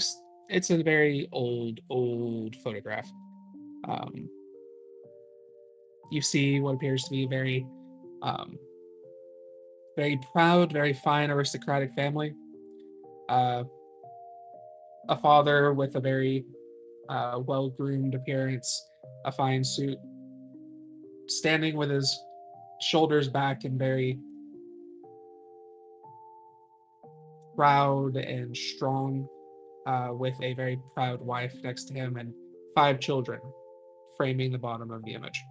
it's a very old photograph. You see what appears to be um, very proud, very fine aristocratic family. Uh, a father with a very well-groomed appearance, a fine suit, standing with his shoulders back and very proud and strong, with a very proud wife next to him and 5 children framing the bottom of the image.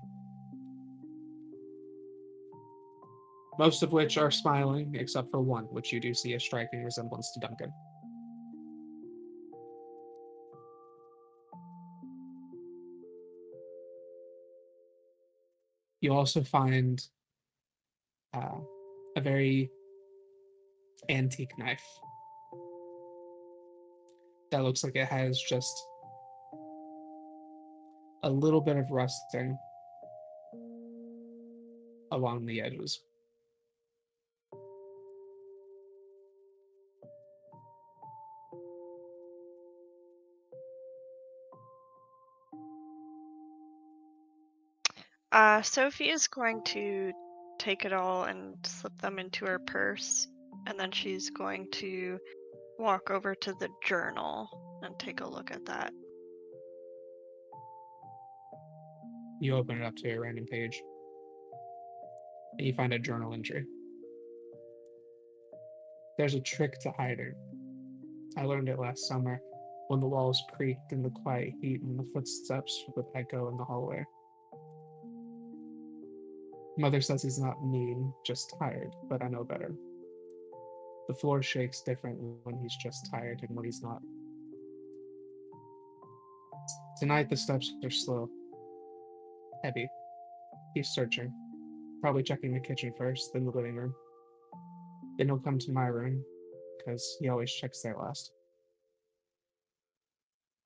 Most of which are smiling, except for one, which you do see a striking resemblance to Duncan. You also find a very antique knife that looks like it has just a little bit of rusting along the edges. Sophie is going to take it all and slip them into her purse, and then she's going to walk over to the journal and take a look at that. You open it up to a random page, and you find a journal entry. There's a trick to hiding. I learned it last summer when the walls creaked in the quiet heat and the footsteps would echo in the hallway. Mother says he's not mean, just tired, but I know better. The floor shakes different when he's just tired and when he's not. Tonight the steps are slow, heavy. He's searching, probably checking the kitchen first, then the living room. Then he'll come to my room, because he always checks there last.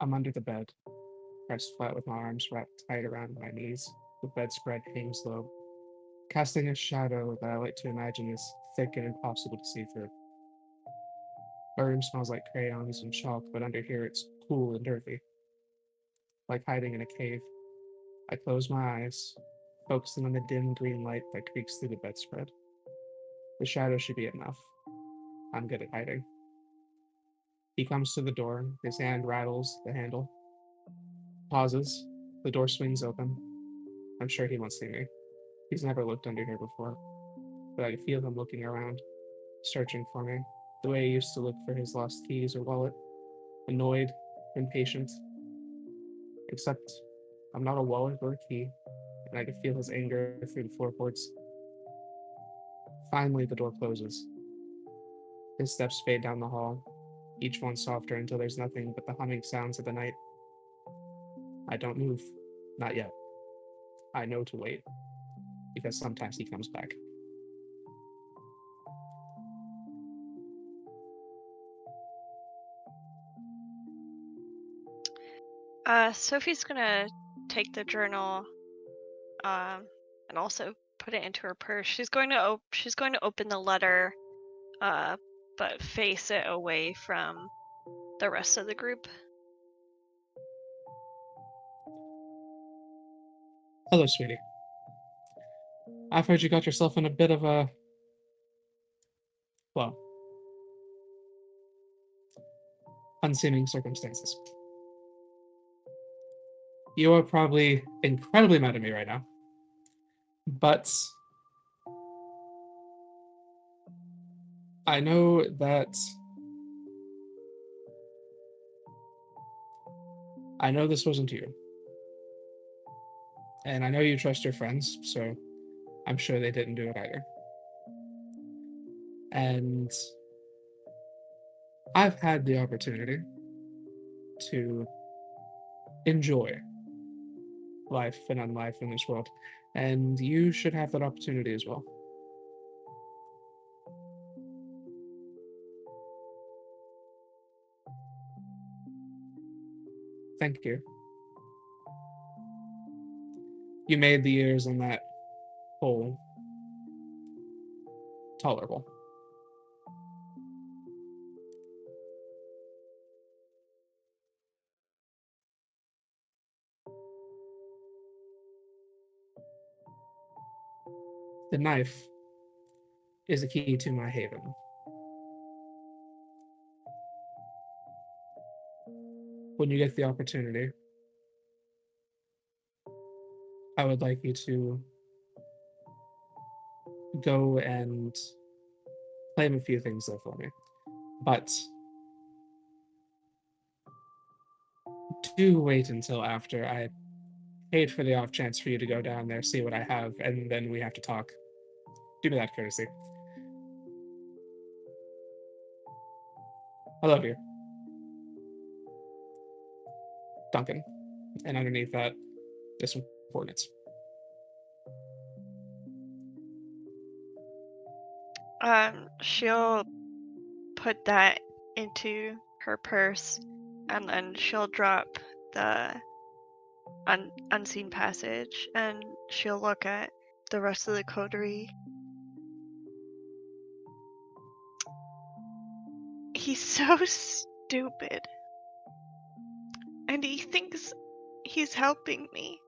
I'm under the bed, pressed flat with my arms wrapped tight around my knees. The bedspread hangs low, casting a shadow that I like to imagine is thick and impossible to see through. My room smells like crayons and chalk, but under here it's cool and earthy, like hiding in a cave. I close my eyes, focusing on the dim green light that creaks through the bedspread. The shadow should be enough. I'm good at hiding. He comes to the door, his hand rattles the handle, pauses, the door swings open. I'm sure he won't see me. He's never looked under here before, but I can feel him looking around, searching for me, the way he used to look for his lost keys or wallet, annoyed, impatient. Except I'm not a wallet or a key, and I can feel his anger through the floorboards. Finally, the door closes. His steps fade down the hall, each one softer until there's nothing but the humming sounds of the night. I don't move. Not yet. I know to wait, because sometimes he comes back. Sophie's gonna take the journal, and also put it into her purse. She's going to open the letter, uh, but face it away from the rest of the group. Hello, sweetie. I've heard you got yourself in a bit of a, well, unseeming circumstances. You are probably incredibly mad at me right now, but I know that this wasn't you. And I know you trust your friends, so I'm sure they didn't do it either. And I've had the opportunity to enjoy life and unlife in this world, and you should have that opportunity as well. Thank you. You made the years in that hole tolerable. The knife is a key to my haven. When you get the opportunity, I would like you to go and claim a few things there for me. But do wait until after I paid for the off chance for you to go down there, see what I have, and then we have to talk. Do me that courtesy. I love you. Duncan. And underneath that, just some coordinates. She'll put that into her purse, and then she'll drop the unseen passage, and she'll look at the rest of the coterie. He's so stupid, and he thinks he's helping me.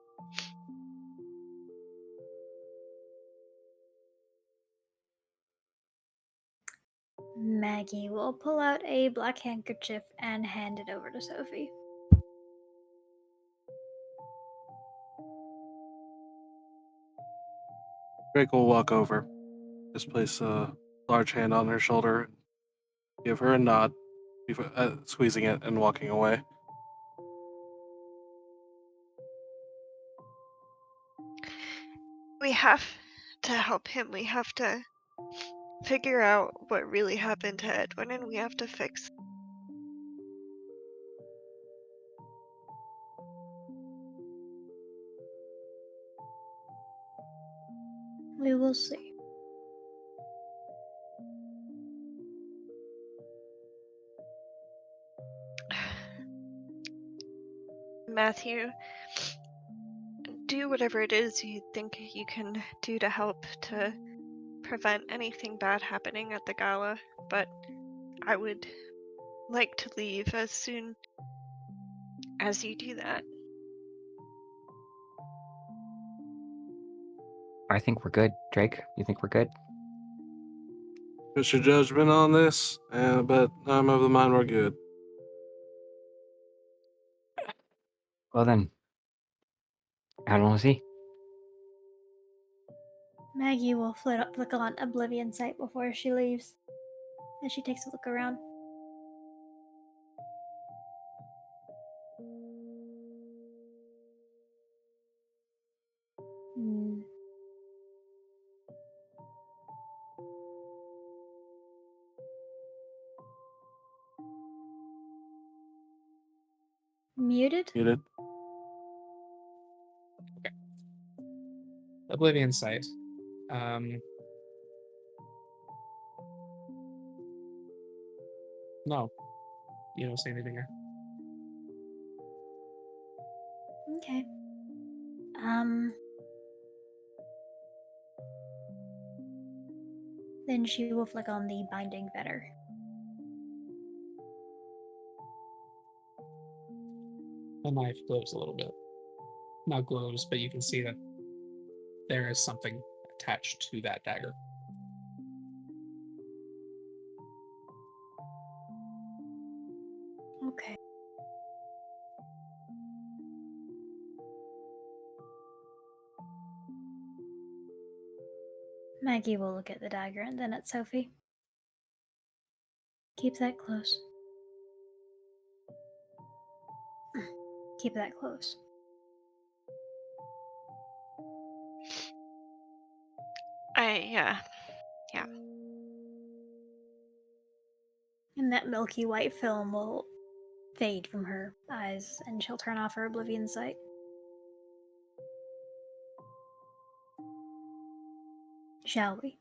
Maggie will pull out a black handkerchief and hand it over to Sophie. Drake will walk over, just place a large hand on her shoulder, give her a nod, squeezing it and walking away. We have to help him. We have to figure out what really happened to Edwin, and we have to fix it. We will see. Matthew, do whatever it is you think you can do to help to prevent anything bad happening at the gala, but I would like to leave as soon as you do that. I think we're good. Drake, you think we're good? What's your judgment on this? But I'm of the mind we're good. Well then, allons-y. Maggie will flick on Oblivion Sight before she leaves, as she takes a look around. Hmm. Muted? Muted. Oblivion Sight. No, you don't see anything here. Okay. Then she will flick on the binding fetter. The knife glows a little bit. Not glows, but you can see that there is something attached to that dagger. Okay. Maggie will look at the dagger and then at Sophie. Keep that close. Keep that close. Yeah. And that milky white film will fade from her eyes, and she'll turn off her oblivion sight. Shall we?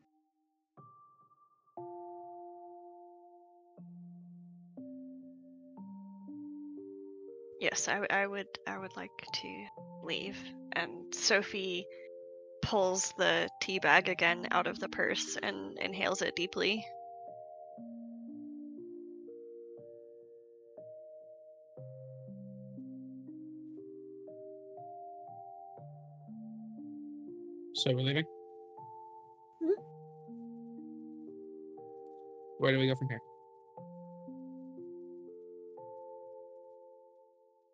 Yes, I would like to leave. And Sophie pulls the tea bag again out of the purse and inhales it deeply. So we're leaving? Mhm. Where do we go from here?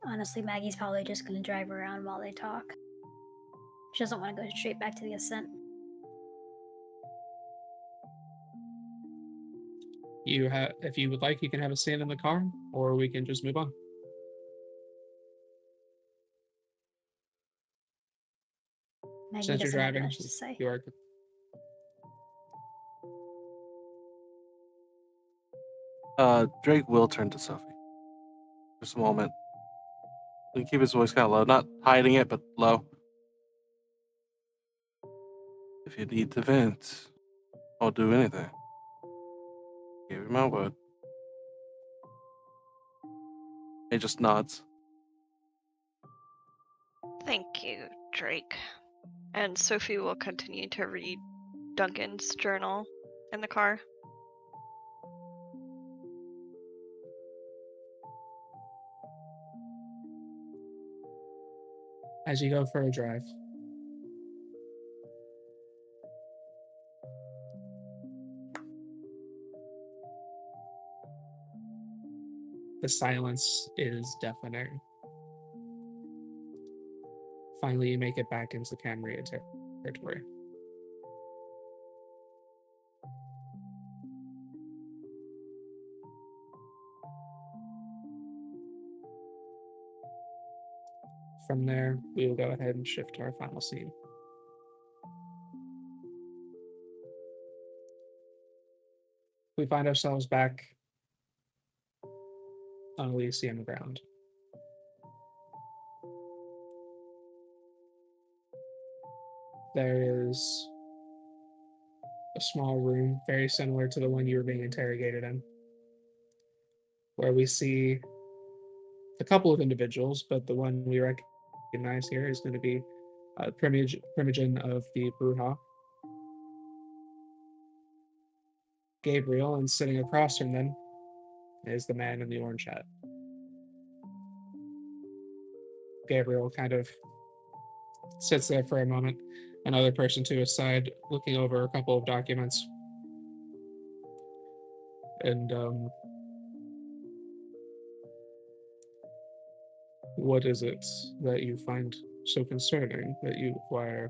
Honestly, Maggie's probably just gonna drive around while they talk. She doesn't want to go straight back to the ascent. If you would like, you can have a stand in the car, or we can just move on. Maggie Since you're doesn't have driving, much to say. you are. Drake will turn to Sophie. Just a moment. He can keep his voice kind of low, not hiding it, but low. If you need to vent, I'll do anything. Give you my word. He just nods. Thank you, Drake. And Sophie will continue to read Duncan's journal in the car. As you go for a drive, the silence is deafening. Finally, you make it back into Camria territory. From there, we will go ahead and shift to our final scene. We find ourselves back on Elysium ground. There is a small room, very similar to the one you were being interrogated in, where we see a couple of individuals, but the one we recognize here is going to be Primogen of the Bruja, Gabriel, and sitting across from them is the man in the orange hat. Gabriel kind of sits there for a moment, another person to his side, looking over a couple of documents. And what is it that you find so concerning that you require,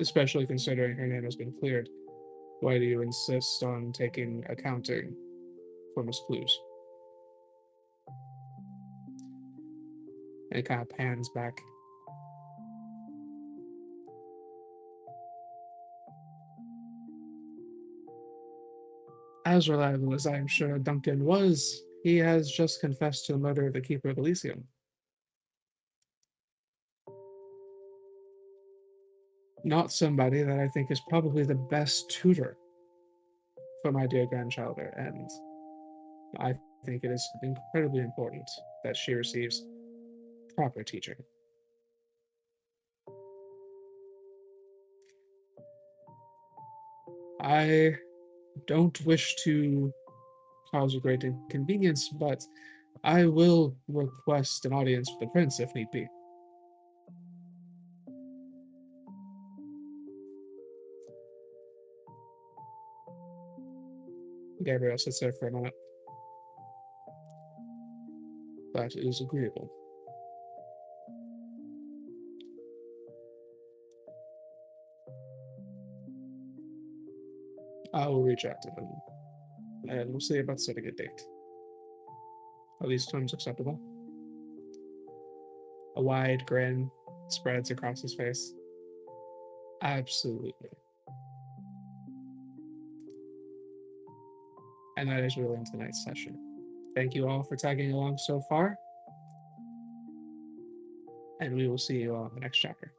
especially considering her name has been cleared? Why do you insist on taking accounting for Miss Clues? And it kind of pans back. As reliable as I am sure Duncan was, he has just confessed to the murder of the Keeper of Elysium. Not somebody that I think is probably the best tutor for my dear grandchild, and I think it is incredibly important that she receives proper teaching. I don't wish to cause a great inconvenience, but I will request an audience with the prince if need be. Gabriel sits there for a moment. That is agreeable. I will reach out to them, and we'll see about setting a date. Are these terms acceptable? A wide grin spreads across his face. Absolutely. And that is really in tonight's session. Thank you all for tagging along so far. And we will see you all in the next chapter.